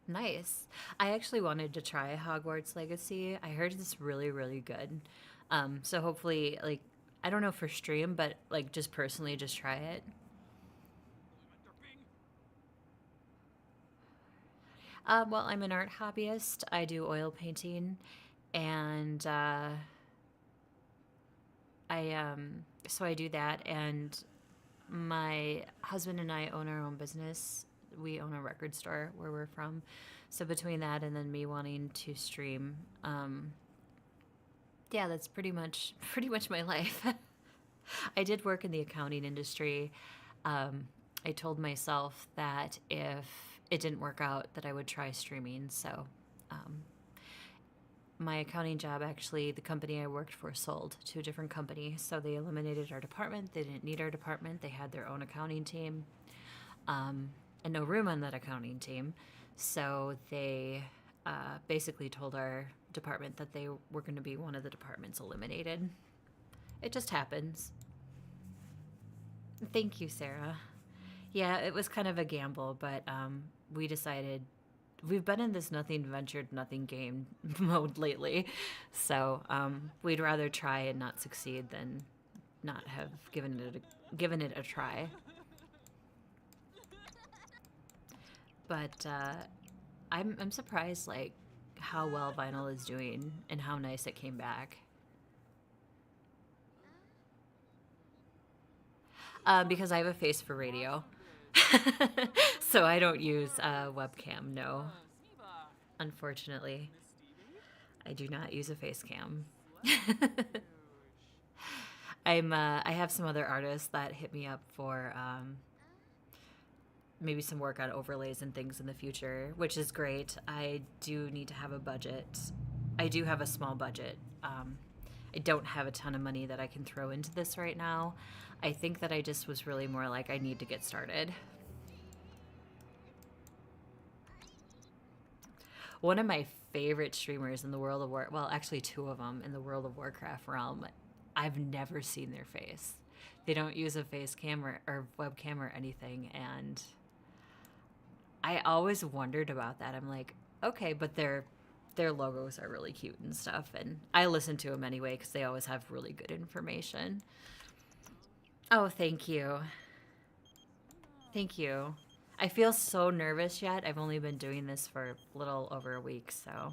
Nice. I actually wanted to try Hogwarts Legacy. I heard it's really, really good. So hopefully, like, I don't know for stream, but like just personally, just try it. Well, I'm an art hobbyist. I do oil painting, and so I do that. And my husband and I own our own business. We own a record store where we're from. So between that and then me wanting to stream, yeah, that's pretty much my life. I did work in the accounting industry. I told myself that if it didn't work out, that I would try streaming. So my accounting job, actually, the company I worked for sold to a different company. So they eliminated our department. They didn't need our department. They had their own accounting team, and no room on that accounting team. So they basically told our department that they were going to be one of the departments eliminated. It just happens. Thank you, Sarah. Yeah, it was kind of a gamble, but we decided we've been in this nothing ventured, nothing gained mode lately. So we'd rather try and not succeed than not have given it a try. But I'm surprised, like, how well vinyl is doing and how nice it came back. Because I have a face for radio. So I don't use webcam, no. Unfortunately. I do not use a face cam. I have some other artists that hit me up for maybe some work on overlays and things in the future, which is great. I do need to have a budget. I do have a small budget. I don't have a ton of money that I can throw into this right now. I think that I just was really more like I need to get started. One of my favorite streamers in the World of War, well, actually two of them in the World of Warcraft realm, I've never seen their face. They don't use a face cam or webcam or anything, and I always wondered about that. I'm like, okay, but their logos are really cute and stuff, and I listen to them anyway because they always have really good information. Oh, thank you. Thank you. I feel so nervous yet. I've only been doing this for a little over a week, so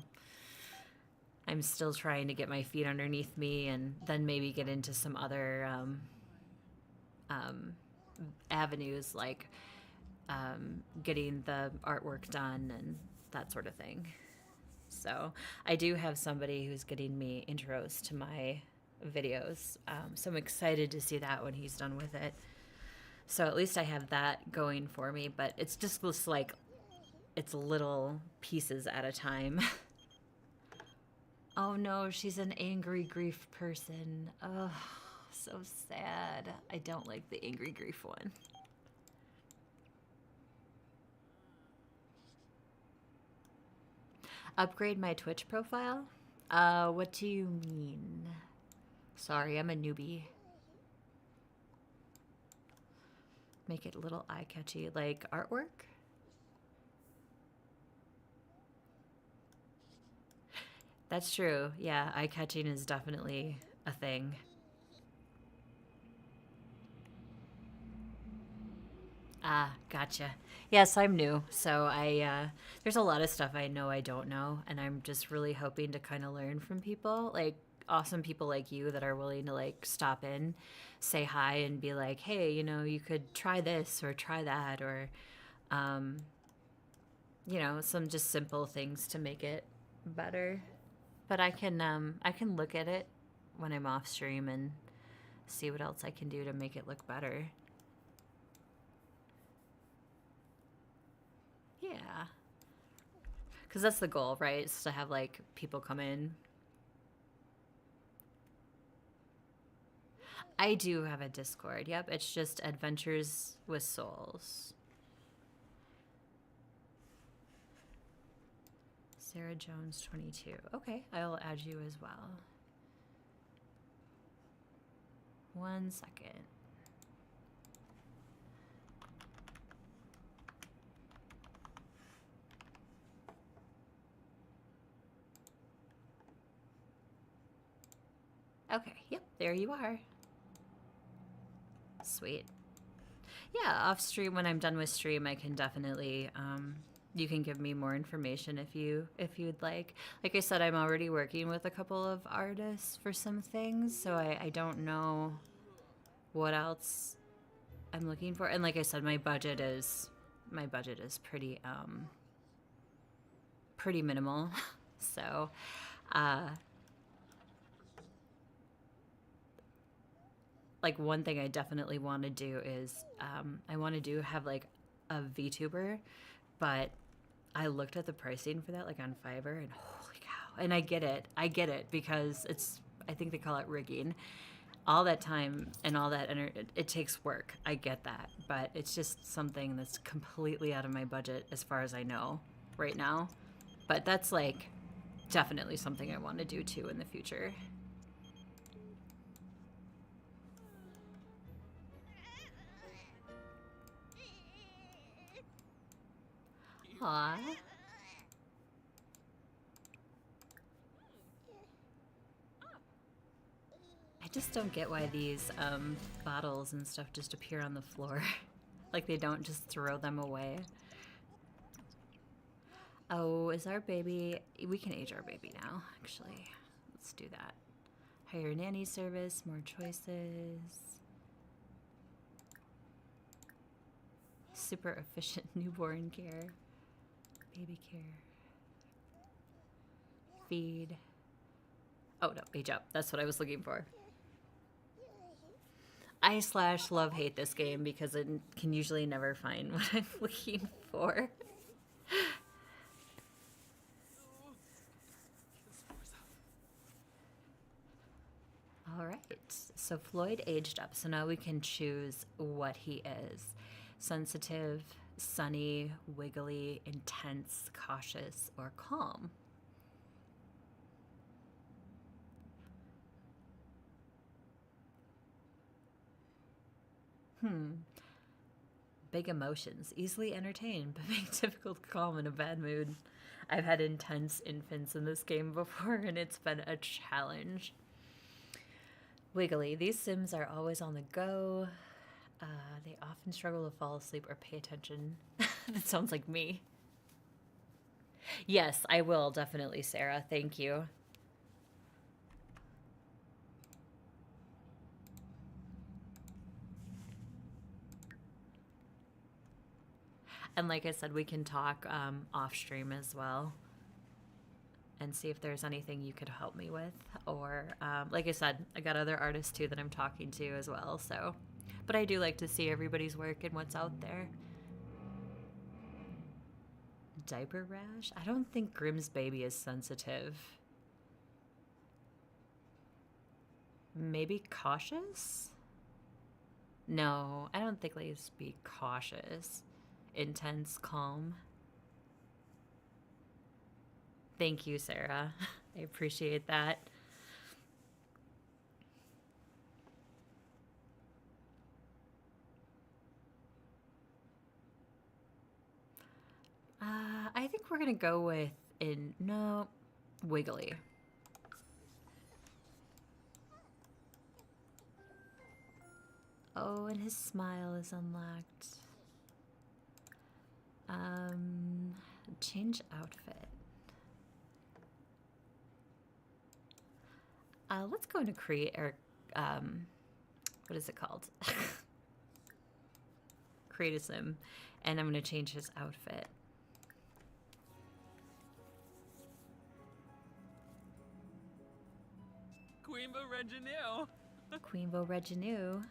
I'm still trying to get my feet underneath me and then maybe get into some other avenues like getting the artwork done and that sort of thing. So I do have somebody who's getting me intros to my videos. So I'm excited to see that when he's done with it. So at least I have that going for me, but it's just like it's little pieces at a time. Oh no, she's an angry grief person. Oh, so sad. I don't like the angry grief one. Upgrade my Twitch profile? What do you mean? Sorry, I'm a newbie. Make it a little eye-catchy, like artwork? That's true. Yeah, eye-catching is definitely a thing. Ah, gotcha. Yes, I'm new, so there's a lot of stuff I know I don't know, and I'm just really hoping to kind of learn from people, like awesome people like you that are willing to like stop in, say hi, and be like, hey, you know, you could try this or try that, or um, you know, some just simple things to make it better. But I can look at it when I'm off stream and see what else I can do to make it look better. Yeah. Because that's the goal, right? Is to have like people come in. I do have a Discord. Yep, it's just Adventures with Souls. Sarah Jones 22. Okay, I will add you as well. 1 second. Okay, yep, there you are. Sweet. Yeah, off stream, when I'm done with stream, I can definitely you can give me more information if you'd like. Like I said, I'm already working with a couple of artists for some things, so I don't know what else I'm looking for. And like I said, my budget is pretty minimal. So like one thing I definitely want to do is I want to have like a VTuber, but I looked at the pricing for that like on Fiverr, and holy cow. And I get it because it's, I think they call it rigging. All that time and all that energy, it takes work. I get that, but it's just something that's completely out of my budget as far as I know right now. But that's like definitely something I want to do too in the future. Aww. I just don't get why these bottles and stuff just appear on the floor. Like they don't just throw them away. Oh, is our baby... We can age our baby now, actually. Let's do that. Hire nanny service, more choices. Super efficient newborn care. Baby care. Feed. Oh no, age up. That's what I was looking for. I slash love hate this game because I can usually never find what I'm looking for. All right, so Floyd aged up, so now we can choose what he is. Sensitive, sunny, wiggly, intense, cautious, or calm. Big emotions, easily entertained, but being difficult to calm in a bad mood. I've had intense infants in this game before, and it's been a challenge. Wiggly, these Sims are always on the go. They often struggle to fall asleep or pay attention. That sounds like me. Yes, I will, definitely, Sarah. Thank you. And like I said, we can talk off stream as well and see if there's anything you could help me with. Or, like I said, I got other artists too that I'm talking to as well. So, but I do like to see everybody's work and what's out there. Diaper rash? I don't think Grimm's baby is sensitive. Maybe cautious? No, I don't think let's be cautious. Intense, calm. Thank you, Sarah. I appreciate that. I think we're gonna go with wiggly. Oh, and his smile is unlocked. Change outfit. Let's go into create or what is it called? Create a sim, and I'm gonna change his outfit. Queenbo Reginue. Queenbo Reginue.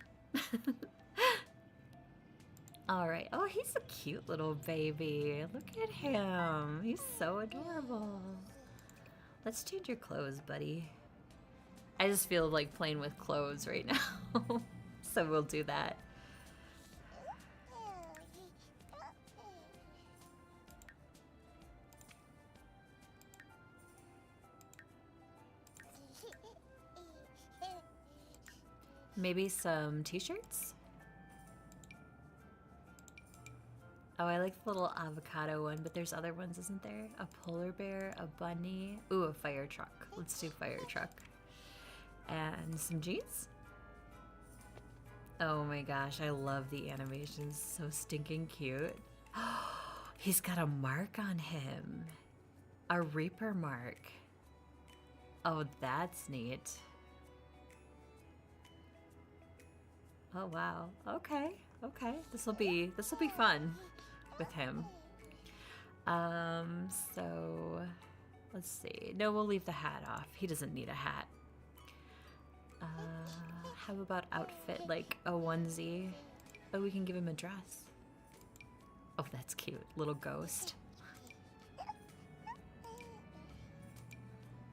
All right. Oh, he's a cute little baby. Look at him. He's so adorable. Let's change your clothes, buddy. I just feel like playing with clothes right now. So we'll do that. Maybe some t-shirts? Oh, I like the little avocado one, but there's other ones, isn't there? A polar bear, a bunny. Ooh, a fire truck. Let's do fire truck. And some jeans? Oh my gosh, I love the animations. So stinking cute. He's got a mark on him. A Reaper mark. Oh, that's neat. Oh wow. Okay. Okay. This will be fun with him. So let's see. No, we'll leave the hat off. He doesn't need a hat. How about outfit, like a onesie? Oh, we can give him a dress. Oh, that's cute. Little ghost.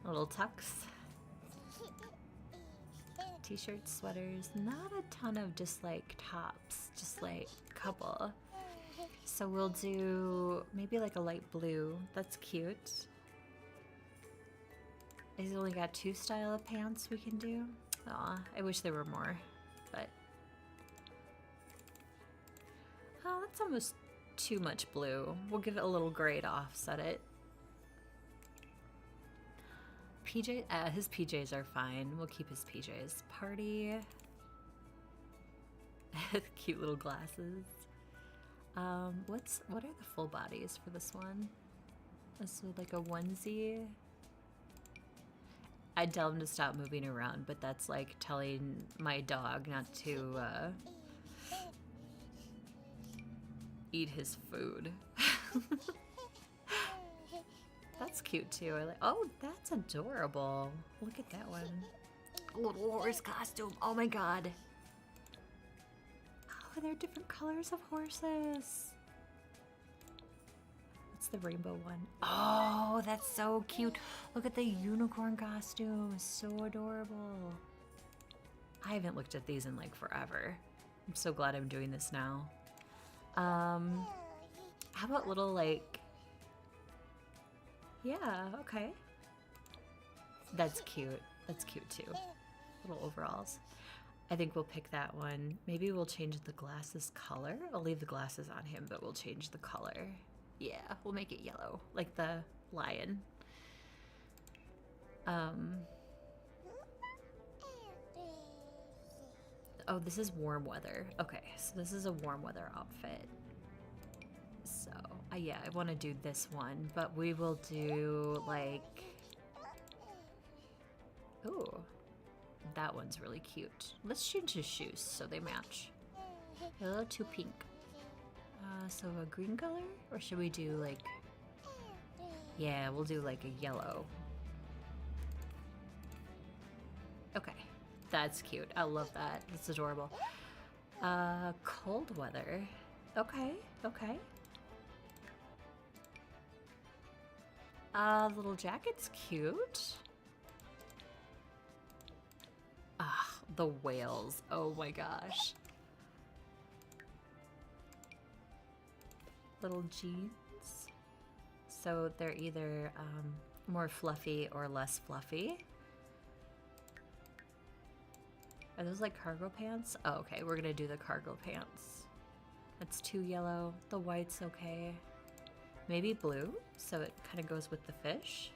A little tux. T-shirts, sweaters, not a ton of just like tops, just like a couple. So we'll do maybe like a light blue. That's cute. He's only got 2 style of pants we can do. Aw, I wish there were more, but... Oh, that's almost too much blue. We'll give it a little gray to offset it. His PJs are fine. We'll keep his PJs. Party. Cute little glasses. What are the full bodies for this one? This is like a onesie. I'd tell him to stop moving around, but that's like telling my dog not to eat his food. That's cute too. I like. Oh, that's adorable. Look at that one. A little horse costume. Oh my god. Oh, there are different colors of horses. What's the rainbow one? Oh, that's so cute. Look at the unicorn costume. So adorable. I haven't looked at these in like forever. I'm so glad I'm doing this now. How about little like, yeah, okay. That's cute. That's cute too. Little overalls. I think we'll pick that one. Maybe we'll change the glasses color. I'll leave the glasses on him, but we'll change the color. Yeah, we'll make it yellow, like the lion. Oh, this is warm weather. Okay, so this is a warm weather outfit. So, yeah, I want to do this one, but we will do like... Ooh, that one's really cute. Let's change his shoes so they match. A little too pink. So a green color? Or should we do like... Yeah, we'll do like a yellow. Okay, that's cute. I love that. It's adorable. Cold weather. Okay, okay. Little jacket's cute. Ah, the whales. Oh my gosh. Little jeans. So they're either more fluffy or less fluffy. Are those like cargo pants? Oh, okay, we're gonna do the cargo pants. That's too yellow. The white's okay. Maybe blue, so it kind of goes with the fish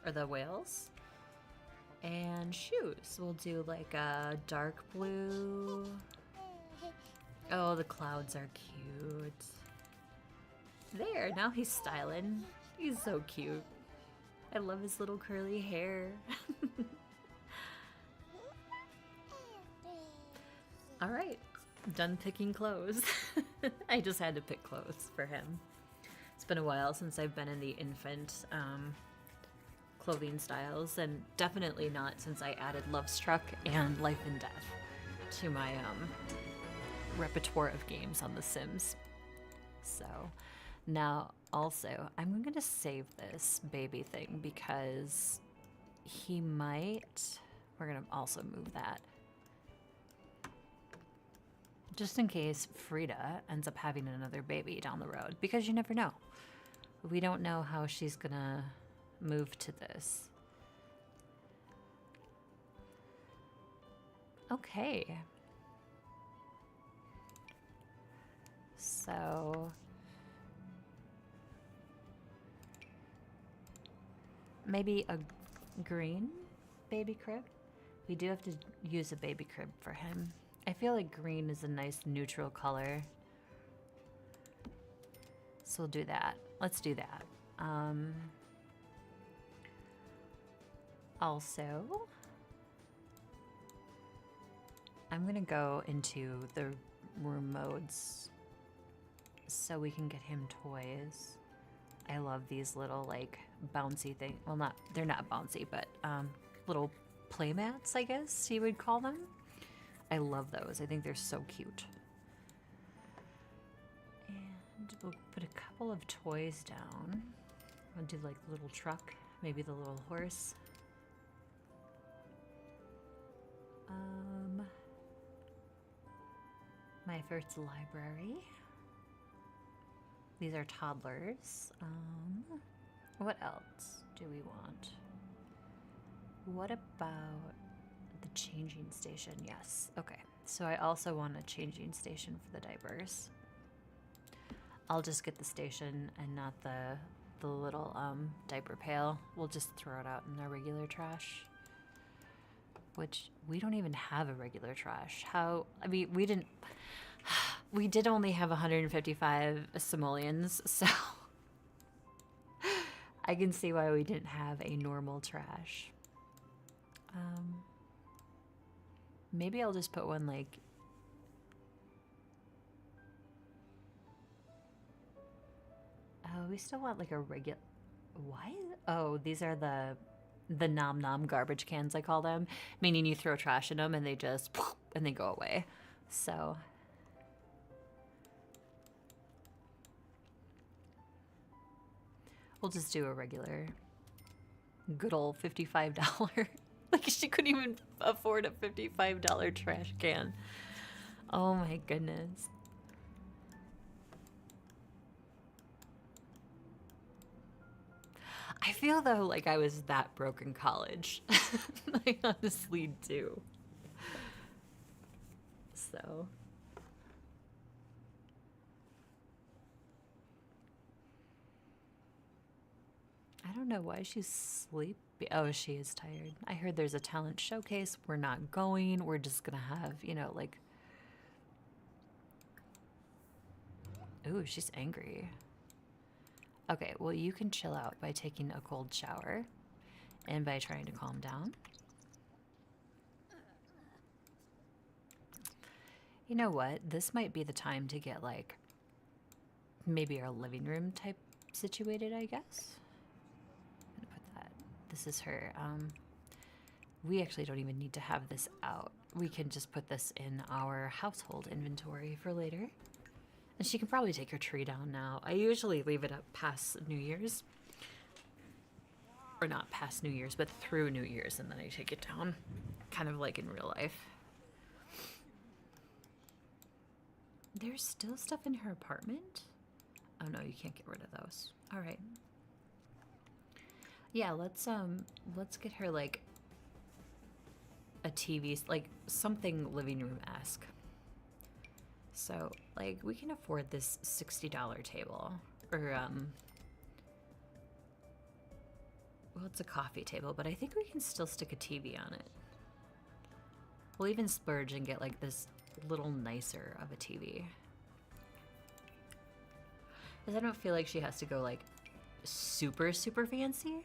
or the whales. And shoes, we'll do like a dark blue. Oh, the clouds are cute. There, now he's styling. He's so cute. I love his little curly hair. All right, done picking clothes. I just had to pick clothes for him. It's been a while since I've been in the infant clothing styles, and definitely not since I added Love Struck and Life and Death to my repertoire of games on The Sims. So now also I'm gonna save this baby thing because he might, we're gonna also move that. Just in case Freeda ends up having another baby down the road, because you never know. We don't know how she's gonna move to this. Okay. So... maybe a green baby crib? We do have to use a baby crib for him. I feel like green is a nice neutral color. So we'll do that. Let's do that. Also, I'm gonna go into the room modes so we can get him toys. I love these little like bouncy things. Well, they're not bouncy, but little play mats, I guess you would call them. I love those. I think they're so cute. And we'll put a couple of toys down. I'll do like the little truck, maybe the little horse. My first library. These are toddlers. What else do we want? What about the changing station? Yes. Okay. So I also want a changing station for the diapers. I'll just get the station and not the little diaper pail. We'll just throw it out in our regular trash. Which we don't even have a regular trash. How? I mean, we did only have 155 simoleons, so I can see why we didn't have a normal trash. Maybe I'll just put one like... Oh, we still want like a regular... What? Oh, these are the nom nom garbage cans, I call them, meaning you throw trash in them and they just and they go away. So we'll just do a regular good old $55. Like she couldn't even afford a $55 trash can. Oh my goodness. I feel though like I was that broke in college. I honestly do. So I don't know why she's sleepy. Oh, she is tired. I heard there's a talent showcase. We're not going. We're just gonna have, like. Ooh, she's angry. Okay, well, you can chill out by taking a cold shower and by trying to calm down. You know what? This might be the time to get, like, maybe our living room type situated, I guess. I'm gonna put that. This is her. We actually don't even need to have this out. We can just put this in our household inventory for later. And she can probably take her tree down now. I usually leave it up past New Year's. Or not past New Year's, but through New Year's, and then I take it down. Kind of like in real life. There's still stuff in her apartment? Oh no, you can't get rid of those. Alright. Yeah, let's get her like a TV, like something living room-esque. So, like, we can afford this $60 table. Or, well, it's a coffee table, but I think we can still stick a TV on it. We'll even splurge and get, like, this little nicer of a TV. Because I don't feel like she has to go, like, super, super fancy.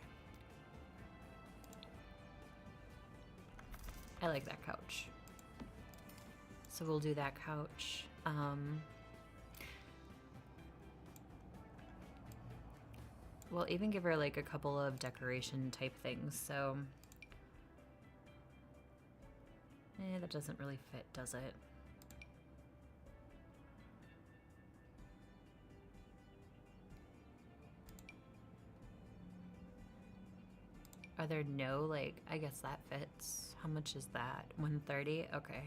I like that couch. So we'll do that couch. We'll even give her like a couple of decoration type things, so that doesn't really fit, does it? Are there no, like, I guess that fits. How much is that? 130? Okay.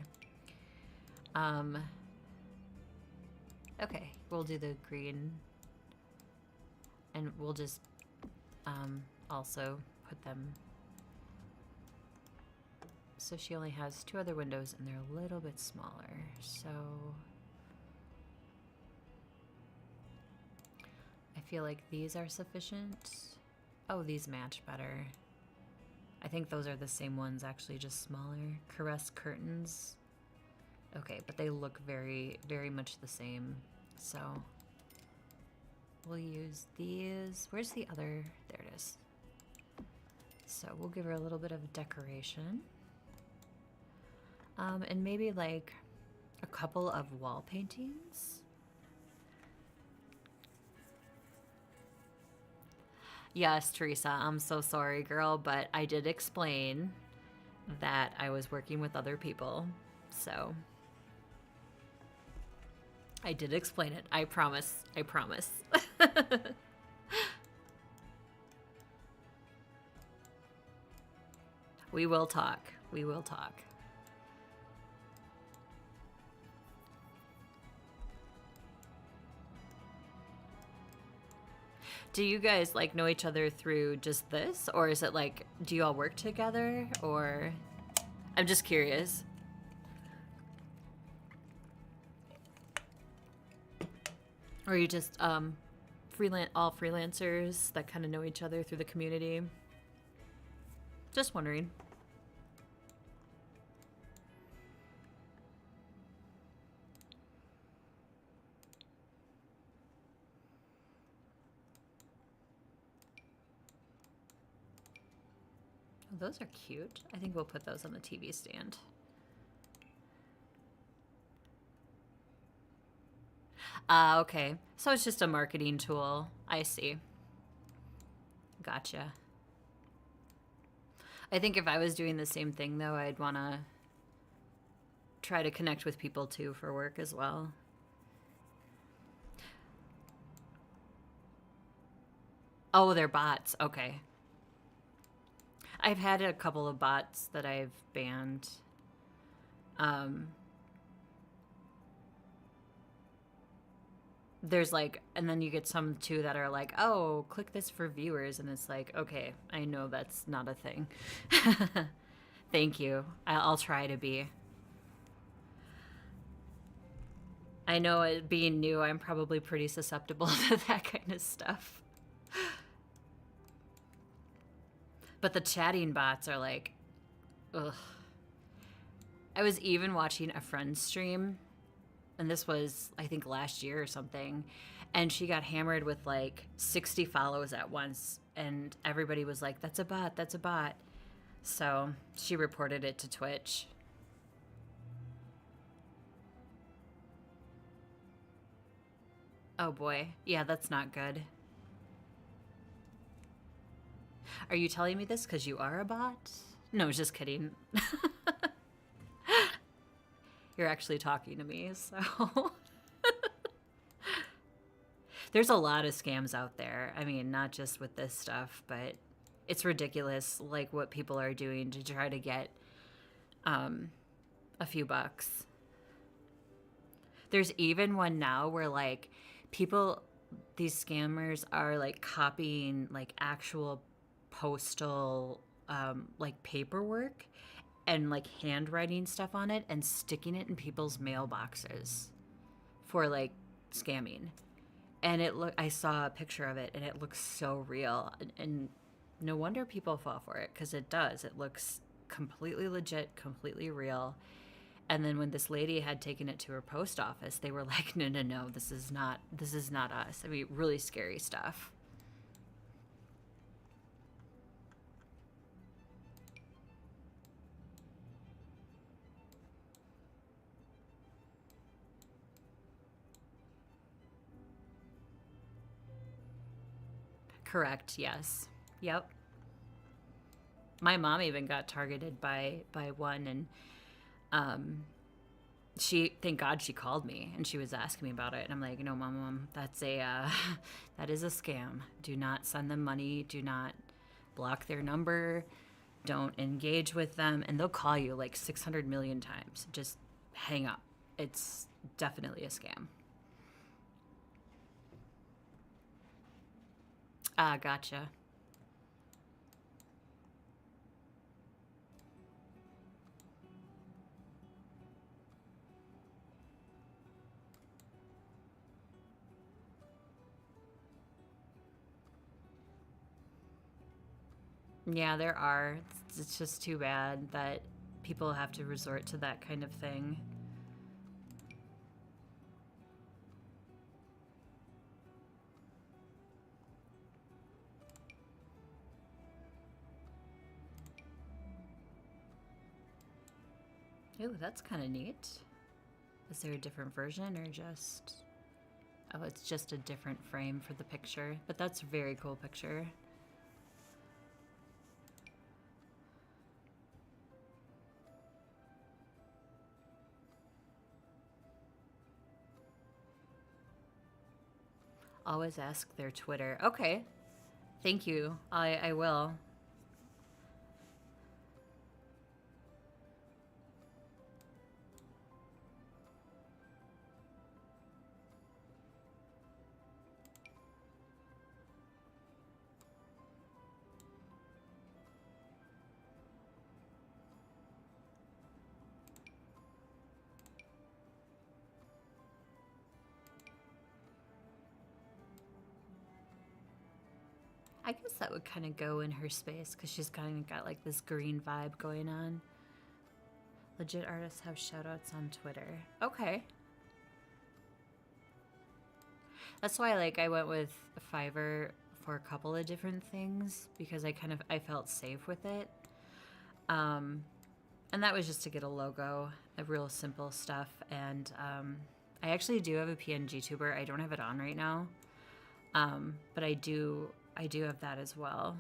Okay, we'll do the green. And we'll just, also put them. So she only has 2 other windows and they're a little bit smaller, so. I feel like these are sufficient. Oh, these match better. I think those are the same ones, actually, just smaller. Caress curtains. Okay, but they look very, very much the same. So we'll use these. Where's the other? There it is. So we'll give her a little bit of decoration. And maybe like a couple of wall paintings. Yes, Teresa, I'm so sorry, girl, but I did explain that I was working with other people, so I did explain it. I promise. I promise. We will talk. We will talk. Do you guys like know each other through just this, or is it like, do you all work together, or I'm just curious. Or are you just all freelancers that kind of know each other through the community? Just wondering. Oh, those are cute. I think we'll put those on the TV stand. Okay. So it's just a marketing tool. I see. Gotcha. I think if I was doing the same thing, though, I'd want to try to connect with people, too, for work as well. Oh, they're bots. Okay. I've had a couple of bots that I've banned. Um, there's like, and then you get some too that are like, oh, click this for viewers. And it's like, okay, I know that's not a thing. Thank you. I'll try to be. I know it being new, I'm probably pretty susceptible to that kind of stuff. But the chatting bots are like, ugh. I was even watching a friend's stream, and this was, I think, last year or something, and she got hammered with like 60 follows at once, and everybody was like, that's a bot, that's a bot. So she reported it to Twitch. Oh boy. Yeah, that's not good. Are you telling me this because you are a bot? No, just kidding. You're actually talking to me, so. There's a lot of scams out there. I mean, not just with this stuff, but it's ridiculous, like what people are doing to try to get a few bucks. There's even one now where like people, these scammers are like copying like actual postal like paperwork and like handwriting stuff on it and sticking it in people's mailboxes for like scamming. And I saw a picture of it and it looks so real, and no wonder people fall for it, because it does. It looks completely legit, completely real. And then when this lady had taken it to her post office, they were like, no, no, no, this is not us. I mean, really scary stuff. Correct, yes. Yep. My mom even got targeted by one, and she, thank God she called me and she was asking me about it, and I'm like, no, mom, that's a that is a scam. Do not send them money. Do not block their number. Don't engage with them, and they'll call you like 600 million times. Just hang up. It's definitely a scam. Ah, gotcha. Yeah, there are. It's just too bad that people have to resort to that kind of thing. Ooh, that's kind of neat. Is there a different version or just... Oh, it's just a different frame for the picture. But that's a very cool picture. Always ask their Twitter. Okay. Thank you. I will. I guess that would kind of go in her space because she's kind of got like this green vibe going on. Legit artists have shoutouts on Twitter. Okay. That's why like I went with Fiverr for a couple of different things, because I felt safe with it. And that was just to get a logo, a real simple stuff. And I actually do have a PNG tuber. I don't have it on right now. But I I do have that as well.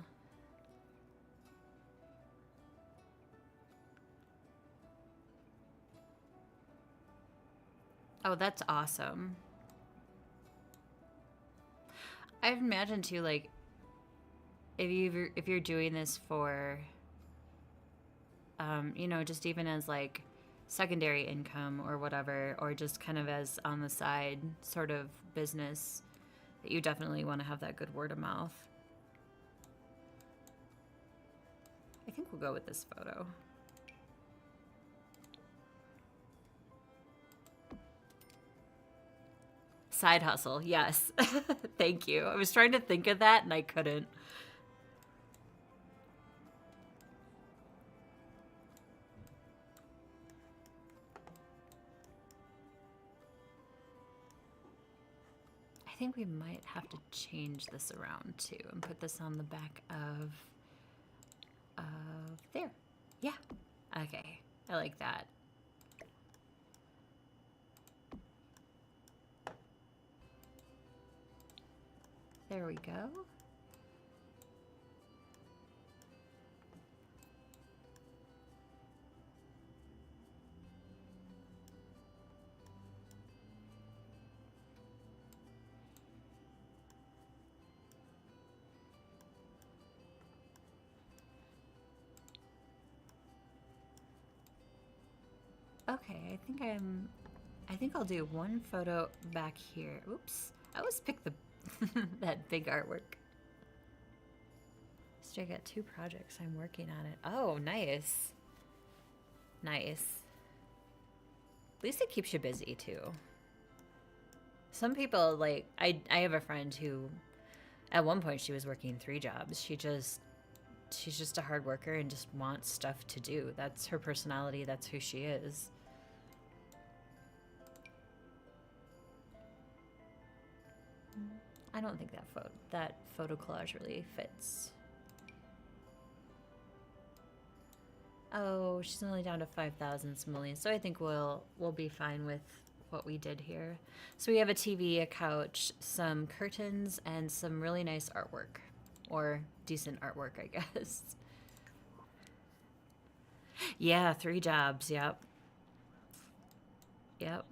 Oh, that's awesome. I imagine too, like, if you're doing this for, you know, just even as like secondary income or whatever, or just kind of as on the side sort of business, that you definitely want to have that good word of mouth. I think we'll go with this photo. Side hustle, yes. Thank you. I was trying to think of that and I couldn't. I think we might have to change this around too and put this on the back of there. Yeah. Okay. I like that. There we go. Okay, I think I'll do one photo back here. Oops. I always pick the that big artwork. So I got 2 projects I'm working on it. Oh, nice. Nice. At least it keeps you busy too. Some people, like, I have a friend who at one point she was working 3 jobs. She's just a hard worker and just wants stuff to do. That's her personality, that's who she is. I don't think that photo collage really fits. Oh, she's only down to 5,000 simoleons, so I think we'll be fine with what we did here. So we have a TV, a couch, some curtains, and some really nice artwork, or decent artwork, I guess. Yeah, 3 jobs. Yep. Yep.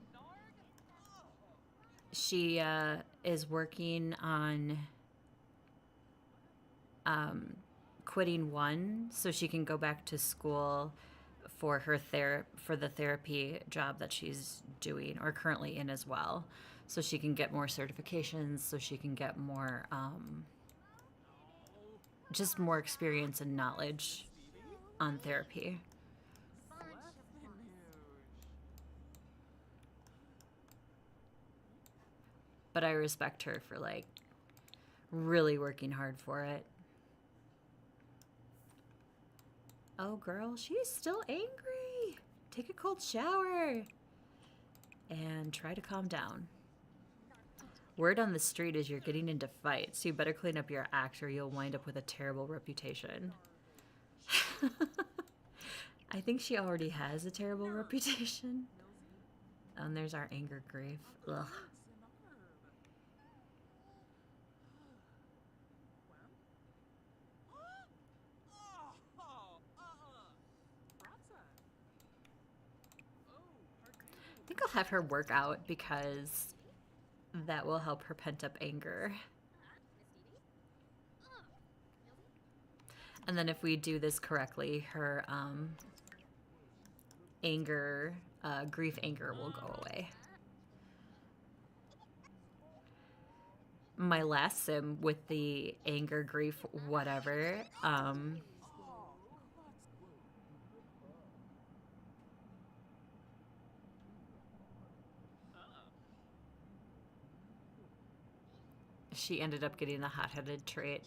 She is working on quitting one so she can go back to school for her for the therapy job that she's doing or currently in as well, so she can get more certifications, so she can get more just more experience and knowledge on therapy. But I respect her for like really working hard for it. Oh, girl, she's still angry. Take a cold shower and try to calm down. Word on the street is you're getting into fights. You better clean up your act or you'll wind up with a terrible reputation. I think she already has a terrible reputation. And there's our anger grief. Ugh. I think I'll have her work out because that will help her pent up anger. And then if we do this correctly, her grief anger will go away. My last sim with the anger, grief, whatever, she ended up getting the hot-headed trait.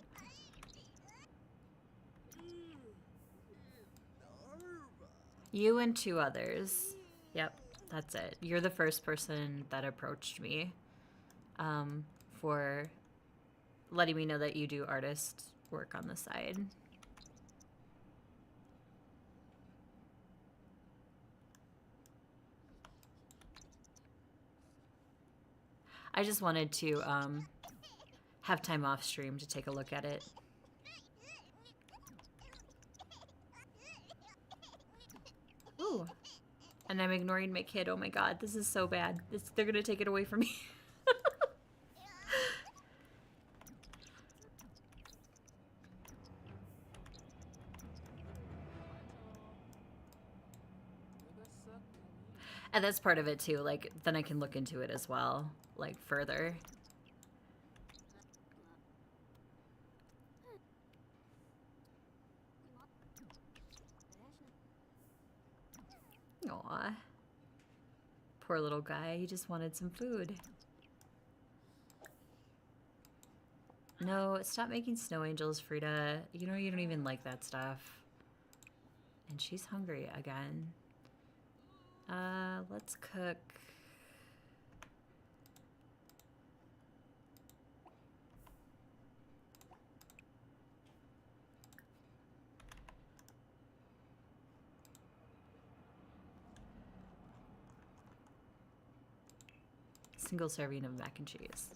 You and 2 others. Yep, that's it. You're the first person that approached me for letting me know that you do artist work on the side. I just wanted to have time off stream to take a look at it. Ooh. And I'm ignoring my kid. Oh my god, this is so bad. They're gonna take it away from me. And that's part of it too, like, then I can look into it as well, like, further. Aw. Poor little guy, he just wanted some food. No, stop making snow angels, Freeda. You know you don't even like that stuff. And she's hungry again. Let's cook. Single serving of mac and cheese.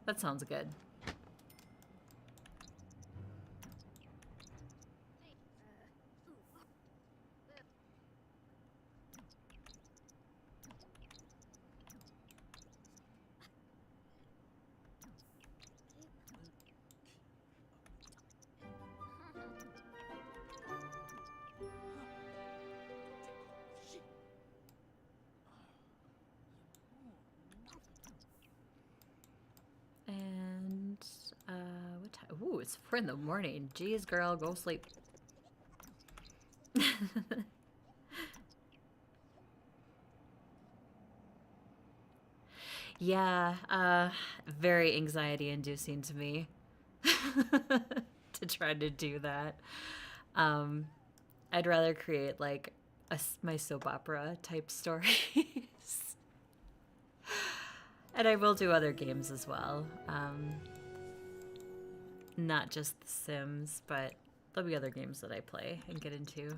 That sounds good. And, what time? Ooh, it's 4 in the morning. Jeez, girl, go sleep. Yeah, very anxiety inducing to me to try to do that. I'd rather create like my soap opera type stories. And I will do other games as well. Not just The Sims, but there'll be other games that I play and get into.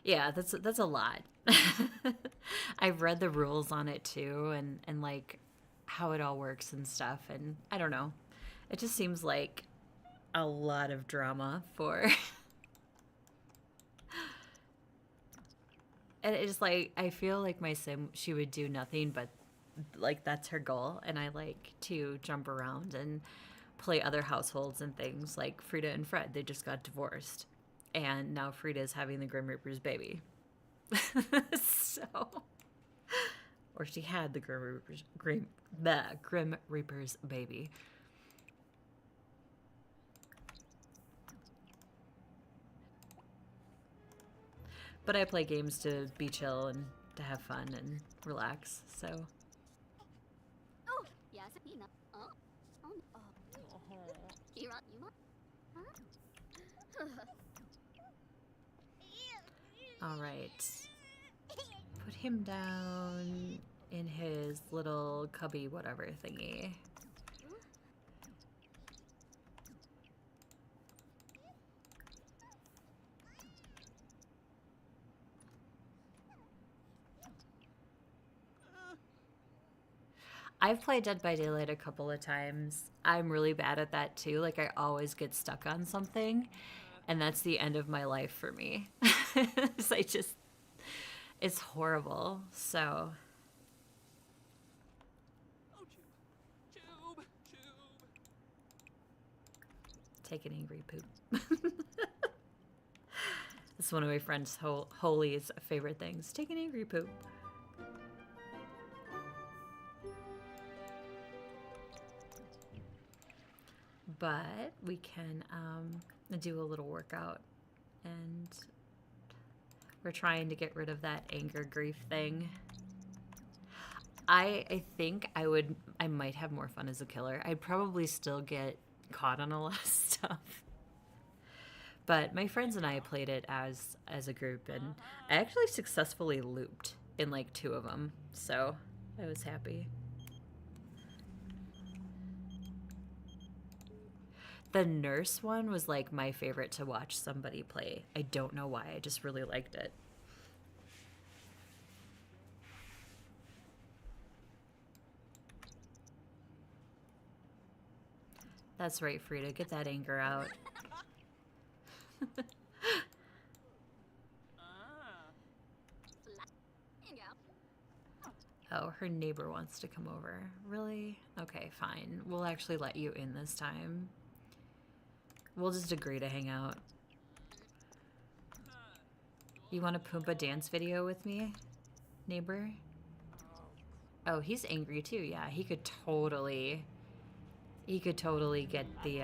Yeah, that's a lot. I've read the rules on it too, and like how it all works and stuff, and I don't know. It just seems like a lot of drama for and it's like I feel like my sim, she would do nothing but like that's her goal, and I like to jump around and play other households and things. Like Freeda and Fred, they just got divorced, and now Freeda is having the Grim Reaper's baby. So, or she had the Grim Reaper's baby. But I play games to be chill and to have fun and relax, so. All right. Put him down in his little cubby whatever thingy. I've played Dead by Daylight a couple of times. I'm really bad at that too. Like I always get stuck on something, and that's the end of my life for me. So it's horrible. So take an angry poop. It's one of my friend's Holy's favorite things. Take an angry poop. But we can do a little workout, and we're trying to get rid of that anger grief thing. I think I might have more fun as a killer. I'd probably still get caught on a lot of stuff. But my friends and I played it as a group, and I actually successfully looped in like 2 of them, so I was happy. The nurse one was like my favorite to watch somebody play. I don't know why. I just really liked it. That's right, Freeda. Get that anger out. Oh, her neighbor wants to come over. Really? Okay, fine. We'll actually let you in this time. We'll just agree to hang out. You want a Pumbaa dance video with me, neighbor? Oh, he's angry too. Yeah, he could totally get the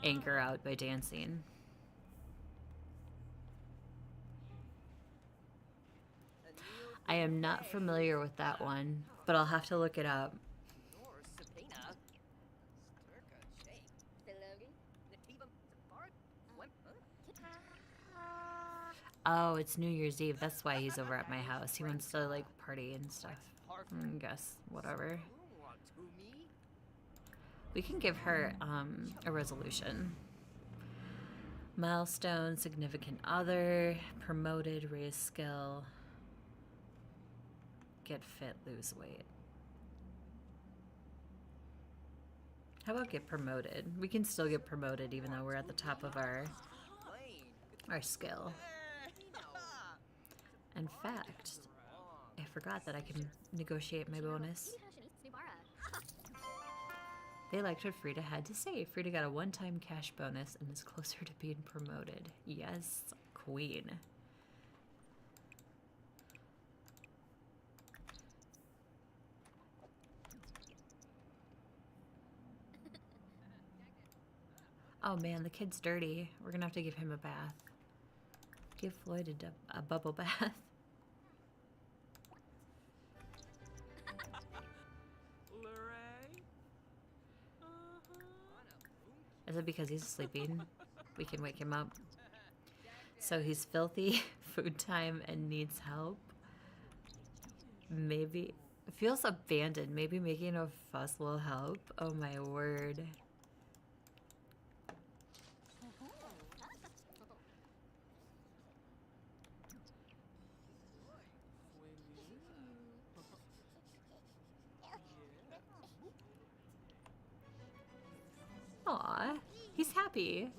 anger out by dancing. I am not familiar with that one, but I'll have to look it up. Oh, it's New Year's Eve. That's why he's over at my house. He wants to, like, party and stuff. I guess. Whatever. We can give her, a resolution. Milestone, significant other, promoted, raise skill, get fit, lose weight. How about get promoted? We can still get promoted even though we're at the top of our skill. In fact, I forgot that I can negotiate my bonus. They liked what Freeda had to say. Freeda got a one-time cash bonus and is closer to being promoted. Yes, queen. Oh man, the kid's dirty. We're gonna have to give him a bath. Give Floyd a bubble bath. Is it because he's sleeping? We can wake him up. So he's filthy, food time, and needs help. Maybe feels abandoned. Maybe making a fuss will help. Oh my word. Aw, he's happy.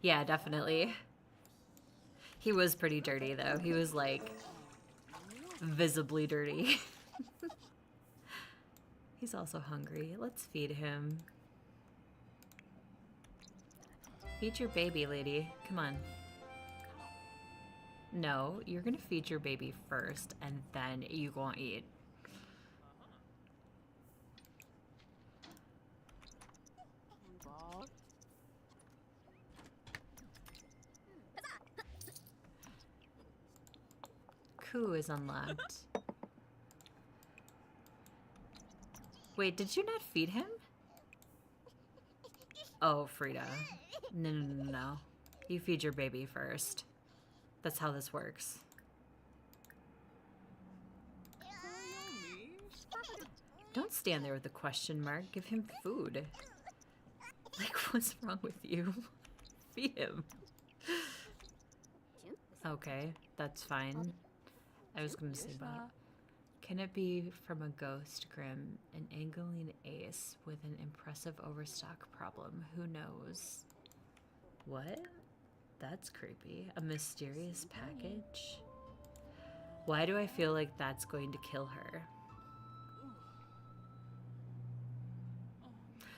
Yeah, definitely. He was pretty dirty though. He was like visibly dirty. He's also hungry. Let's feed him. Feed your baby, lady. Come on. No, you're gonna feed your baby first, and then you go and eat. Coup is unlocked. Wait, did you not feed him? Oh, Freeda. No. You feed your baby first. That's how this works. Don't stand there with a question mark. Give him food. Like, what's wrong with you? Feed him. Okay, that's fine. I was gonna say, but can it be from a ghost grim, an angling ace with an impressive overstock problem? Who knows? What? That's creepy. A mysterious package? Why do I feel like that's going to kill her?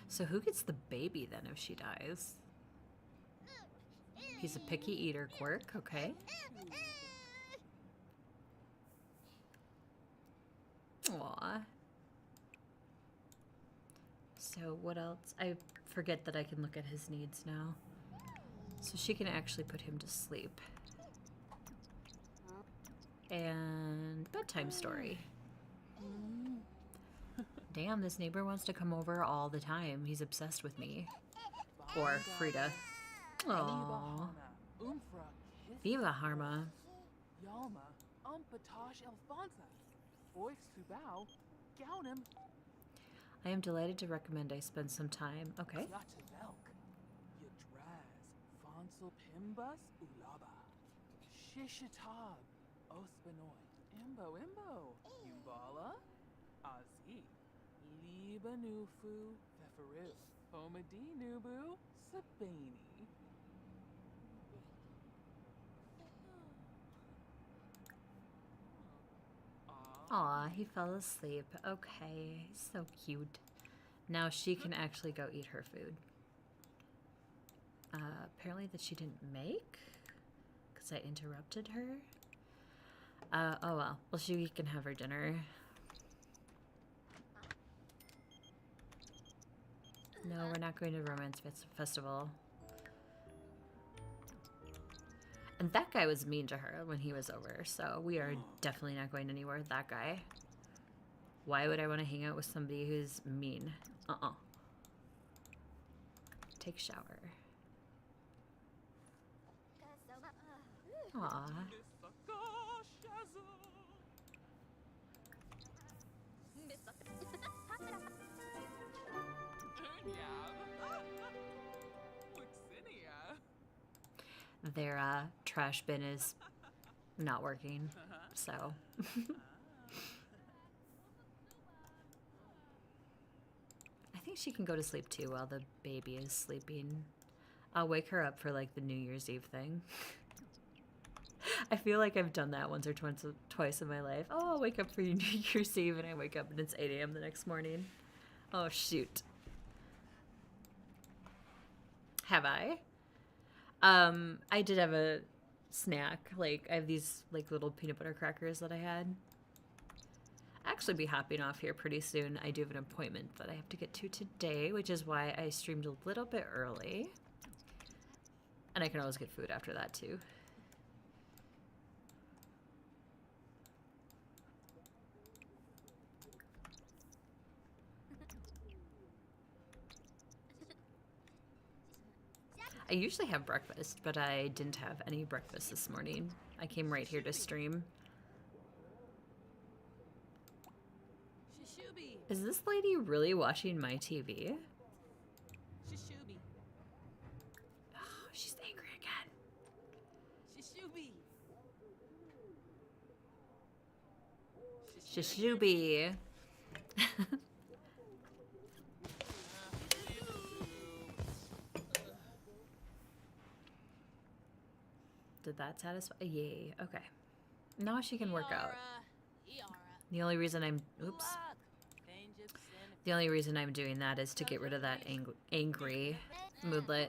So who gets the baby then if she dies? He's a picky eater quirk, okay. Aww. So what else? I forget that I can look at his needs now. So she can actually put him to sleep. And bedtime story. Damn, this neighbor wants to come over all the time. He's obsessed with me. Or Freeda. Aww. Viva Harma. Yalma, Patosh Alfonsa. Boix Subao, Gaunim. I am delighted to recommend I spend some time. Okay. Yatavelk. Yadraz. Fonsel Pimbus Ulaba. Shishitab. Ospanoy. Imbo. Yumbala. Azi. Libanufu. Feferu. Pomadi Nubu. Sabini. Aw, he fell asleep. Okay, so cute. Now she can actually go eat her food. Apparently that she didn't make, because I interrupted her. Oh well. Well, she can have her dinner. No, we're not going to Romance Festival. And that guy was mean to her when he was over, so we are definitely not going anywhere with that guy. Why would I want to hang out with somebody who's mean? Take shower. Aw. Their trash bin is not working, so. I think she can go to sleep too while the baby is sleeping. I'll wake her up for like the New Year's Eve thing. I feel like I've done that once or twice in my life. Oh, I'll wake up for New Year's Eve, and I wake up and it's 8 a.m. the next morning. Oh, shoot. Have I? I did have a snack. Like, I have these like little peanut butter crackers that I had. I'll actually be hopping off here pretty soon. I do have an appointment that I have to get to today, which is why I streamed a little bit early. And I can always get food after that too. I usually have breakfast, but I didn't have any breakfast this morning. I came right here to stream. Is this lady really watching my TV? Oh, she's angry again. Shishubi. Did that satisfy? Yay. Okay. Now she can work out. The only reason I'm... Oops. The only reason I'm doing that is to get rid of that angry moodlet.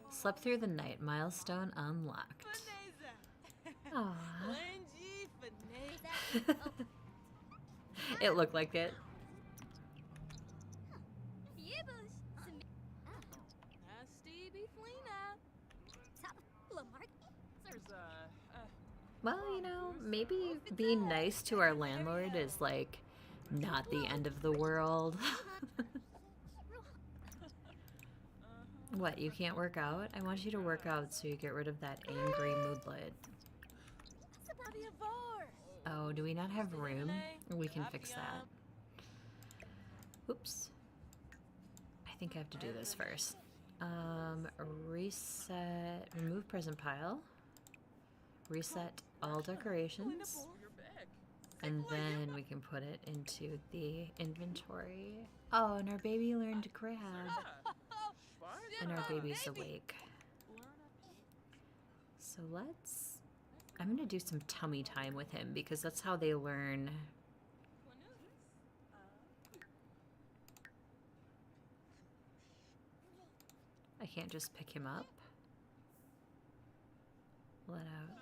Slept through the night. Milestone unlocked. Aww. It looked like it. Well, you know, maybe being nice to our landlord is like not the end of the world. What, you can't work out? I want you to work out so you get rid of that angry moodlet. Oh, do we not have room? We can fix that. Oops. I think I have to do this first. Reset, remove present pile. Reset all decorations. And then we can put it into the inventory. Oh, and our baby learned to grab. And our baby's awake. So I'm gonna do some tummy time with him because that's how they learn. I can't just pick him up. Let out.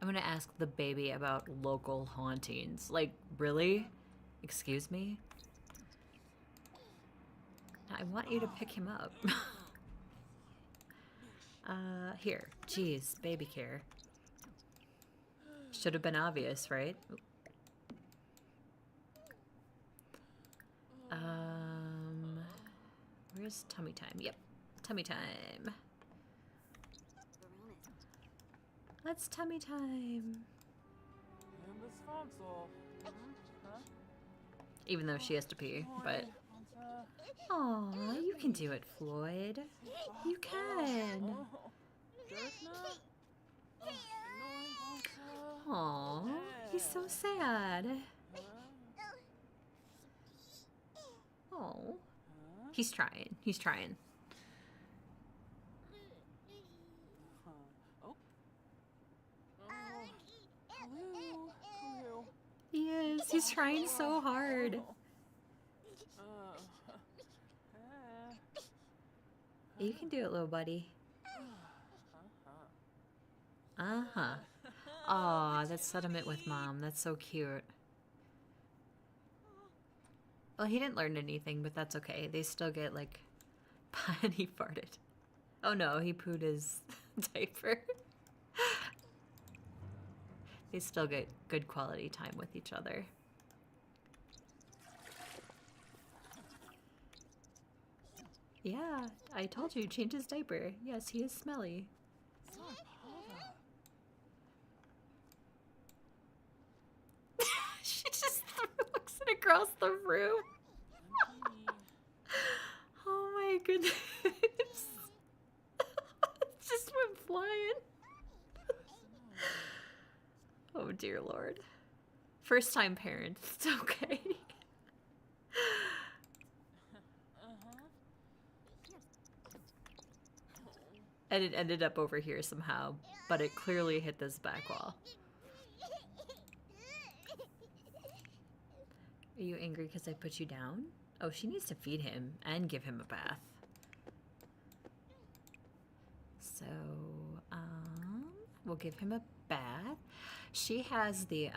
I'm gonna ask the baby about local hauntings. Like, really? Excuse me? I want you to pick him up. Here. Jeez, baby care. Should have been obvious, right? Where's tummy time? Yep, tummy time. Let's tummy time. Pimbus Fonsel. Huh? Even though she has to pee, but... Aw, you can do it, Floyd. You can. Aw, he's so sad. Oh, he's trying. He's trying. He is. He's trying so hard. You can do it, little buddy. Uh-huh. Aw, that sentiment with Mom. That's so cute. Well, he didn't learn anything, but that's okay. They still get, like... And he farted. Oh no, he pooed his diaper. They still get good quality time with each other. Yeah, I told you, change his diaper. Yes, he is smelly. She just looks it across the room. Oh my goodness. It just went flying. Oh dear Lord. First time parents, it's okay. And it ended up over here somehow, but it clearly hit this back wall. Are you angry because I put you down? Oh, she needs to feed him and give him a bath. So, we'll give him a bath. She has the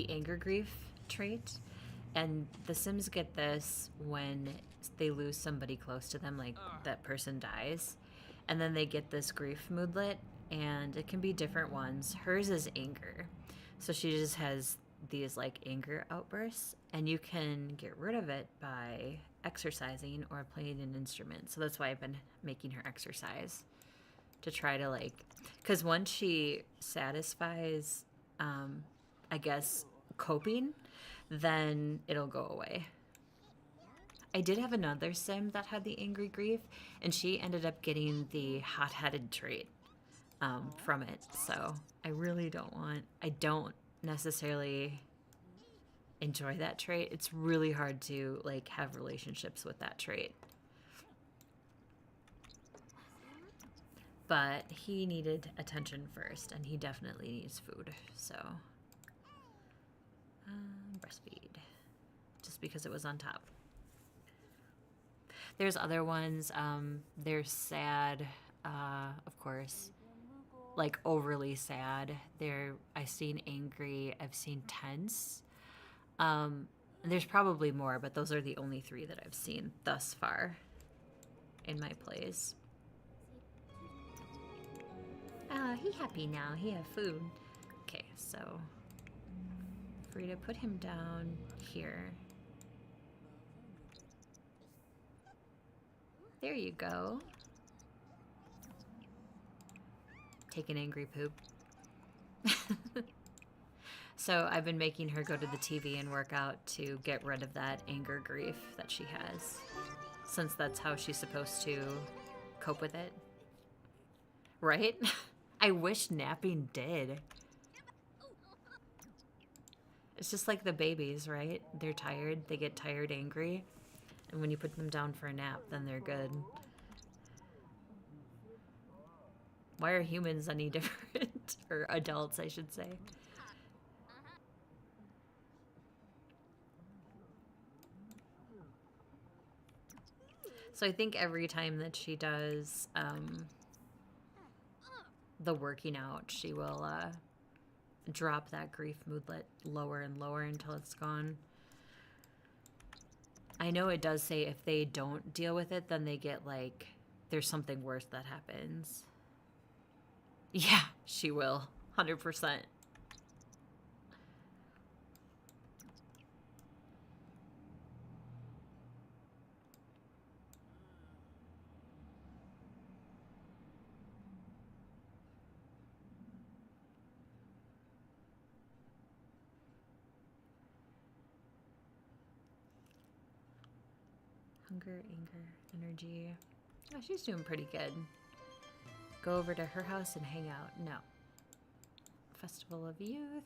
anger grief trait, and the Sims get this when they lose somebody close to them, like that person dies, and then they get this grief moodlet, and it can be different ones. Hers is anger, so she just has these like anger outbursts, and you can get rid of it by exercising or playing an instrument. So that's why I've been making her exercise, to try to like, because once she satisfies I guess coping, then it'll go away. I did have another sim that had the angry grief, and she ended up getting the hot-headed trait from it. So I really I don't necessarily enjoy that trait. It's really hard to like have relationships with that trait. But he needed attention first, and he definitely needs food, so breastfeed, just because it was on top. There's other ones. They're sad, of course, like overly sad. I've seen angry, I've seen tense. And there's probably more, but those are the only 3 that I've seen thus far in my plays. He happy now. He have food. Okay, so Freeda, put him down here. There you go. Take an angry poop. So I've been making her go to the TV and work out to get rid of that anger grief that she has, since that's how she's supposed to cope with it. Right? I wish napping did. It's just like the babies, right? They're tired, they get tired, angry, and when you put them down for a nap, then they're good. Why are humans any different? Or adults, I should say. So I think every time that she does the working out, she will drop that grief moodlet lower and lower until it's gone. I know it does say if they don't deal with it, then they get like, there's something worse that happens. Yeah, she will. 100%. Hunger, anger, energy. Oh, she's doing pretty good. Go over to her house and hang out. No. Festival of Youth.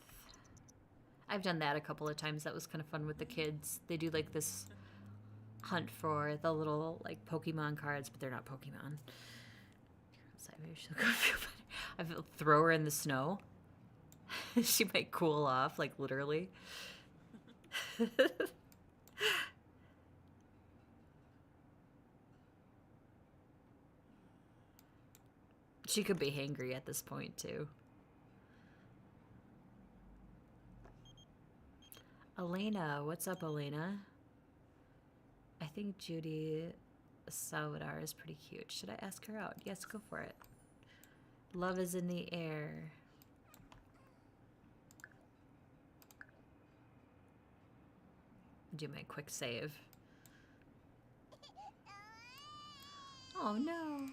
I've done that a couple of times. That was kind of fun with the kids. They do like this hunt for the little like Pokemon cards, but they're not Pokemon. Maybe she'll go feel better. I throw her in the snow. She might cool off, like literally. She could be hangry at this point too. Elena, what's up, Elena? I think Judy Salvador is pretty cute. Should I ask her out? Yes, go for it. Love is in the air. Do my quick save. Oh no.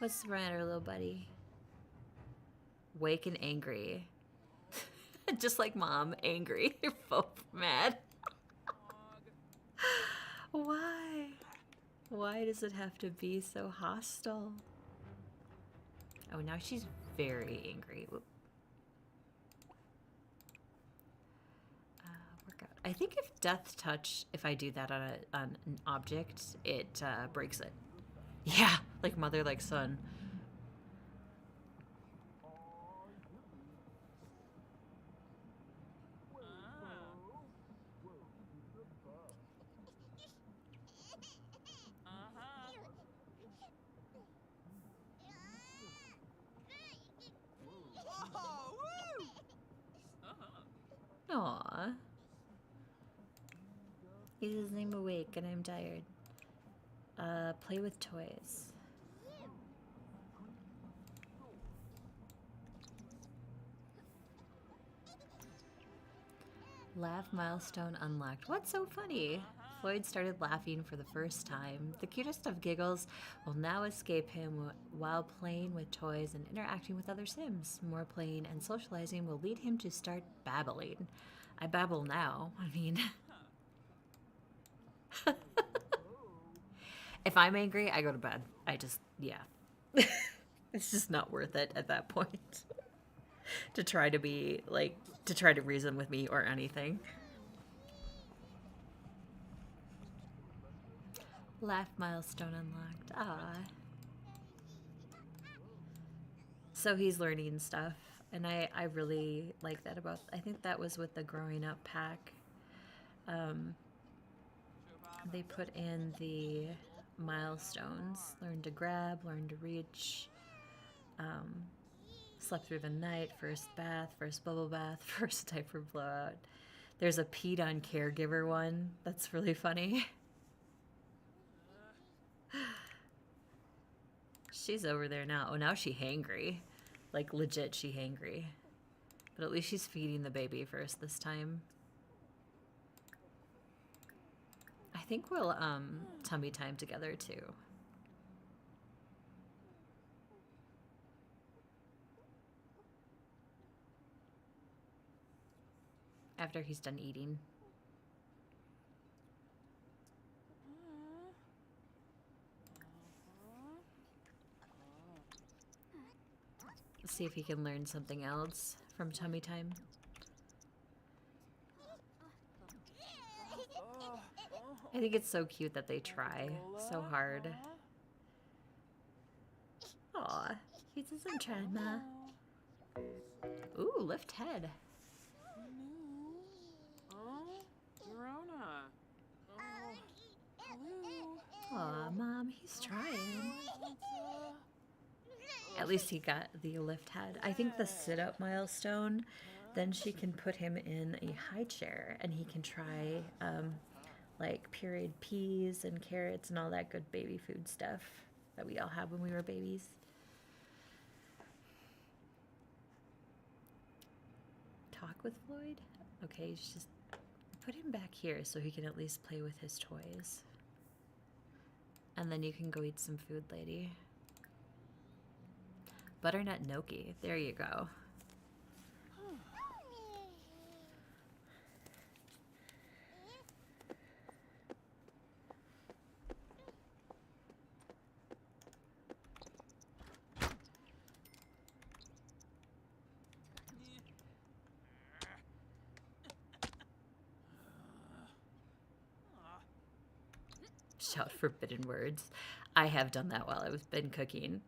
What's the matter, little buddy? Wake and angry. Just like mom, angry. You're both mad. Why? Why does it have to be so hostile? Oh, now she's very angry. Whoop. Workout. I think if death touch, if I do that on an object, it breaks it. Yeah, like mother, like son. Aww. He says I'm awake and I'm tired. Play with toys. Laugh milestone unlocked. What's so funny? Floyd started laughing for the first time. The cutest of giggles will now escape him while playing with toys and interacting with other Sims. More playing and socializing will lead him to start babbling. I babble now. I mean... If I'm angry, I go to bed. I just, yeah. It's just not worth it at that point. To try to be, like, to try to reason with me or anything. Laugh milestone unlocked. Ah. So he's learning stuff. And I really like that about, I think that was with the growing up pack. They put in the milestones. Learn to grab, learn to reach, slept through the night, first bath, first bubble bath, first diaper blowout. There's a peed on caregiver one. That's really funny. She's over there now. Oh, now she hangry. Like, legit, she hangry. But at least she's feeding the baby first this time. I think we'll, tummy time together, too. After he's done eating. Let's see if he can learn something else from tummy time. I think it's so cute that they try so hard. Aw, he says I'm trying, Ma. Ooh, lift head. Aw, Mom, he's trying. At least he got the lift head. I think the sit-up milestone, then she can put him in a high chair and he can try like pureed peas and carrots and all that good baby food stuff that we all had when we were babies. Talk with Floyd? Okay, just put him back here so he can at least play with his toys. And then you can go eat some food, lady. Butternut gnocchi. There you go. Shout forbidden words. I have done that while I've been cooking.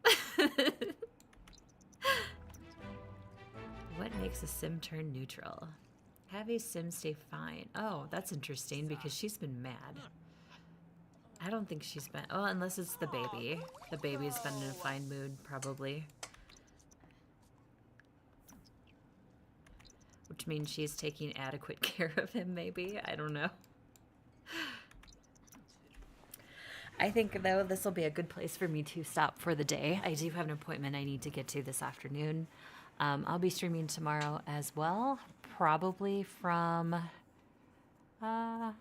What makes a sim turn neutral? Have a sim stay fine. Oh, that's interesting because she's been mad. I don't think she's been... Oh, unless it's the baby. The baby's been in a fine mood, probably. Which means she's taking adequate care of him, maybe? I don't know. I think, though, this will be a good place for me to stop for the day. I do have an appointment I need to get to this afternoon. I'll be streaming tomorrow as well, probably from... I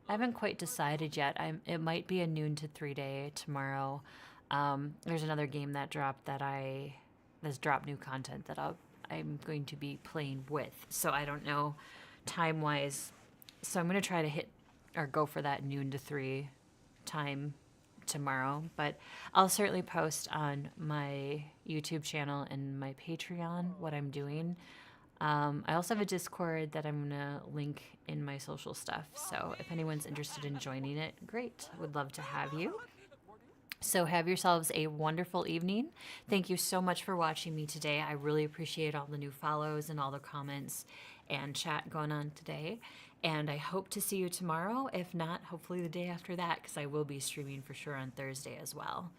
haven't quite decided yet. It might be a noon to 3 day tomorrow. There's another game that dropped that's dropped new content that I'm going to be playing with. So I don't know time-wise. So I'm going to try to hit or go for that noon to 3 time tomorrow, but I'll certainly post on my YouTube channel and my Patreon what I'm doing. I also have a Discord that I'm gonna link in my social stuff, so if anyone's interested in joining it, great. I would love to have you. So have yourselves a wonderful evening. Thank you so much for watching me today. I really appreciate all the new follows and all the comments and chat going on today. And I hope to see you tomorrow. If not, hopefully the day after that, because I will be streaming for sure on Thursday as well.